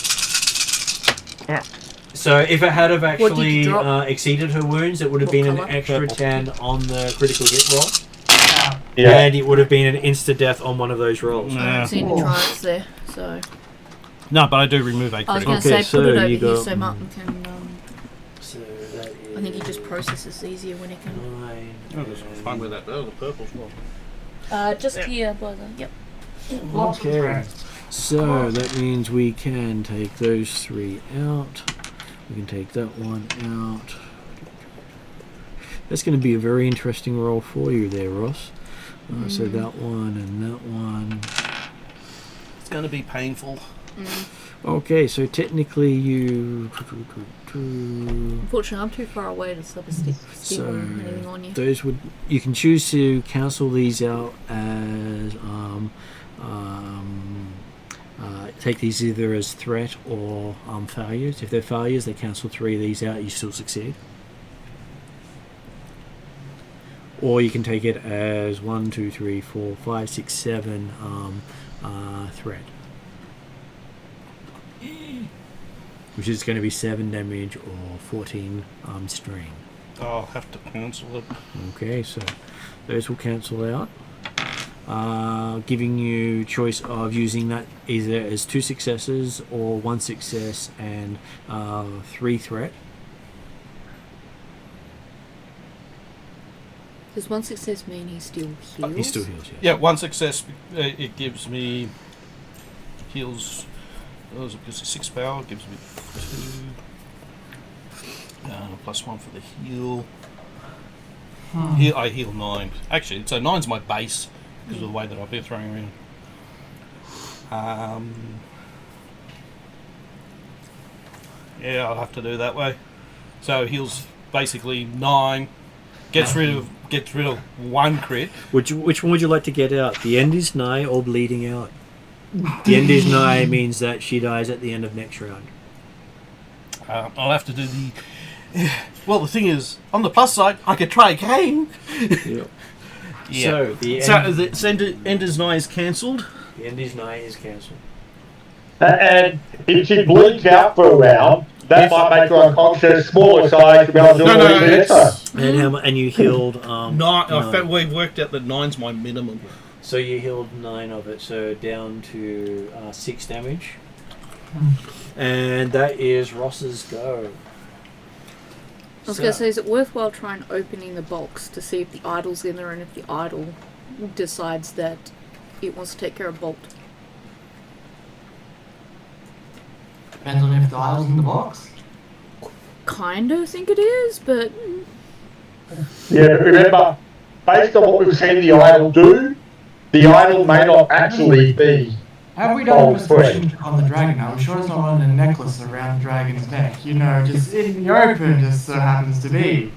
So if it had have What did actually you drop? exceeded her wounds, it would have What been colour? an extra 10 on the critical hit roll. Yeah. And it would have been an insta-death on one of those rolls. I haven't seen the trials there, so No, but I do remove a I was critical. going to say so put it over you here got- so Martin can. So that is I think he just processes easier when he can. 9. Oh, there's fun with that. Oh, the purple's one. Just here by the. Yep. Lots of Okay. strength. So that means we can take those 3 out. We can take that one out. That's going to be a very interesting roll for you there, Ross. So that one and that one. It's going to be painful. Okay, so technically you. Unfortunately, I'm too far away to sort of stick So anything on you. those would you can choose to cancel these out as take these either as threat or failures. If they're failures, they cancel 3 of these out. You still succeed. Or you can take it as 1, 2, 3, 4, 5, 6, 7 threat, which is going to be 7 damage or 14 strain. I'll have to cancel it. Okay, so those will cancel out, giving you choice of using that either as 2 successes or 1 success and 3 threat. Does 1 success mean he still heals? He still heals, yes. Yeah, 1 success. It gives me heals. Oh, it gives me 6 power. It gives me 2 plus 1 for the heal. I heal 9. Actually, so 9's my base because of the way that I've been throwing around. Yeah, I'll have to do that way. So heals basically 9. Gets rid of 1 crit. Which one would you like to get out? The end is nigh or bleeding out? The end is nigh means that she dies at the end of next round. I'll have to do the. Well, the thing is, on the plus side, I could try again. Yep. Yeah. So the end is nigh is cancelled. The end is nigh is cancelled. And if she bleeds out for a round, that might make her unconscious, smaller size, to be able to do all these extra. And you healed 9. We've worked out that 9's my minimum. So you healed 9 of it, so down to 6 damage. And that is Ross's go. I was going to say, is it worthwhile trying opening the box to see if the idol's in there and if the idol decides that it wants to take care of Bolt? Depends on if the idol's in the box. Kind of think it is, but Yeah, but remember, based on what we've seen the idol do, the idol may not actually be. Have we done a Bolt's friend. perception check on the dragon? I'm sure it's not on a necklace around the dragon's neck. You know, just in the open, just so happens to be.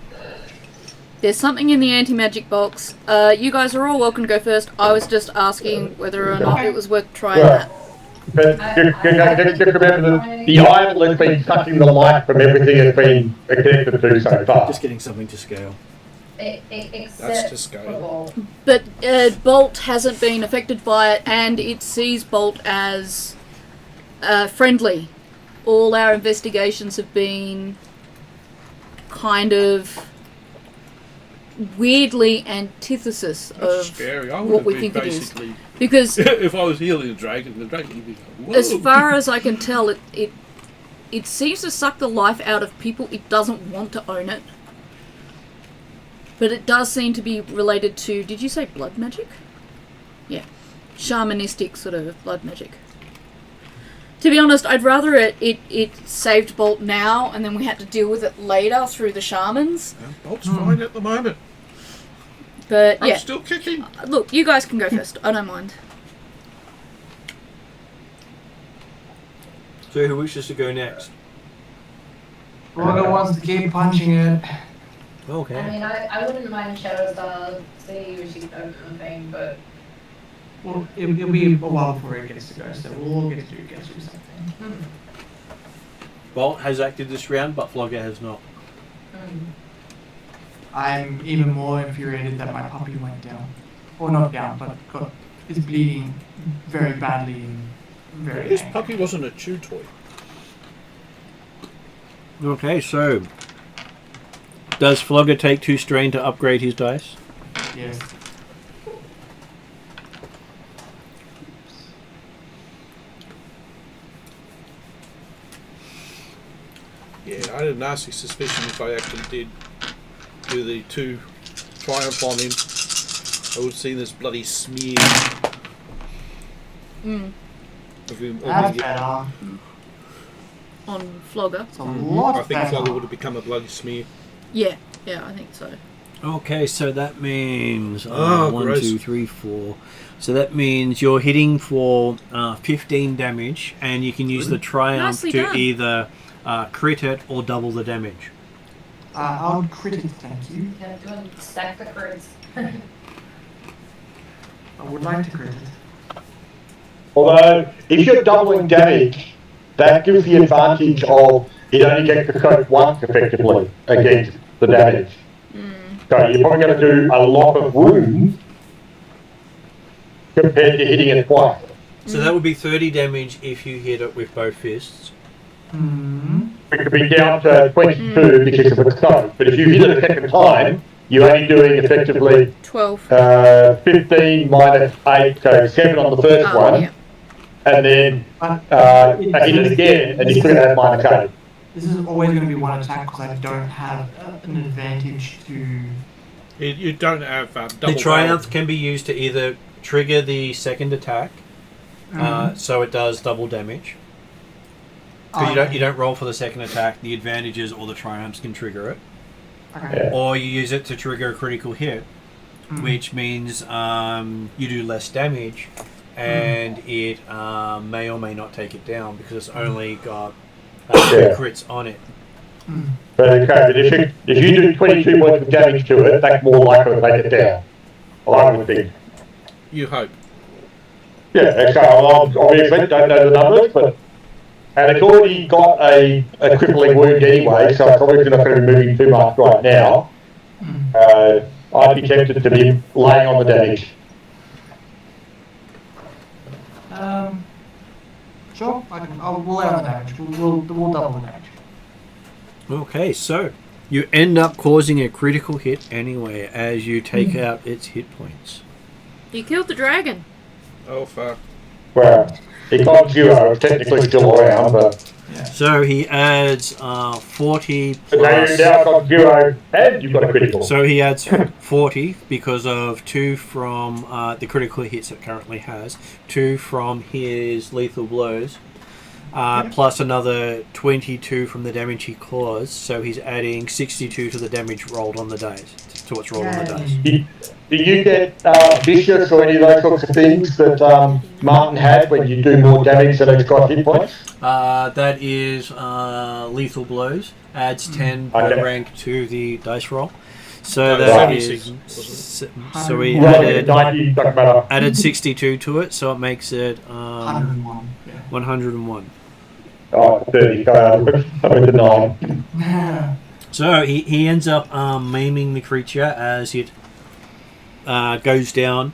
there's something in the anti-magic box. You guys are all welcome to go first. I was just asking whether or not it was worth trying that. But just remember that the idol has been sucking the life from everything it's been attempted to do so far. Just getting something to scale. That's to scale. But Bolt hasn't been affected by it, and it sees Bolt as friendly. All our investigations have been kind of weirdly antithesis That's of scary. I would what have we been think it is. basically. Because If I was healing the dragon would be like, whoa. as far as I can tell, it seems to suck the life out of people. It doesn't want to own it. But it does seem to be related to, did you say blood magic? Yeah. Shamanistic sort of blood magic. To be honest, I'd rather it saved Bolt now and then we had to deal with it later through the shamans. Bolt's fine at the moment. But I'm yeah, still kicking. look, you guys can go first. I don't mind. So who wishes to go next? Whoever wants to keep punching it. Okay. I mean, I wouldn't mind Shadowstar, see if she can open the thing, but Well, it'll be a while before it gets to go, so we'll all get through something. Bolt has acted this round, but Flogger has not. I'm even more infuriated that my puppy went down. Or not down, but is bleeding very badly and very This angry. puppy wasn't a chew toy. Okay, so does Flogger take 2 strain to upgrade his dice? Yes. Yeah, I had a nasty suspicion if I actually did do the 2 triumph on him, I would have seen this bloody smear of him. That's better. On Flogger. It's a lot I think better. Flogger would have become a bloody smear. Yeah, I think so. Okay, so that means Oh, 1, gross. 2, 3, 4. So that means you're hitting for 15 damage, and you can use the triumph Nicely to done. either crit it or double the damage. I would crit it, thank you. Yeah, doing stack the crits. I would like to crit it. Although, if you're doubling damage, that gives the advantage of it only gets the crit once effectively against the damage. So you're probably going to do a lot of wounds compared to hitting it twice. So that would be 30 damage if you hit it with both fists. It could be down to 22 because of the scope, but if you hit it a second time, you're only doing effectively 12. 15 minus 8, so 7 on the first one, Yeah. and then hit it again, and you still have minus 8. This is always going to be one attack because I don't have an advantage to... You don't have double The triumph barrel. can be used to either trigger the second attack, so it does double damage. Because you don't roll for the second attack, the advantages or the triumphs can trigger it. Okay. Or you use it to trigger a critical hit, which means you do less damage, and it may or may not take it down because it's only got 2 crits on it. But if you do 22 points of damage to it, that's more likely to take it down. I would think. You hope. Yeah, so obviously don't know the numbers, but and it's already got a crippling wound anyway, so it's obviously not going to be moving too much right now. I'd be tempted to be laying on the damage. Sure, we'll lay on the damage. We'll double the damage. Okay, so you end up causing a critical hit anyway as you take out its hit points. You killed the dragon. Oh, fuck. Well, it's on 0, it's technically still around, but... So he adds 40 But now plus... you're now got 0, and you've got a critical. So he adds 40 because of 2 from the critical hits it currently has, 2 from his lethal blows, plus another 22 from the damage he caused. So he's adding 62 to the damage rolled on the dice, to what's rolled on the dice. Do you get vicious or any of those sorts of things that Martin had when you do more damage than extra hit points? That is lethal blows, adds 10 per rank to the dice roll. So that is... So we added 62 to it, so it makes it 101. 101. Oh, 30. I'm into 9. So he ends up maiming the creature as it goes down.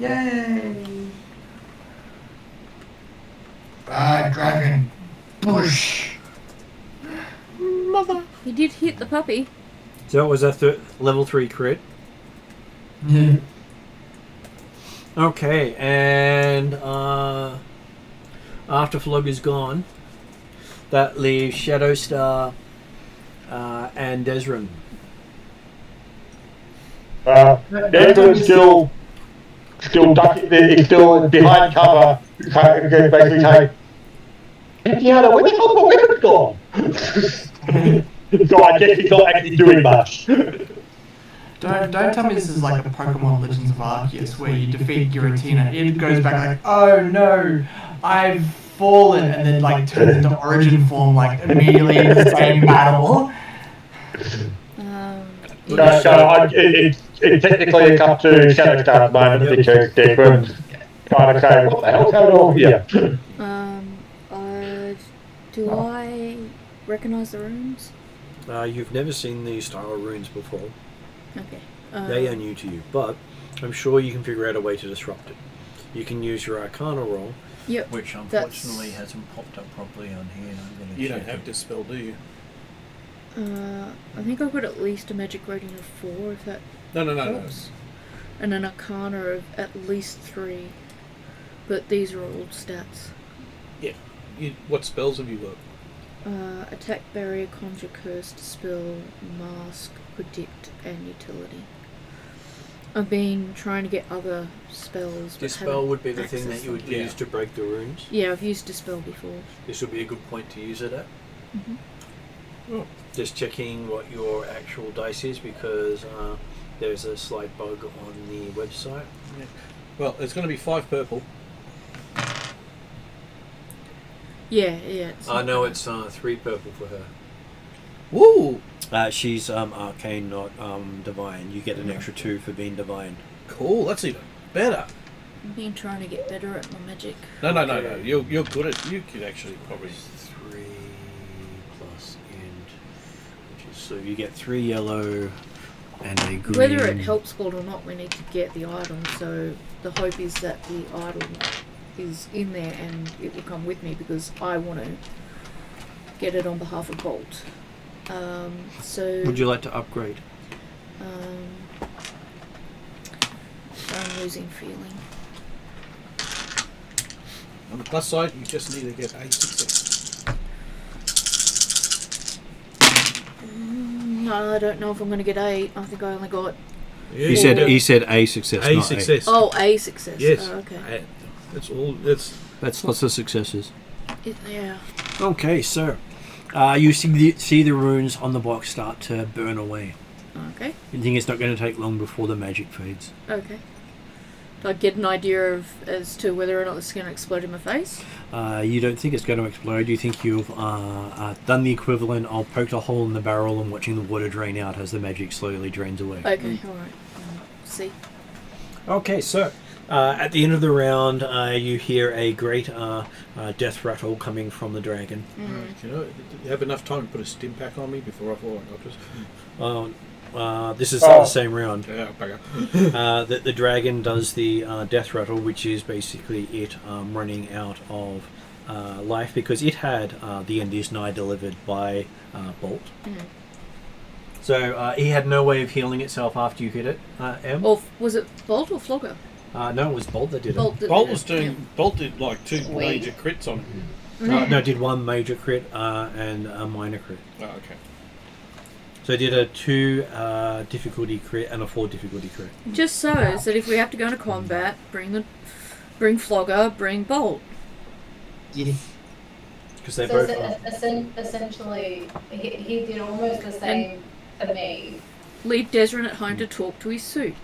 Yay! Bad dragon. Push. Mother. He did hit the puppy. So it was a level 3 crit. Yeah. Okay, and after Flogger's gone, that leaves Shadowstar and Desrin. Desmond's still ducking, it's still behind cover, basically saying, Indiana, where the hell my weapons gone? So I guess he's not actually doing much. Don't tell me this is like the Pokemon Legends of Arceus where you defeat Giratina. It goes back like, oh no, I've fallen, and then like turns into Origin form like immediately in the same battle. it's technically a cup to Shadowstar at the moment because Declan's kind of saying, what the hell's going on here? Do I recognise the runes? You've never seen these style of runes before. Okay. They are new to you, but I'm sure you can figure out a way to disrupt it. You can use your Arcana roll. Yep. Which unfortunately hasn't popped up properly on here. And I'm gonna You don't check have it. Dispel, do you? I think I've got at least a magic rating of 4, if that No. helps. And an Arcana of at least 3. But these are all stats. What spells have you got? Attack, barrier, conjure, curse, dispel, mask, predict, and utility. I've been trying to get other spells. But Dispel would be the thing that accessed you would them. use to break the runes. Yeah, I've used dispel before. This would be a good point to use it at. Mm-hmm. Just checking what your actual dice is because there's a slight bug on the website. Yeah. Well, it's going to be 5 purple. Yeah. No, it's 3 purple for her. Woo! She's arcane, not divine. You get an extra 2 for being divine. Cool, that's even better. I've been trying to get better at my magic. No. You're good at. You could actually probably. 3 plus int, which is so you get 3 yellow and a green. Whether it helps gold or not, we need to get the item. So the hope is that the item is in there and it will come with me because I want to get it on behalf of Bolt. So Would you like to upgrade? I'm losing feeling. On the plus side, you just need to get a success. No, I don't know if I'm going to get 8. I think I only got. He said a success. A not success. Oh, a success. Yes. Oh, okay. That's all. That's lots of successes. Yeah. Okay, so you see the runes on the box start to burn away. Okay. You think it's not going to take long before the magic fades. Okay. Do I get an idea as to whether or not this is going to explode in my face? You don't think it's going to explode. You think you've done the equivalent of poked a hole in the barrel and watching the water drain out as the magic slowly drains away. Okay, alright. See. Okay, so at the end of the round, you hear a great death rattle coming from the dragon. You have enough time to put a stim pack on me before I fall unconscious. This is the same round. Yeah, bugger. The dragon does the death rattle, which is basically it running out of life because it had the end is nigh delivered by Bolt. So he had no way of healing itself after you hit it. Em? Or was it Bolt or Flogger? No, it was Bolt that did Bolt it. Bolt did like 2 major crits on him. No, did 1 major crit and a minor crit. Oh, okay. So it did a 2 difficulty crit and a 4 difficulty crit. Just so that if we have to go into combat, bring Flogger, bring Bolt. Yes. Because they So both essentially, he did almost the same for me. Leave Desrin at home to talk to his suit.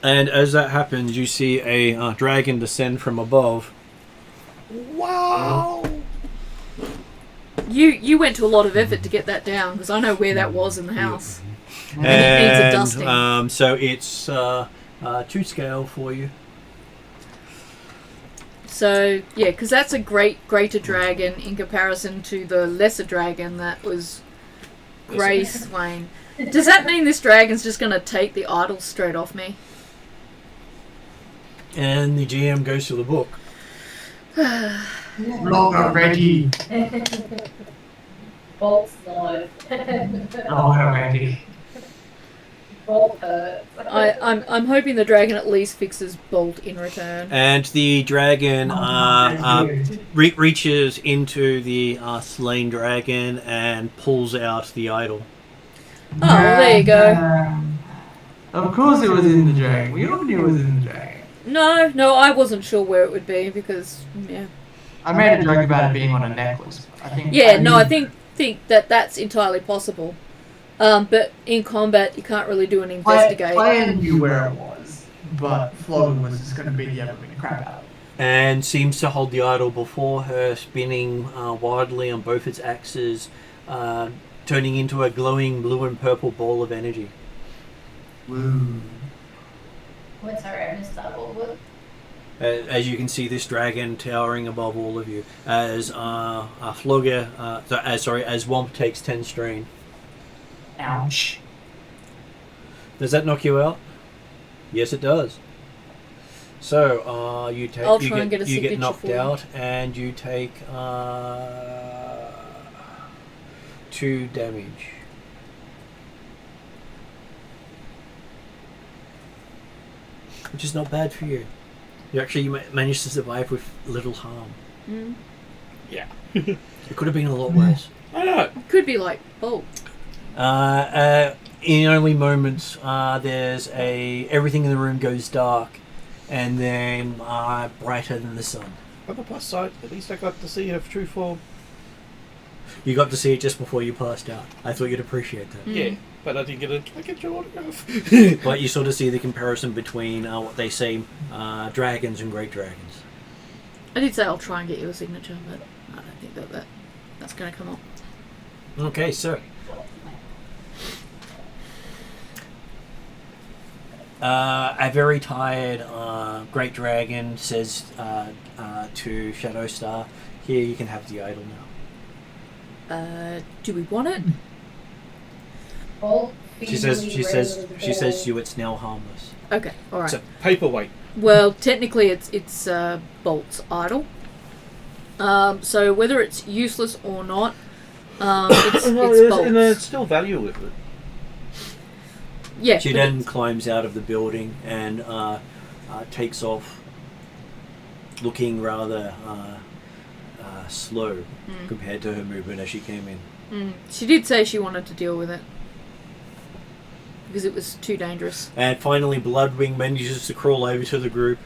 And as that happens, you see a dragon descend from above. Wow! You went to a lot of effort to get that down because I know where that was in the house. And it needs a dusting. So it's 2 scale for you. So yeah, because that's a greater dragon in comparison to the lesser dragon that was grey slain. Does that mean this dragon's just going to take the idol straight off me? And the GM goes to the book. Flogger ready. Bolt's slow. Flogger ready. Bolt hurts. I'm hoping the dragon at least fixes Bolt in return. And the dragon reaches into the slain dragon and pulls out the idol. Oh, well, there you go. Of course it was in the dragon. We all knew it was in the dragon. No, I wasn't sure where it would be because, yeah. I made a joke about it being on a necklace. I think. I think that's entirely possible. But in combat, you can't really do an investigate. Player knew where it was, but Flogger was just going to beat the ever-living crap out of it. And seems to hold the idol before her, spinning wildly on both its axes. turning into a glowing blue and purple ball of energy. Woo. What's our I missed that. What? As you can see, this dragon towering above all of you, as as Womp takes 10 strain. Ouch. Does that knock you out? Yes, it does. So you take I'll try and get a you get signature knocked for you. out, and you take 2 damage. Which is not bad for you. You actually managed to survive with little harm. Mm. Yeah. It could have been a lot worse. I know. Could be like bolt. In only moments, there's everything in the room goes dark, and then brighter than the sun. On the plus side, at least I got to see her true form. You got to see it just before you passed out. I thought you'd appreciate that. Yeah, but I didn't get it. I get your autograph. But you sort of see the comparison between what they say dragons and great dragons. I did say I'll try and get you a signature, but I don't think that's going to come up. Okay, so a very tired great dragon says to Shadowstar, "Here, you can have the idol now." Do we want it? She says to you, "It's now harmless." Okay, all right. It's a paperweight. Well, technically, it's Bolt's idol. So whether it's useless or not, it's Bolt's. There's still value with it. Yeah. She but then it's- climbs out of the building and takes off, looking rather slow compared to her movement as she came in. She did say she wanted to deal with it because it was too dangerous. And finally, Bloodwing manages to crawl over to the group.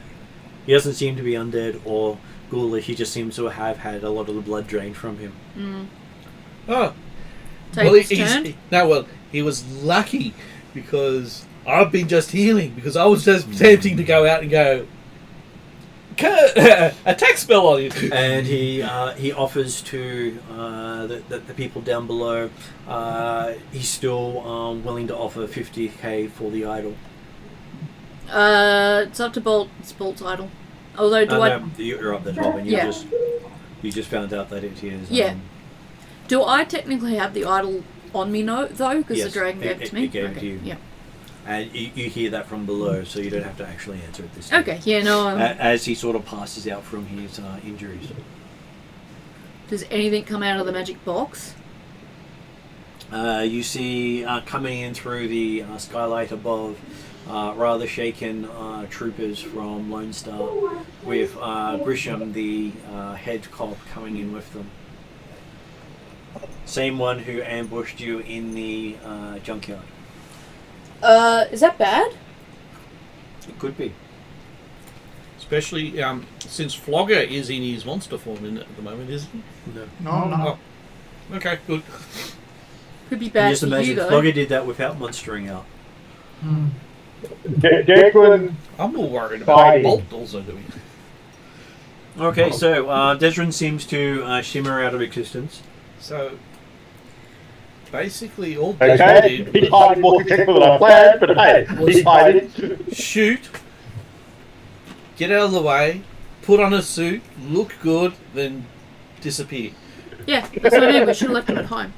He doesn't seem to be undead or ghoulish. He just seems to have had a lot of the blood drained from him. Oh. Take his turn. He was lucky because I've been just healing because I was just attempting to go out and go attack spell on you. And he offers to the people down below. He's still willing to offer 50k for the idol. It's up to Bolt. It's Bolt's idol. Although, No, you're up the top, and Yeah. you just found out that it is. Yeah. Do I technically have the idol on me though? Because Yes, the dragon gave it to me. it gave it to you. Yeah. And you hear that from below, so you don't have to actually answer it this time. Okay. Yeah. No. As he sort of passes out from his injuries. Does anything come out of the magic box? You see coming in through the skylight above, rather shaken troopers from Lone Star, with Grisham, the head cop, coming in with them. Same one who ambushed you in the junkyard. Is that bad? It could be. Especially since Flogger is in his monster form at the moment, isn't he? No. No. Oh. Okay, good. Could be And bad just for you imagine though. Flogger did that without monstering out. Declan, I'm more worried about Fighting. Bolt also doing it. Okay, so Desrin seems to shimmer out of existence. So basically, all Bolt okay, did he's was hiding more successful than I planned, but hey, he's hiding. shoot, get out of the way, put on a suit, look good, then disappear. Yeah, that's what I mean. We should have left him at home.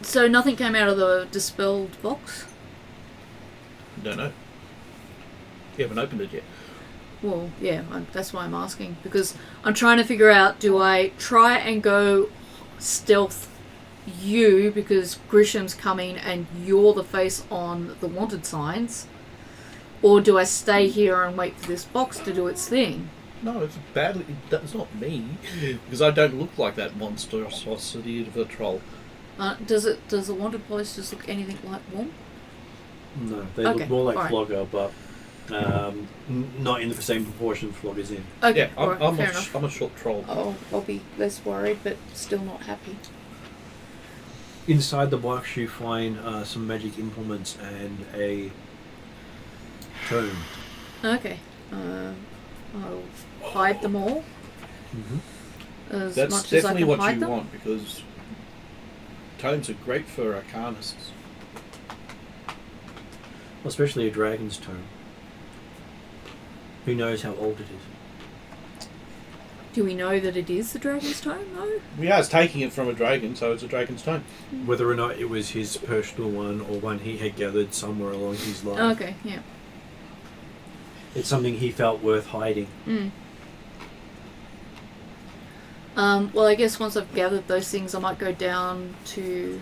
So nothing came out of the dispelled box? Don't know. You haven't opened it yet. Well, yeah, that's why I'm asking. Because I'm trying to figure out, do I try and go stealth you because Grisham's coming and you're the face on the wanted signs? Or do I stay here and wait for this box to do its thing? No, it's badly. That's not me, because I don't look like that monstrosity of a troll. Does the wanted place just look anything like Womp? No, they Okay, look more like alright. Flogger, but not in the same proportion Flogger's in. Okay, Yeah, alright, I'm fair a enough. I'm a short troll. I'll be less worried, but still not happy. Inside the box, you find some magic implements and a tome. Okay. I'll hide them all. as That's much as I definitely can what hide you them. want, because tomes are great for arcanists. Especially a dragon's tome. Who knows how old it is? Do we know that it is the dragon's tome? No. We are taking it from a dragon, so it's a dragon's tome. Whether or not it was his personal one or one he had gathered somewhere along his life. Okay, yeah. It's something he felt worth hiding. Mm. Well, I guess once I've gathered those things, I might go down to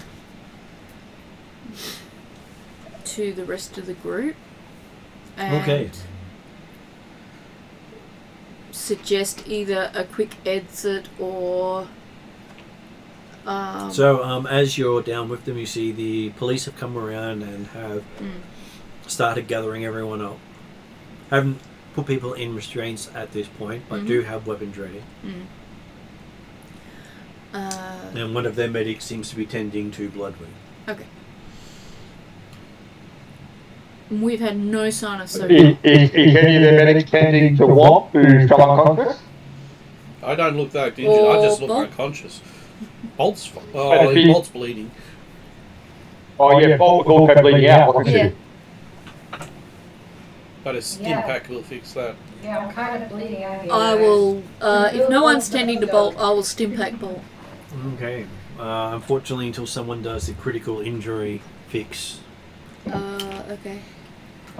the rest of the group and Okay. suggest either a quick exit or So, as you're down with them, you see the police have come around and have started gathering everyone up. Haven't put people in restraints at this point, but do have weapons ready. And one of their medics seems to be tending to Bloodwing. Okay. We've had no sign of Sophie. Is any of their medics tending to Womp, who fell unconscious? I don't look that injured. I just look Bolt? unconscious. Bolt's But oh, if he- Bolt's bleeding. Oh yeah, Bolt was also bleeding out, wasn't Yeah. she? But a stim Yeah. pack will fix that. Yeah, I'm kind of bleeding out here. I will, if no one's tending to Bolt, I will stimpack Bolt. Okay. Unfortunately, until someone does the critical injury fix. Okay.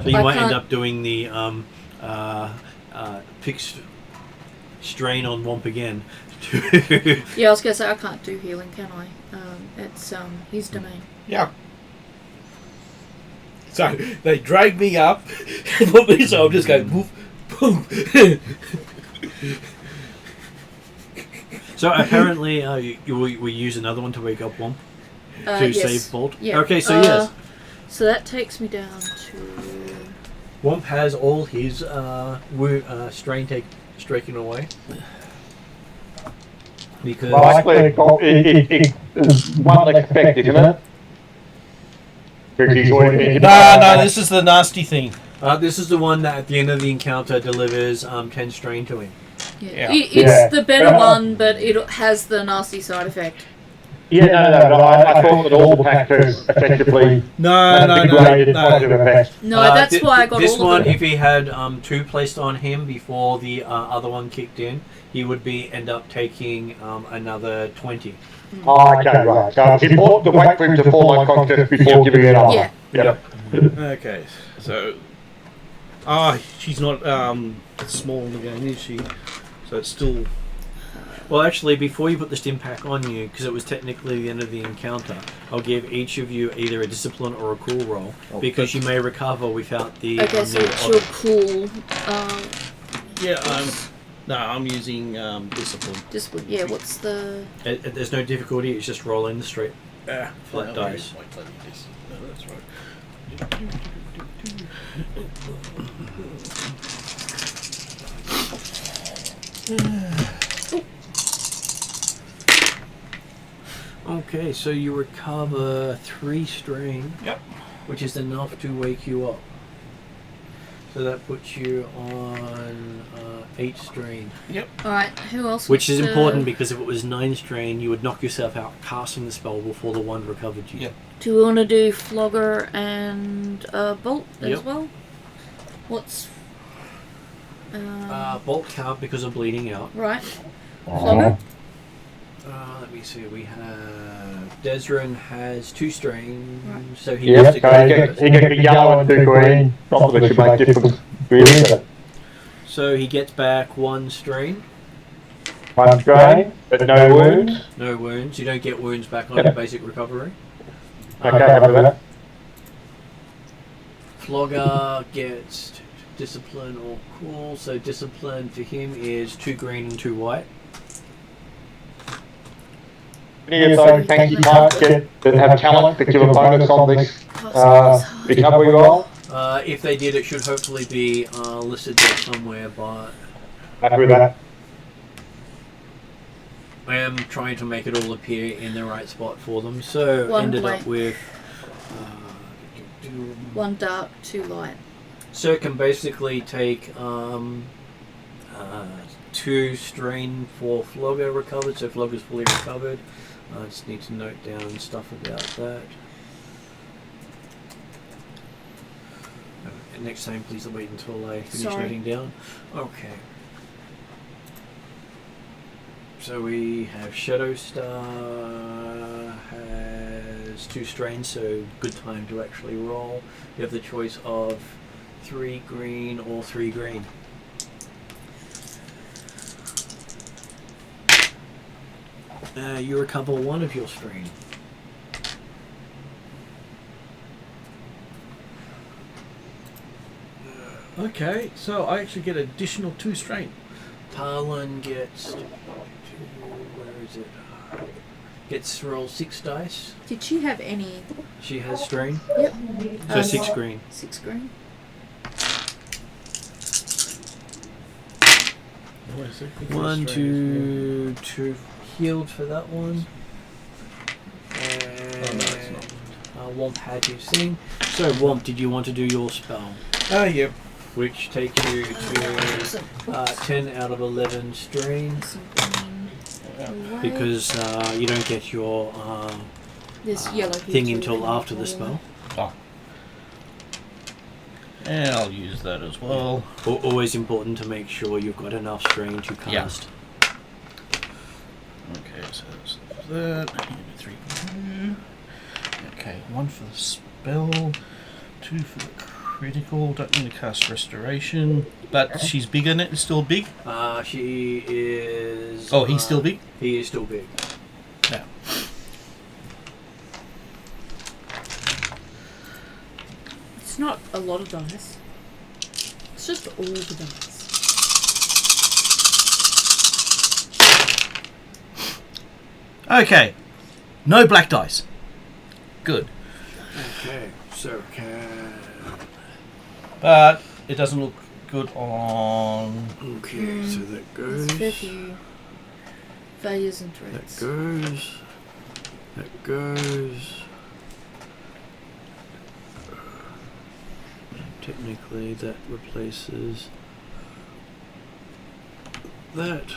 So you I might end can't- up doing the fixed strain on Womp again. Yeah, I was gonna say I can't do healing, can I? It's his domain. Yeah. So they drag me up, and put me, so I'm just going woof, boom. So apparently, we use another one to wake up Womp to Yes. save Bolt. Yeah. Okay, so yes, So that takes me down to. Womp has all his strain stricken away. Because Well, actually, it's one less effect, isn't it? Because he's already No, this is the nasty thing. this is the one that at the end of the encounter delivers 10 strain to him. Yeah. It's Yeah. the better one, but it has the nasty side effect. Yeah, no, but I thought that all the factors effectively No, degraded positive effects. No, that's why I got this all one. of them. If he had 2 placed on him before the other one kicked in, he would end up taking another 20. Oh, okay, right. So it's important to wait for him to fall unconscious before giving it on. Yeah. Yep. Okay, so she's not small again, is she? So it's still. Well, actually, before you put the stim pack on you, because it was technically the end of the encounter, I'll give each of you either a discipline or a cool roll, because you may recover without the. Okay, so it's your cool. I'm using discipline. Discipline. Yeah. What's the? There's no difficulty. It's just rolling the straight flat dice. No, that's right. Okay, so you recover 3 strain. Yep. Which is enough to wake you up. So that puts you on 8 strain. All right. Who else? Which is wants to- important because if it was 9 strain, you would knock yourself out casting the spell before the one recovered you. Yep. Do we want to do Flogger and Bolt as Yep. well? What's Bolt can't because of bleeding out. right? Flogger. Let me see. We have Desrin has 2 strain, Right. so he Yep, has to so go he gets first. the yellow and 2 green. Not that it should make difference, really, but So he gets back 1 strain. 1 strain, but no wounds. No wounds. You don't get wounds back on Yeah. basic recovery. Okay, happy with that. Flogger gets discipline or cool. So discipline for him is 2 green and 2 white. Any of those tanky types that have talent that give a bonus on this recovery roll? If they did, it should hopefully be listed there somewhere, but Happy with that. I am trying to make it all appear in the right spot for them. So One ended blank. up with 1 dark, 2 light. So it can basically take 2 2 strain for Flogger recovered, so Flogger's fully recovered. I just need to note down stuff about that. Next time, please wait until I finish noting down. Okay. So we have Shadowstar has 2 strains, so good time to actually roll. You have the choice of 3 green or 3 green. You recover 1 of your strain. Okay, so I actually get additional 2 strain. Talon gets... Where is it? Gets to roll 6 dice. Did she have any? She has strain. Yep. So 6 green. 6 green. One, two healed for that one. And Womp had you seen. So Womp, did you want to do your spell? Yep. Which takes you to 10 out of 11 strain. Because you don't get your this yellow thing until after the spell. Oh. And I'll use that as well. Always important to make sure you've got enough strain to cast. Yeah. Okay, so that's that. 3. Okay, 1 for the spell, 2 for the critical. Don't need to cast restoration, but she's big in it. It's still big. She is. Oh, he's still big. He is still big. Yeah. It's not a lot of dice. It's just all the dice. Okay, no black dice. Good. Okay, so But it doesn't look good on. Okay, so that goes. There's a few failures and threats. That goes. That goes. Technically, that replaces that,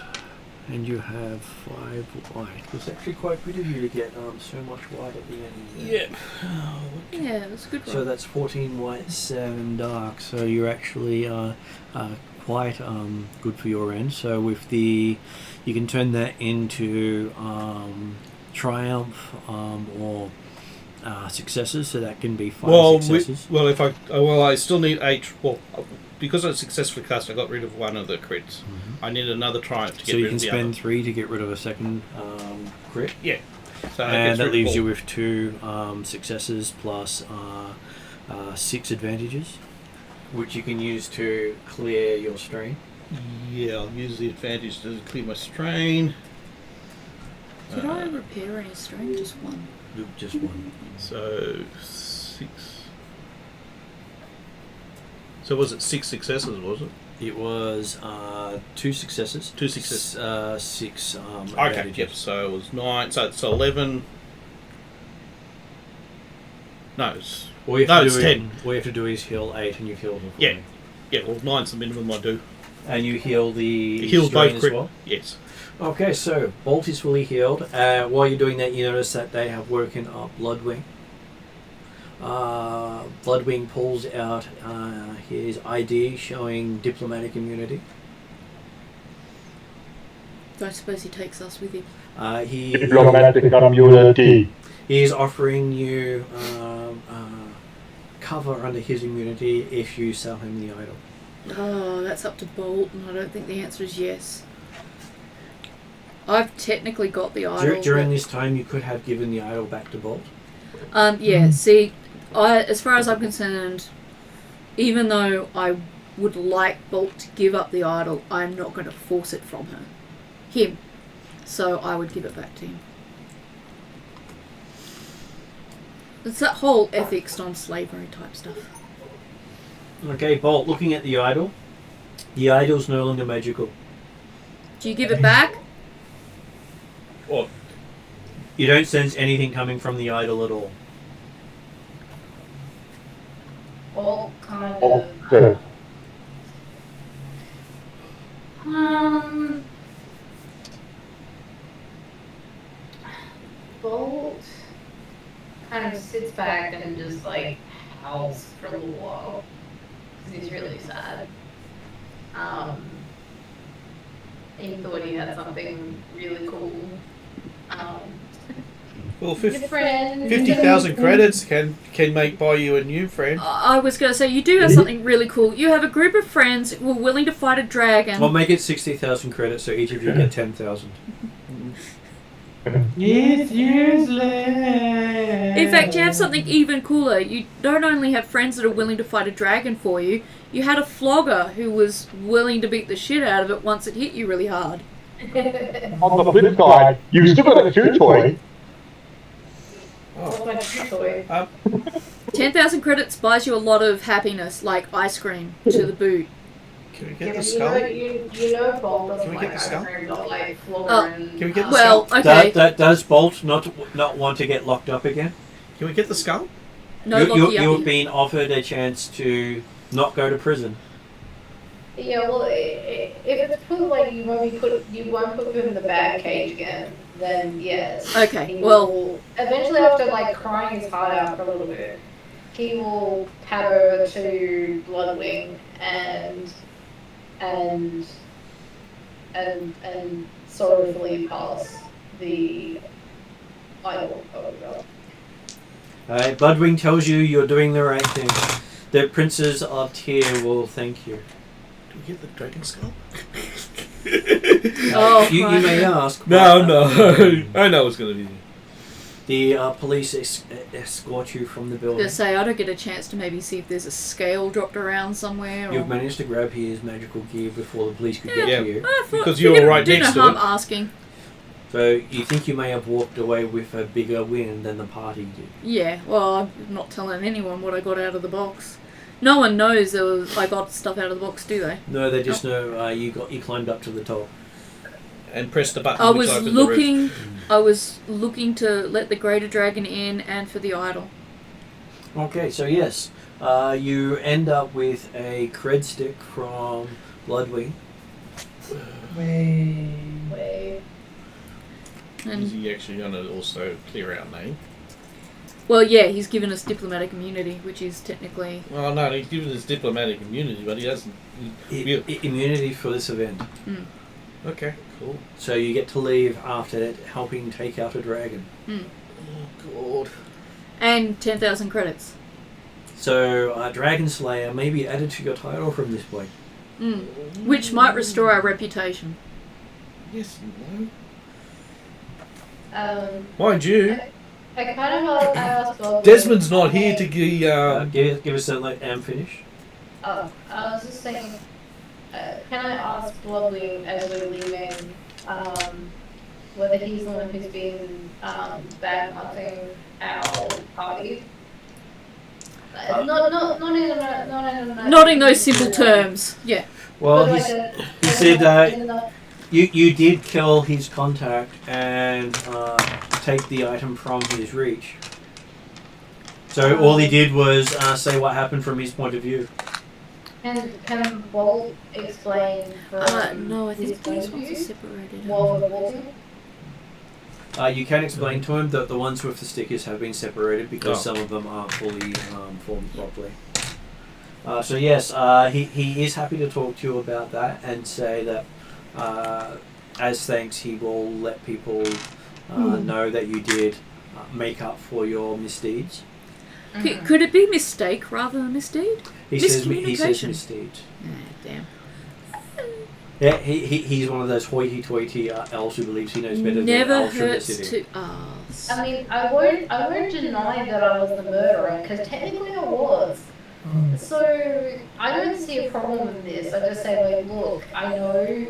and you have 5 white. It's actually quite good of you to get so much white at the end. Yeah. Yeah, that's a good one. So that's 14 white, 7 dark. So you're actually quite good for your end. So with the, you can turn that into triumph or successes. So that can be 5 successes. I still need 8. Well, because I successfully cast, I got rid of 1 of the crits. Mm-hmm. I need another triumph to get so rid you can of the spend other. 3 to get rid of a second crit. Yeah. So And that leaves you with 2 successes plus 6 advantages, which you can use to clear your strain. Yeah, I'll use the advantage to clear my strain. Did I repair any strain? Just 1. Just 1. So 6. So was it 6 successes? Was it? It was 2 successes. 2 successes. 6 Okay. advantages. Yep. So it was 9. So it's 11. No, it's All you no, have it's to 10. All you have to do is heal 8, and you heal them. Yeah. Yeah. Well, 9's the minimum I do. And you heal the It heals strain both as crit. well. Yes. Okay, so Bolt is fully healed. While you're doing that, you notice that they have woken up Bloodwing. Bloodwing pulls out his ID showing diplomatic immunity. I suppose he takes us with him. Diplomatic immunity. He is offering you cover under his immunity if you sell him the idol. Oh, that's up to Bolt, and I don't think the answer is yes. I've technically got the idol. During this time, you could have given the idol back to Bolt. Yeah, see, as far as I'm concerned, even though I would like Bolt to give up the idol, I'm not going to force it from him. So I would give it back to him. It's that whole ethics on slavery type stuff. Okay, Bolt, looking at the idol's no longer magical. Do you give it back? What? You don't sense anything coming from the idol at all. All kind of. Okay. Bolt kind of sits back and just like howls for a little while because he's really sad. He thought he had something really cool. Well, Your friend. 50,000 credits can buy you a new friend. I was going to say, you do have something really cool. You have a group of friends who are willing to fight a dragon. I'll make it 60,000 credits, so each of you get 10,000. It's useless. In fact, you have something even cooler. You don't only have friends that are willing to fight a dragon for you, you had a flogger who was willing to beat the shit out of it once it hit you really hard. On the flip side, you've still got a chew toy. What's my chew toy? 10,000 credits buys you a lot of happiness, like ice cream to the boot. Can we Yeah, get the but skull? you know Bolt doesn't Can we like get the ice skull? cream, not like flogger Oh. and... Can we get the Well, skull? okay. Does Bolt not want to get locked up again? Can we get the skull? No You've lucky. been offered a chance to not go to prison. Yeah, well, if it's put like you won't put him in the bad cage again, then yes. Okay, He well- will, eventually after like crying his heart out for a little bit, he will pad over to Bloodwing and sorrowfully pass the idol over. Bloodwing tells you you're doing the right thing. The princes of Tyr will thank you. Do we get the dragon skull? Oh, You right. may ask. No, but, no. I know it's going to be. The police escort you from the I was building. going to say, I don't get a chance to maybe see if there's a scale dropped around somewhere. Or... You've managed to grab his magical gear before the police could Yeah. get to you. I thought Because you were right do next no to harm it. asking. So you think you may have walked away with a bigger win than the party did. Yeah, well, I'm not telling anyone what I got out of the box. No one knows I got stuff out of the box, do they? No, they just know you climbed up to the top. And press the button I which was opened the roof. looking to let the greater dragon in and for the idol. Okay, so yes, you end up with a cred stick from Bloodwing. Wait. Is And he actually going to also clear our name? well, yeah, he's given us diplomatic immunity, which is technically Well, no, he's given us diplomatic immunity, but he hasn't. Immunity for this event. Okay, cool. So you get to leave after it, helping take out a dragon. Oh, God. and 10,000 credits. So Dragon Slayer may be added to your title from this point. Which might restore our reputation. Yes, no. Uh, Mind you, I kind of asked Bob. Desmond's not here to give. Give us a finish. Oh, I was just saying, can I ask Bloodwing as we're leaving, whether he's the one who's been bad-mouthing our party? Not in those simple terms. Yeah. Well, But he said you did kill his contact and take the item from his reach. So all he did was say what happened from his point of view. Can Bolt explain from No, I his think point these of ones are view separated. what we're walking? You can explain to him that the ones with the stickers have been separated because Oh. some of them aren't fully formed properly. So yes, he is happy to talk to you about that and say that as thanks he will let people know that you did make up for your misdeeds. Could it be mistake rather than misdeed? He says Miscommunication. misdeeds. Damn. Yeah, he's one of those hoity-toity elves who believes he knows better Never than elves from the hurts city. to ask. I mean, I won't deny that I was the murderer, because technically I was. So, I don't see a problem with this. I just say, like, look, I know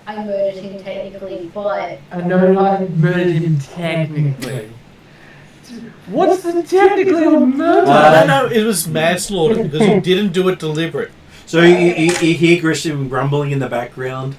I murdered him technically, but... I know I murdered him technically. What's the technically a murder? No, it was manslaughter because he didn't do it deliberate. So you hear Grisham grumbling in the background.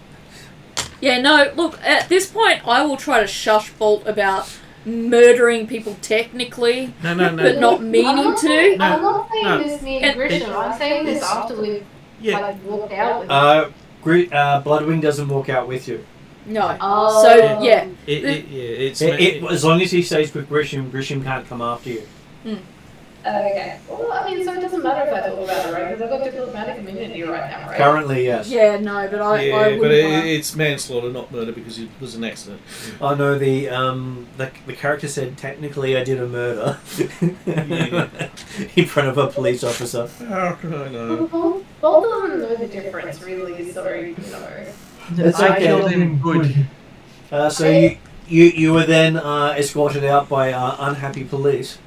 Yeah, no, look, at this point I will try to shush Bolt about murdering people technically, No. but not meaning to. I'm not saying No. this near And- Grisham. I'm saying this after we've Yeah. like walked out with him. Bloodwing doesn't walk out with you. No. Oh. So yeah. As long as he stays with Grisham, Grisham can't come after you. Okay. Well, I mean, so it doesn't matter if I talk about it, right? Because I've got diplomatic immunity right now, right? Currently, yes. Yeah, no, but I wouldn't but wanna... it's manslaughter, not murder, because it was an accident. Oh no, the character said technically I did a murder in front of a police officer. Oh, no. Well, Bolt doesn't know the difference, really, so, you know. It's I okay. killed him good. So you were then escorted out by unhappy police.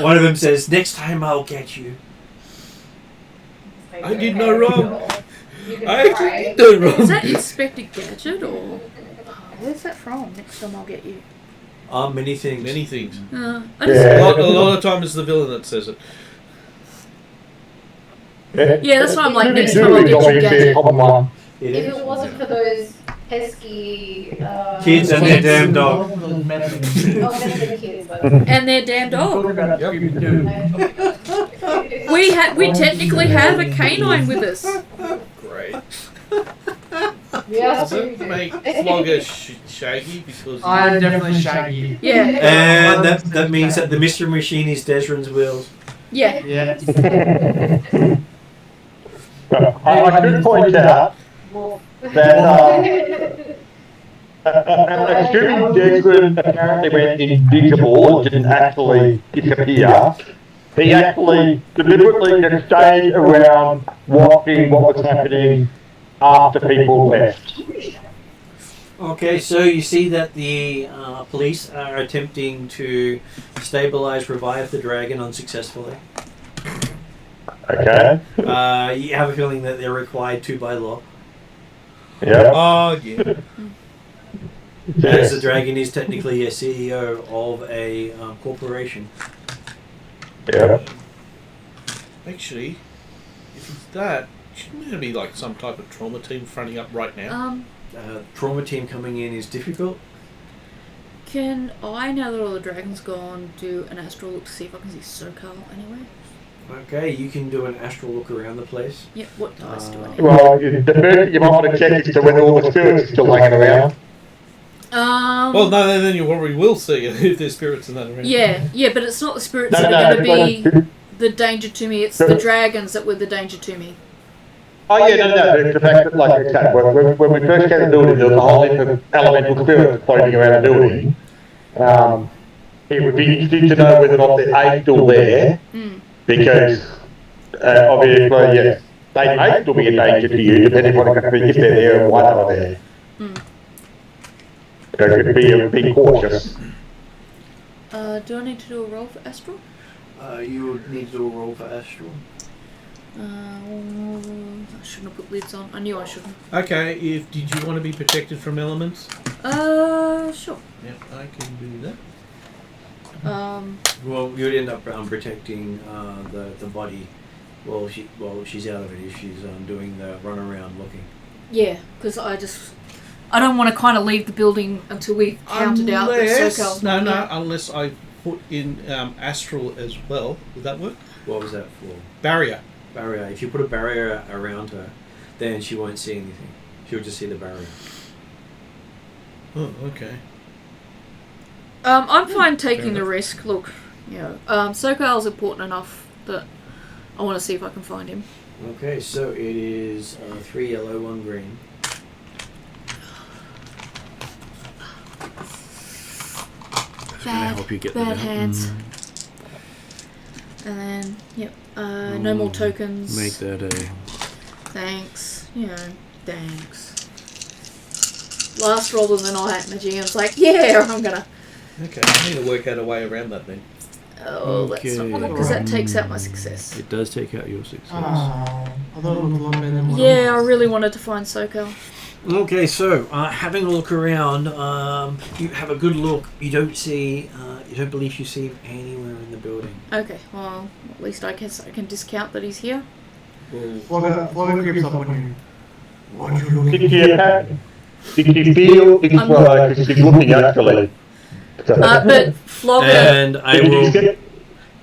One of them says, "Next time I'll get you." I did no wrong. You can I try. did no wrong. Is that Inspector Gadget or... where's that from? Next time I'll get you. Many things. Many things. I just... A lot of time it's the villain that says it. Yeah, that's why I'm like, next time I'll get you Gadget. It If is. it wasn't for those pesky Kids and their damn dog. oh, that's the kids, but And their damn dog. We technically have a canine with us. Great. yeah, Does it make Flogger shaggy? Because I'm definitely Shaggy. Yeah. And that means that the mystery machine is Desrin's wheels. Yeah. Yeah. I should point out that assuming Desmond apparently went invisible and didn't actually disappear, he actually deliberately just stayed around watching what was happening after people left. Okay, so you see that the police are attempting to revive the dragon unsuccessfully. Okay? You have a feeling that they're required to by law. Yeah. oh yeah. As the dragon is technically a CEO of a corporation. Yeah. Actually, if it's that, shouldn't there be like some type of trauma team fronting up right now? Trauma team coming in is difficult. Can I, now that all the dragons gone, do an astral look to see if I can see SoCal anywhere? Okay, you can do an astral look around the place. Yeah, what dice do I need? Well, the first thing you might want to check is to whether all the spirits are still hanging around. Well, no, then you probably will see if there's spirits in that around. Yeah, but it's not the spirits No, that are no, going to no. be the danger to me, it's the dragons that were the danger to me. Oh yeah, no, but the fact that, like I said, when we first came to the building, there was a whole heap of elemental spirits floating around the building. It would be interesting to know whether or not they're still there, because obviously, yes, they may still be a danger to you, depending on if they're there and why they're there. So it could be cautious. Do I need to do a roll for astral? You would need to do a roll for astral. I shouldn't have put lids on. I knew I shouldn't. Okay, did you want to be protected from elements? Sure. Yeah, I can do that. Well, you'd end up protecting the body while she's out of it if she's doing the run around looking. Yeah, because I don't want to kind of leave the building until we've counted out that SoCal's not here. Unless I put in astral as well. Would that work? What was that for? Barrier. Barrier. If you put a barrier around her, then she won't see anything. She'll just see the barrier. Oh, okay. I'm fine taking the risk. Look, SoCal's important enough that I want to see if I can find him. Okay, so it is 3 yellow, 1 green. Bad hands. And then, no more tokens. Make that a... Thanks. Thanks. Last roll of the night, my GM's like, yeah, I'm gonna... Okay, I need to work out a way around that then. Oh, that's not good, because that takes out my success. It does take out your success. I thought it was a lot better than what Yeah, I really wanted to find SoCal. Okay, so having a look around, you have a good look. You don't believe you see him anywhere in the building. Okay, well, at least I guess I can discount that he's here. Flogger creeps up on you. What are you looking Did you feel it's because she's looking actually? But Flogger... And I will...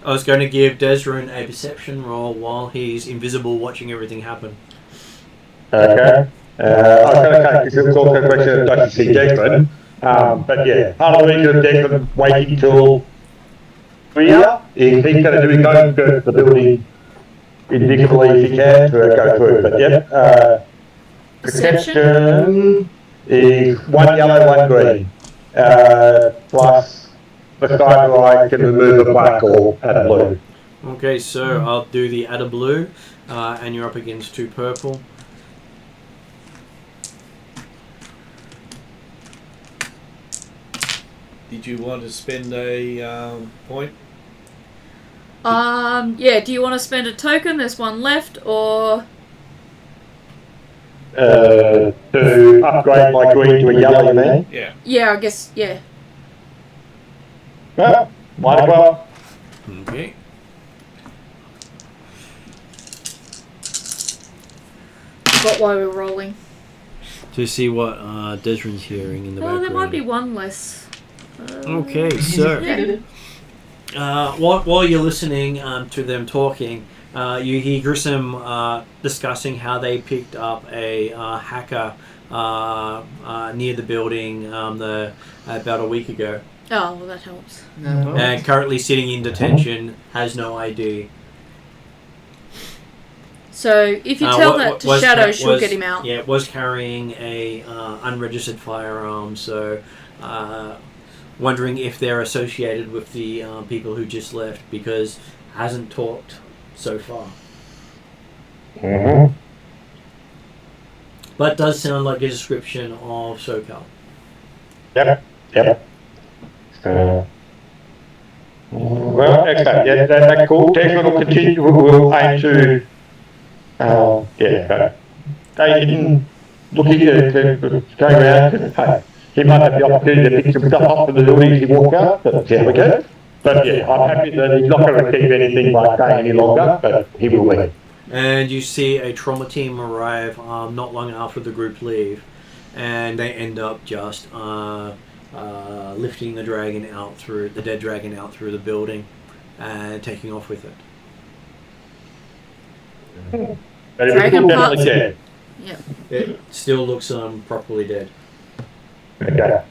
I was going to give Desrin a perception roll while he's invisible, watching everything happen. Okay. I was going to say, because it was also a question of does he see Declan? But yeah, part of the reason of Declan waiting till clear is he's going to do his own search for the building individually if he can to go through. But yep, perception is 1 yellow, 1 green. Plus the side can remove a black or add a blue. Okay, so I'll do the add a blue, and you're up against 2 purple. Did you want to spend a point? Yeah, do you want to spend a token? There's one left, or... To upgrade my green to a yellow, you mean? Yeah. Yeah, I guess, yeah. Well, might as well. Okay. Forgot why we're rolling. To see what Desrin's hearing in the background. Oh, there might be one less. Okay, so while you're listening to them talking, you hear Grissom discussing how they picked up a hacker near the building about a week ago. Oh, well, that helps. And currently sitting in detention, has no ID. So if you tell that to Shadow, she'll get him out. Yeah, was carrying a unregistered firearm, so wondering if they're associated with the people who just left, because hasn't talked so far. Mm-hmm. But does sound like a description of SoCal. Yep. Well, excellent. Yeah, that's cool. Declan will continue. We'll aim to. They didn't look to go around. Hey, he might have the opportunity to pick some stuff up from the buildings he walked out, but there we go. But yeah, I'm happy that he's not going to keep anything by staying any longer, but he will leave. And you see a trauma team arrive not long after the group leave, and they end up just lifting the dragon out through the dead dragon out through the building and taking off with it. Dragon definitely dead. Yep. It still looks properly dead. Okay.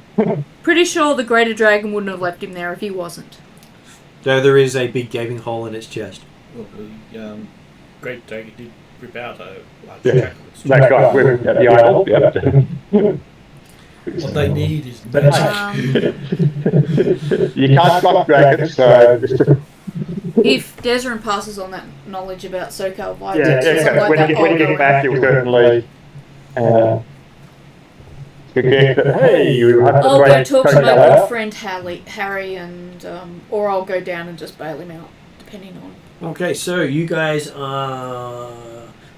Pretty sure the greater dragon wouldn't have left him there if he wasn't. Though there is a big gaping hole in its chest. Well, the Great Dragon did rip out a large Yeah. chunk. That guy with the idol. Yep. What they need is magic. You can't stop dragons, so. If Desrin passes on that knowledge about SoCal via Yeah, text or something like that, when you get back, you'll certainly suggest that, hey, you have to I'll go break talk to my SoCal good out. friend Harry, and or I'll go down and just bail him out, depending on. Okay, so you guys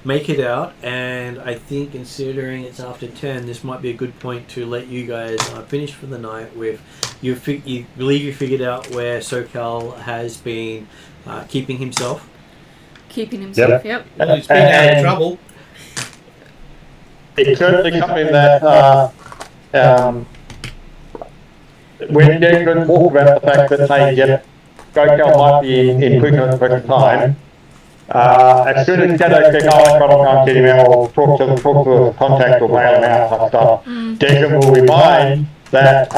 make it out, and I think considering it's after 10, this might be a good point to let you guys finish for the night with you believe you figured out where SoCal has been keeping himself. Keeping himself, yep. Well, he's been out of trouble. It's certainly something that when Declan talked about the fact that, hey, yep, SoCal might be in prison at the present time, as soon as Shadow said, oh, I've got to go and get him out, or talk to the contact or bail him out type stuff, Declan will remind that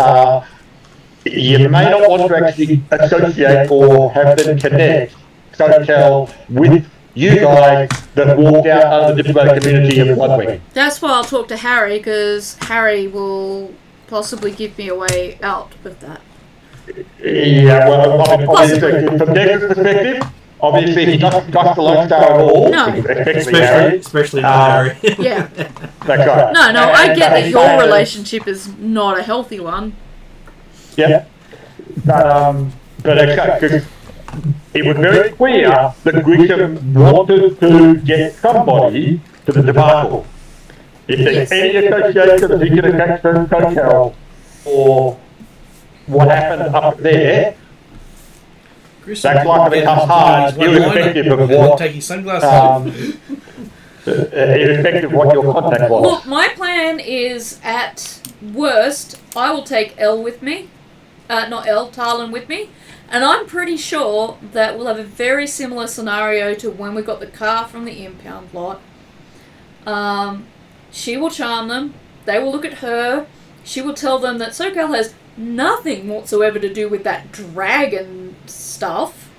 you may not want to actually associate or have them connect SoCal with you guys that walked out under the diplomatic community of Bloodwing. That's why I'll talk to Harry, because Harry will possibly give me a way out of that. Yeah, well, obviously, from Declan's perspective, obviously he doesn't trust the Lone Star at all, No. Especially not Harry. Yeah. That's right. No, I get that your relationship is not a healthy one. Yeah. But because it was very clear that Grissom wanted to get somebody to the debacle. If there's any association that he could attach to SoCal or what happened up there, that's likely to become hard, irrespective of what, Take his sunglasses off. irrespective of what your contact was. Look, my plan is, at worst, I will take Elle with me. Talon with me. And I'm pretty sure that we'll have a very similar scenario to when we got the car from the impound lot. She will charm them. They will look at her. She will tell them that SoCal has nothing whatsoever to do with that dragon stuff.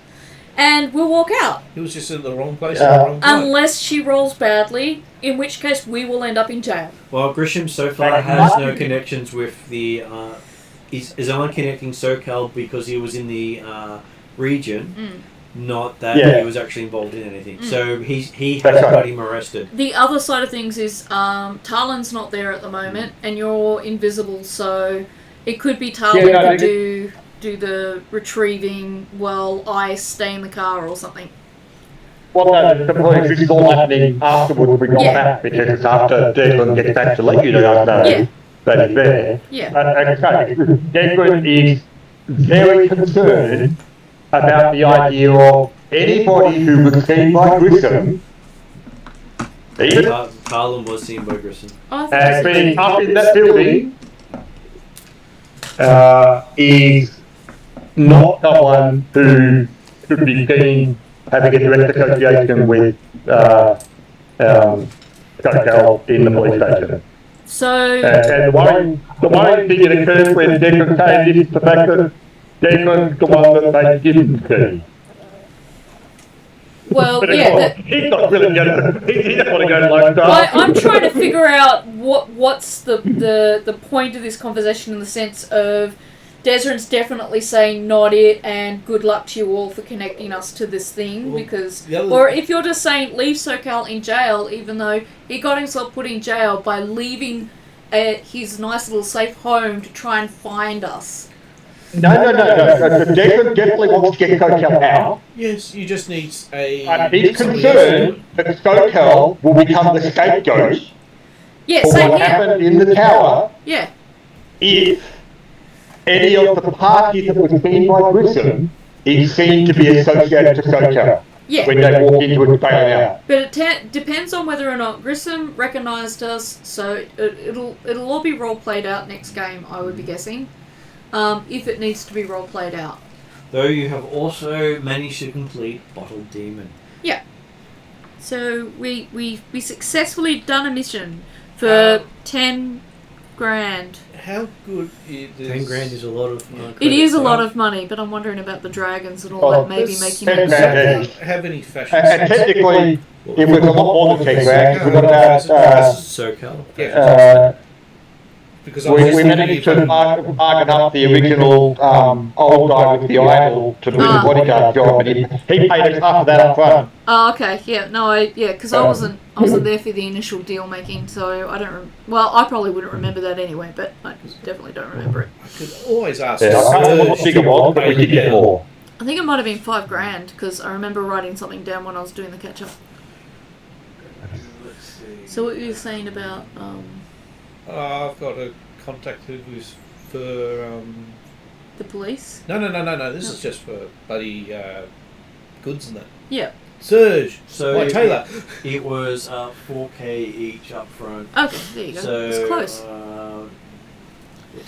And we'll walk out. He was just in the wrong place at the wrong time. Unless she rolls badly, in which case we will end up in jail. Well, Grisham so far has no connections with the... is only connecting SoCal because he was in the region, not that he was actually involved in anything. So he has got him arrested. The other side of things is Talon's not there at the moment, and you're invisible, so it could be Talon could do the retrieving while I stay in the car or something. Well, no, the point is this is all happening afterwards we got back, because it's after Declan gets back to let you know that he's there. Okay, Declan is very concerned about the idea of anybody who was seen by Grissom Talon was seen by Grissom. and being up in that building is not someone who should be seen having a direct association with SoCal in the police station. So... and the one thing that occurs when Declan came is the fact that Declan's the one that they didn't see. Well, But yeah, he's not really going to... He doesn't want to go to Lone Star. I'm trying to figure out what's the point of this conversation, in the sense of Deserin's definitely saying not it and good luck to you all for connecting us to this thing, because... Or if you're just saying leave SoCal in jail, even though he got himself put in jail by leaving his nice little safe home to try and find us. No. Declan definitely wants to get SoCal out. Yes, you just need a... And he's concerned that SoCal will become the scapegoat Yeah, for same what here. happened in the tower Yeah. if any of the parties that was seen by Grissom is seen to be associated to SoCal when they walk into it and bail out. But it depends on whether or not Grissom recognised us, so it'll all be role played out next game, I would be guessing. If it needs to be role played out. Though you have also managed to complete Bottled Demon. Yeah. So we successfully done a mission for 10 grand. How good it is... 10 grand is a lot of It is a lot of money, but I'm wondering about the dragons and all that maybe making it... Does it have any fashion And technically, it was a lot more than 10 grand. We got about... SoCal. Because we managed to bargain up the original old guy with the idol to do the bodyguard job, and he paid us half of that up front. Oh, okay, yeah, no, because I wasn't there for the initial deal making, so I don't. I probably wouldn't remember that anyway, but I definitely don't remember it. I could always ask. I can't remember what the figure was, but we did get more. I think it might have been 5 grand, because I remember writing something down when I was doing the catch up. So what were you saying about? I've got a contact who's for the police. No. This is just for bloody goods and that. Yeah. Serge. So Taylor. It was 4K each up front. Okay, there you go. So it's close. A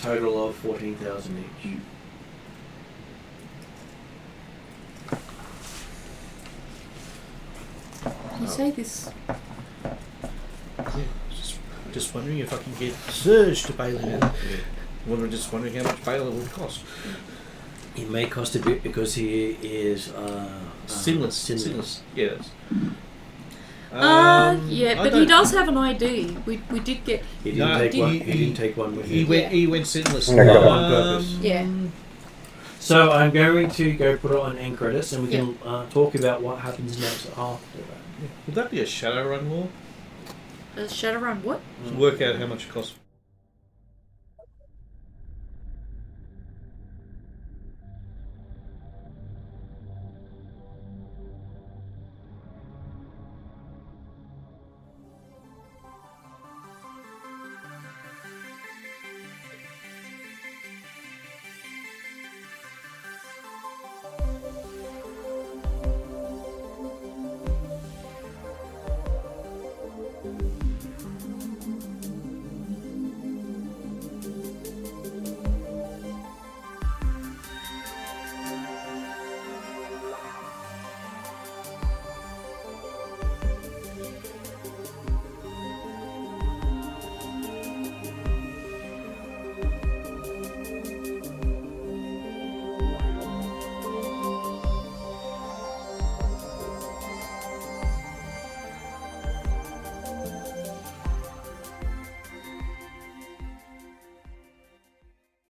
total of 14,000 each. You say this. Yeah, just wondering if I can get Serge to bail him out. Well, just wondering how much bail it would cost. It may cost a bit because he is sinless. Yes. Yeah, but he does have an ID. We did get. He didn't take one with him. He went sinless. On purpose. Yeah. So I'm going to go put it on end credits, and we can talk about what happens next after that. Would that be a Shadowrun war? A Shadowrun what? To work out how much it costs